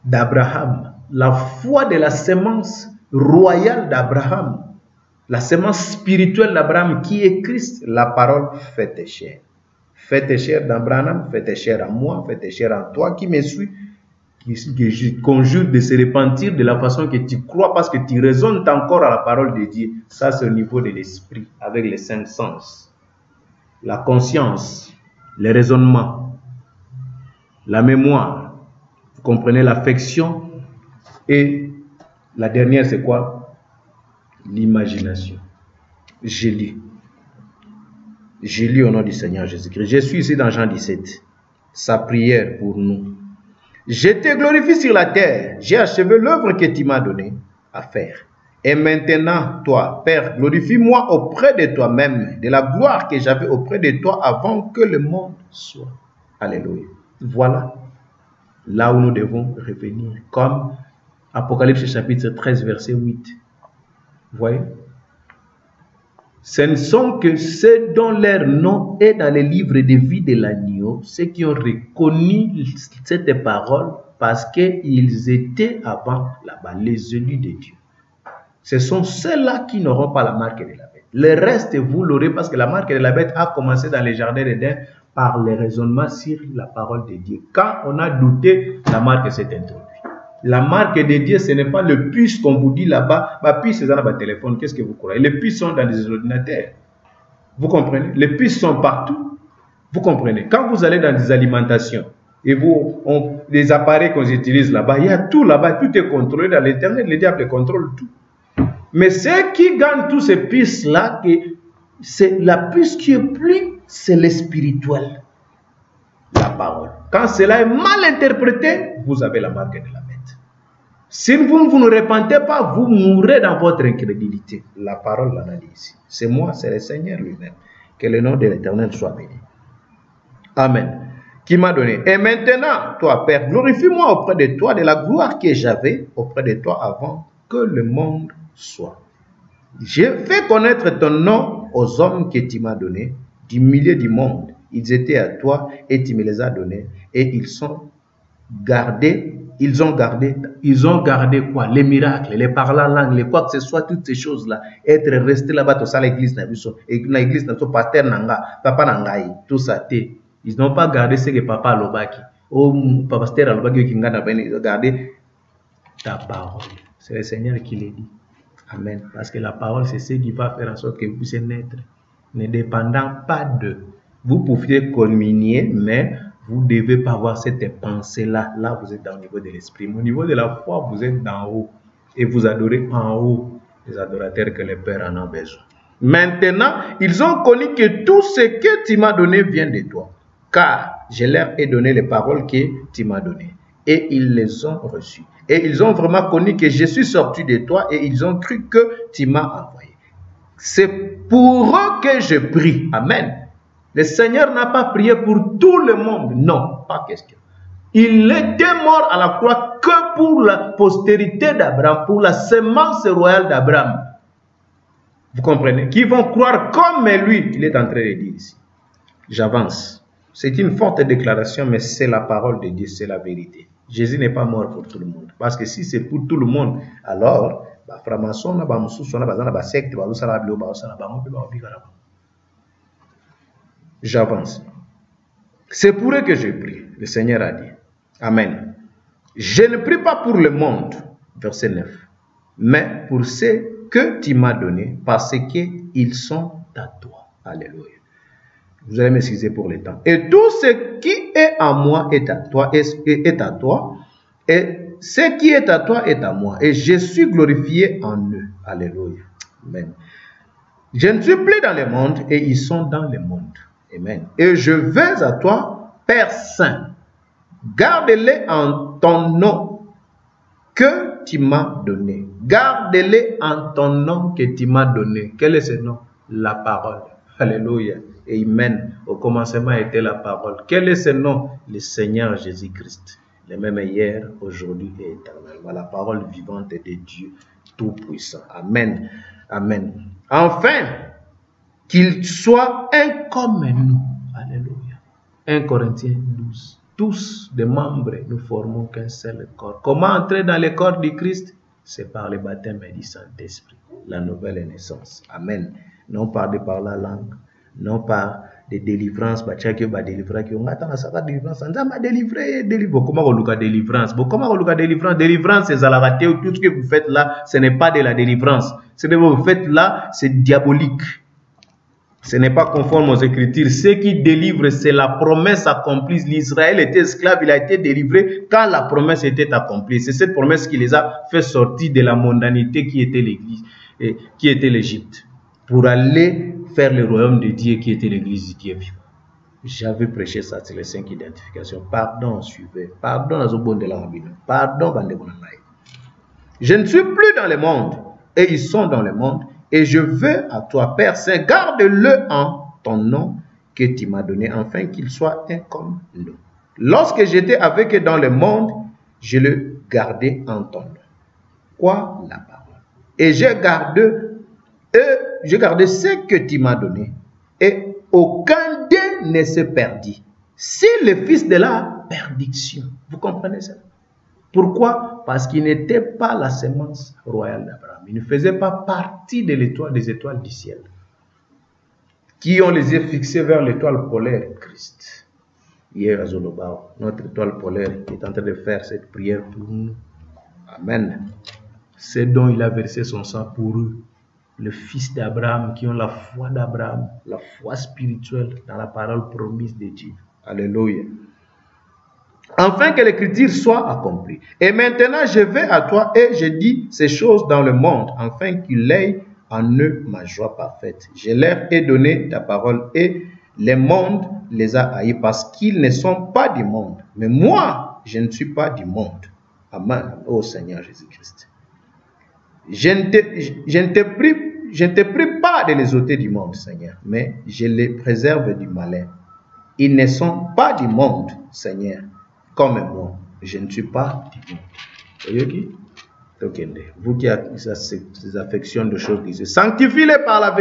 d'Abraham. La foi de la sémence royale d'Abraham. La sémence spirituelle d'Abraham qui est Christ. La parole faite chair. Faite chair d'Abraham, faite chair à moi, faite chair en toi qui me suis. Qui conjure de se repentir de la façon que tu crois parce que tu raisonnes encore à la parole de Dieu. Ça, c'est au niveau de l'esprit, avec les 5 sens. La conscience, le raisonnement, la mémoire, vous comprenez, l'affection. Et la dernière, c'est quoi? L'imagination. Je lis. Je lis au nom du Seigneur Jésus-Christ. Je suis ici dans Jean 17. Sa prière pour nous. Je te glorifie sur la terre. J'ai achevé l'œuvre que tu m'as donnée à faire. Et maintenant, toi, Père, glorifie-moi auprès de toi-même, de la gloire que j'avais auprès de toi avant que le monde soit. Alléluia. Voilà là où nous devons revenir. Comme Apocalypse chapitre 13, verset 8. Vous voyez? Ce ne sont que ceux dont leur nom est dans les livres de vie de l'agneau, ceux qui ont reconnu cette parole parce qu'ils étaient avant là-bas, les élus de Dieu. Ce sont ceux-là qui n'auront pas la marque de la bête. Le reste, vous l'aurez parce que la marque de la bête a commencé dans les jardins d'Éden par le raisonnement sur la parole de Dieu. Quand on a douté, la marque s'est introduite. La marque de Dieu, ce n'est pas le puce qu'on vous dit là-bas. Ma puce, c'est dans votre téléphone. Qu'est-ce que vous croyez? Les puces sont dans les ordinateurs. Vous comprenez? Les puces sont partout. Vous comprenez? Quand vous allez dans des alimentations et les appareils qu'on utilise là-bas, il y a tout là-bas. Tout est contrôlé dans l'Internet. Le diable contrôle tout. Mais ceux qui gagnent tous ces puces-là, c'est la puce qui est plus, c'est le spirituel. La parole. Quand cela est mal interprété, vous avez la marque de la bête. Si vous ne repentez pas, vous mourrez dans votre incrédulité. La parole l'en a dit ici. C'est moi, c'est le Seigneur lui-même. Que le nom de l'Éternel soit béni. Amen. Qui m'a donné. Et maintenant, toi, Père, glorifie-moi auprès de toi de la gloire que j'avais auprès de toi avant que le monde soit. J'ai fait connaître ton nom aux hommes que tu m'as donnés du milieu du monde. Ils étaient à toi et tu me les as donnés. Et ils ont gardé quoi? Les miracles, les parler en langue, les quoi que ce soit, toutes ces choses-là. Être resté là-bas, tout ça, l'église, l'église, pasteur nanga, papa nangai, tout ça, ils n'ont pas gardé ce que papa alobaki. Oh, pasteur alobaki, ils ont gardé ta parole. C'est le Seigneur qui l'a dit. Amen. Parce que la parole, c'est ce qui va faire en sorte que vous puissiez naître, ne dépendant pas de. Vous pouvez communier, mais vous ne devez pas avoir cette pensée-là. Là, vous êtes au niveau de l'esprit. Au niveau de la foi, vous êtes d'en haut. Et vous adorez en haut les adorateurs que le Père en a besoin. Maintenant, ils ont connu que tout ce que tu m'as donné vient de toi. Car je leur ai donné les paroles que tu m'as données. Et ils les ont reçues. Et ils ont vraiment connu que je suis sorti de toi. Et ils ont cru que tu m'as envoyé. C'est pour eux que je prie. Amen. Le Seigneur n'a pas prié pour tout le monde. Non, pas question. Il était mort à la croix que pour la postérité d'Abraham, pour la sémence royale d'Abraham. Vous comprenez? Qui vont croire comme lui. Il est en train de dire ici. J'avance. C'est une forte déclaration, mais c'est la parole de Dieu, c'est la vérité. Jésus n'est pas mort pour tout le monde. Parce que si c'est pour tout le monde, alors, j'avance. C'est pour eux que je prie. Le Seigneur a dit. Amen. Je ne prie pas pour le monde, verset 9, mais pour ceux que tu m'as donnés, parce qu'ils sont à toi. Alléluia. Vous allez m'excuser pour le temps. Et tout ce qui est à moi est à toi, est à toi. Et ce qui est à toi est à moi. Et je suis glorifié en eux. Alléluia. Amen. Je ne suis plus dans le monde et ils sont dans le monde. Amen. Et je vais à toi, Père Saint. Garde-les en ton nom, que que tu m'as donné. Garde-les en ton nom que tu m'as donné. Quel est ce nom? La parole. Alléluia. Amen. Au commencement était la parole. Quel est ce nom? Le Seigneur Jésus-Christ. Le même hier, aujourd'hui et éternellement. La parole vivante de Dieu Tout-Puissant. Amen. Amen. Enfin, qu'il soit un comme nous. Alléluia. 1 Corinthiens 12. Tous des membres, nous formons qu'un seul corps. Comment entrer dans le corps du Christ? C'est par le baptême du Saint-Esprit, la nouvelle naissance. Amen. Non par la langue, non par des délivrances. Comment on look à délivrance? Délivrance, c'est à la raté. Tout ce que vous faites là, ce n'est pas de la délivrance. Ce que vous faites là, c'est diabolique. Ce n'est pas conforme aux Écritures. Ce qui délivre, c'est la promesse accomplie. L'Israël était esclave, il a été délivré quand la promesse était accomplie. C'est cette promesse qui les a fait sortir de la mondanité qui était l'Église, qui était l'Égypte, pour aller faire le royaume de Dieu qui était l'Église du Dieu vivant. J'avais prêché ça, c'est les 5 identifications. Pardon, suivez. Pardon, de la pardon, je ne suis plus dans le monde et ils sont dans le monde. Et je veux à toi, Père Saint, garde-le en ton nom que tu m'as donné, afin qu'il soit un comme nous. Lorsque j'étais avec eux dans le monde, je le gardais en ton nom. Quoi? La parole. Et j'ai gardé ce que tu m'as donné. Et aucun d'eux ne se perdit. C'est le fils de la perdition. Vous comprenez ça? Pourquoi? Parce qu'il n'était pas la sémence royale d'Abraham. Il ne faisait pas partie de l'étoile, des étoiles du ciel, qui ont les yeux fixés vers l'étoile polaire Christ. Hier à Zolobao, notre étoile polaire qui est en train de faire cette prière pour nous. Amen. C'est dont il a versé son sang pour eux. Le fils d'Abraham, qui ont la foi d'Abraham, la foi spirituelle dans la parole promise de Dieu. Alléluia. Afin que l'écriture soit accomplie. Et maintenant, je vais à toi et je dis ces choses dans le monde, afin qu'il ait en eux ma joie parfaite. Je leur ai donné ta parole et le monde les a haïs parce qu'ils ne sont pas du monde. Mais moi, je ne suis pas du monde. Amen. Ô Seigneur Jésus-Christ. Je ne te prie pas de les ôter du monde, Seigneur, mais je les préserve du malin. Ils ne sont pas du monde, Seigneur, comme moi. Je ne suis pas du monde. Voyez qui? Vous qui avez ces affections de choses qui se sanctifie-les par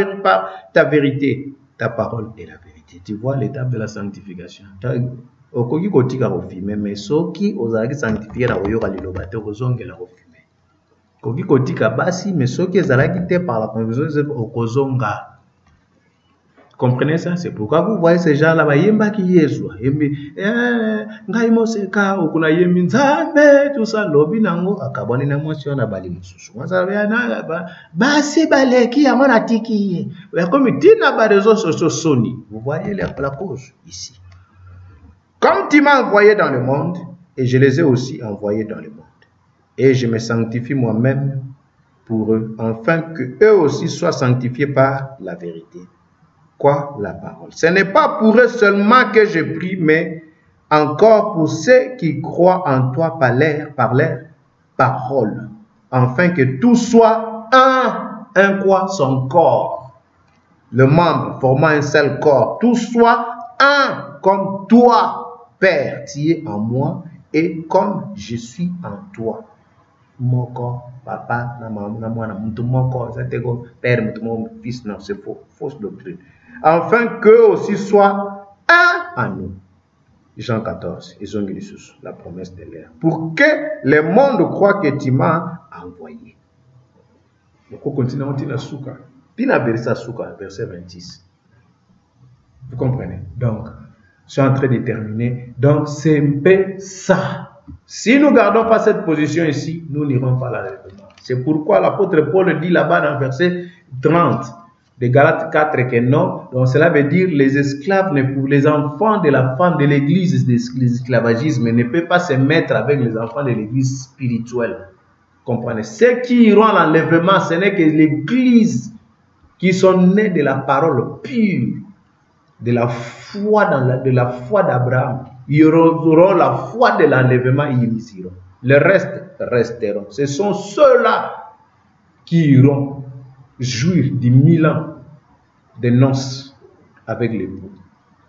ta vérité. Ta parole est la vérité. Tu vois l'étape de la sanctification. Okoki kotika refumé, mais soki ozalaki sanctifié la oyoka lilobate okozongela refumé. Koki kotika basi, mais soki ezalaki te par la conviction okozonga. Comprenez ça? C'est pourquoi vous voyez ces gens là-bas, yemba ki yezwa, yembi, ngai moseka, okuna yembi nzambe, tout ça, lobi nango, akaboni na motion na bali mususu. Mwaza na basi baleki ya mona tiki. Comme tina ba réseaux sociaux soni. Vous voyez la cause ici. Comme tu m'as envoyé dans le monde, et je les ai aussi envoyés dans le monde. Et je me sanctifie moi-même pour eux, afin que eux aussi soient sanctifiés par la vérité. Quoi? La parole. Ce n'est pas pour eux seulement que je prie, mais encore pour ceux qui croient en toi par leur parole, afin que tout soit un quoi? Son corps. Le membre formant un seul corps, tout soit un comme toi, Père, tu es en moi, et comme je suis en toi. Mon corps, papa, mon corps, père, mon fils, non, c'est faux, fausse doctrine. Afin qu'eux aussi soient un en nous. Jean 14, ils ont dit la promesse de l'air. Pour que le monde croit que tu m'as envoyé. On continue, on dit la souka. Puis la verset souka, verset 26. Vous comprenez? Donc, je suis en train de terminer. Donc, c'est un peu ça. Si nous ne gardons pas cette position ici, nous n'irons pas à l'enlèvement. C'est pourquoi l'apôtre Paul dit là-bas dans le verset 30 de Galates 4 que non. Donc, cela veut dire les esclaves, les enfants de la femme de l'église, de l'esclavagisme, ne peuvent pas se mettre avec les enfants de l'église spirituelle. Comprenez? Ceux qui iront à l'enlèvement, ce n'est que l'église qui sont nés de la parole pure, de la foi d'Abraham. Ils auront la foi de l'enlèvement et ils iront. Le reste resteront. Ce sont ceux-là qui iront jouir des 1000 ans de noces avec l'époux.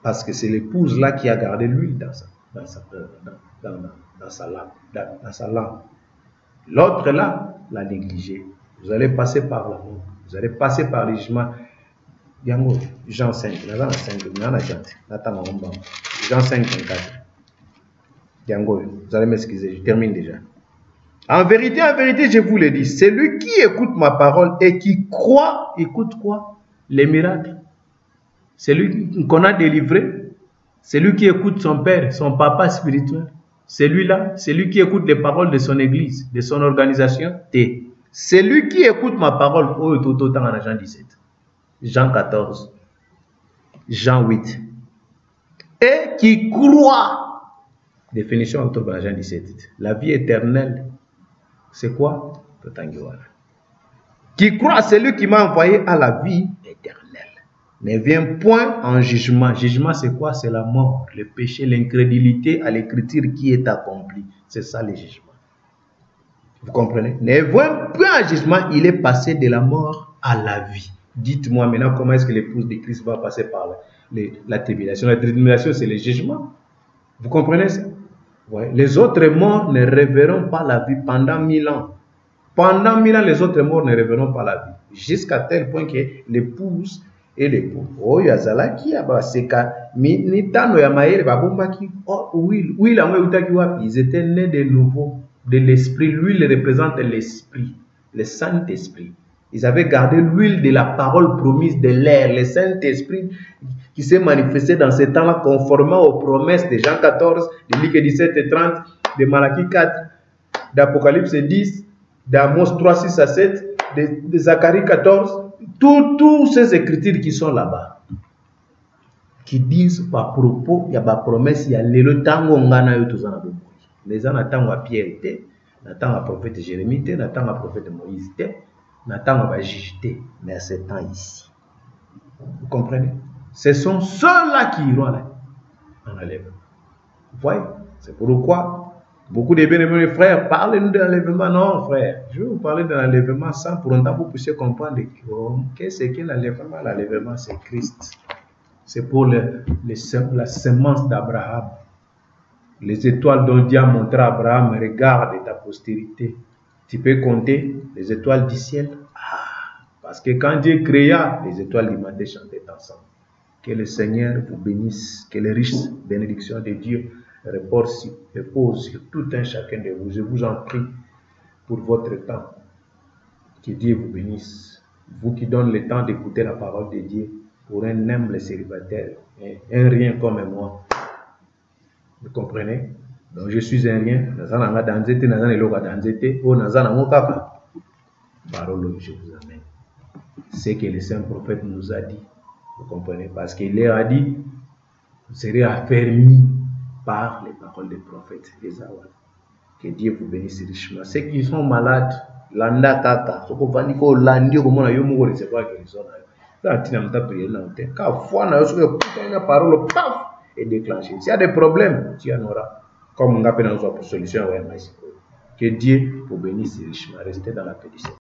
Parce que c'est l'épouse là qui a gardé l'huile dans sa lampe. L'autre là l'a négligé. Vous allez passer par la mort. Vous allez passer par le jugement. Jean 5, Jean 5, Jean 5, 24. Vous allez m'excuser, je termine déjà. En vérité, je vous le dis, celui qui écoute ma parole et qui croit, écoute quoi? Les miracles. Celui qu'on a délivré, celui qui écoute son père, son papa spirituel, celui-là, celui qui écoute les paroles de son église, de son organisation, celui qui écoute ma parole, en Jean 17, Jean 14, Jean 8, et qui croit, définition octobre Jean 17, la vie éternelle, c'est quoi? Qui croit à celui qui m'a envoyé à la vie éternelle. Ne vient point en jugement. Jugement, c'est quoi? C'est la mort, le péché, l'incrédulité à l'écriture qui est accomplie. C'est ça le jugement. Vous comprenez? Ne vient point en jugement, il est passé de la mort à la vie. Dites-moi maintenant comment est-ce que l'épouse de Christ va passer par la tribulation. La tribulation, c'est le jugement. Vous comprenez ça? Ouais. Les autres morts ne reverront pas la vie pendant 1000 ans. Pendant 1000 ans, les autres morts ne reverront pas la vie. Jusqu'à tel point que l'épouse et l'époux. Oh, yazalaki abaseka mitano ya maere babombaki. Oh, oui, ils étaient nés de nouveau de l'esprit. L'huile représente l'esprit, le Saint-Esprit. Ils avaient gardé l'huile de la parole promise de l'air, le Saint-Esprit qui s'est manifesté dans ce temps-là conformément aux promesses de Jean 14, de Luc 17 et 30, de Malachie 4, d'Apocalypse 10, d'Amos 3, 6 à 7, de Zacharie 14. Toutes ces écritures qui sont là-bas, qui disent par propos, il y a des promesses, il y a le tango ngana yo tozana bobo. Les ans attendent à Pierre était, n'attend à prophète Jérémie, n'attend à prophète Moïse, n'attend à juge, mais à ce temps ici. Vous comprenez? Ce sont ceux-là qui iront là en enlèvement. Vous voyez? C'est pourquoi beaucoup de bien-aimés frères, parlez-nous de l'enlèvement. Non, frère, je vais vous parler de l'enlèvement sans pour autant vous puissiez comprendre qu'est-ce que l'enlèvement. L'enlèvement, c'est Christ. C'est pour la semence d'Abraham. Les étoiles dont Dieu a montré à Abraham, regarde ta postérité. Tu peux compter les étoiles du ciel. Parce que quand Dieu créa, les étoiles du matin chantaient ensemble. Que le Seigneur vous bénisse, que les riches bénédictions de Dieu repose sur tout un chacun de vous. Je vous en prie pour votre temps. Que Dieu vous bénisse. Vous qui donnez le temps d'écouter la parole de Dieu pour un humble célibataire, un rien comme moi. Vous comprenez? Donc je suis un rien. Parole, je vous amène. C'est que le saint prophète nous a dit. Vous comprenez? Parce qu'il leur a dit, vous serez affermis par les paroles des prophètes, les awal. Que Dieu vous bénisse richement. Ceux qui sont malades, landa tata, ce qu'on va dire que landi au moment où vous ne savez pas qu'ils sont là. Là, tu n'as pas prié là. Quand fois na une parole paf et déclenché. S'il y a des problèmes, tu en auras. Comme on appelle dans une solution, que Dieu vous bénisse richement. Restez dans la paix du Seigneur.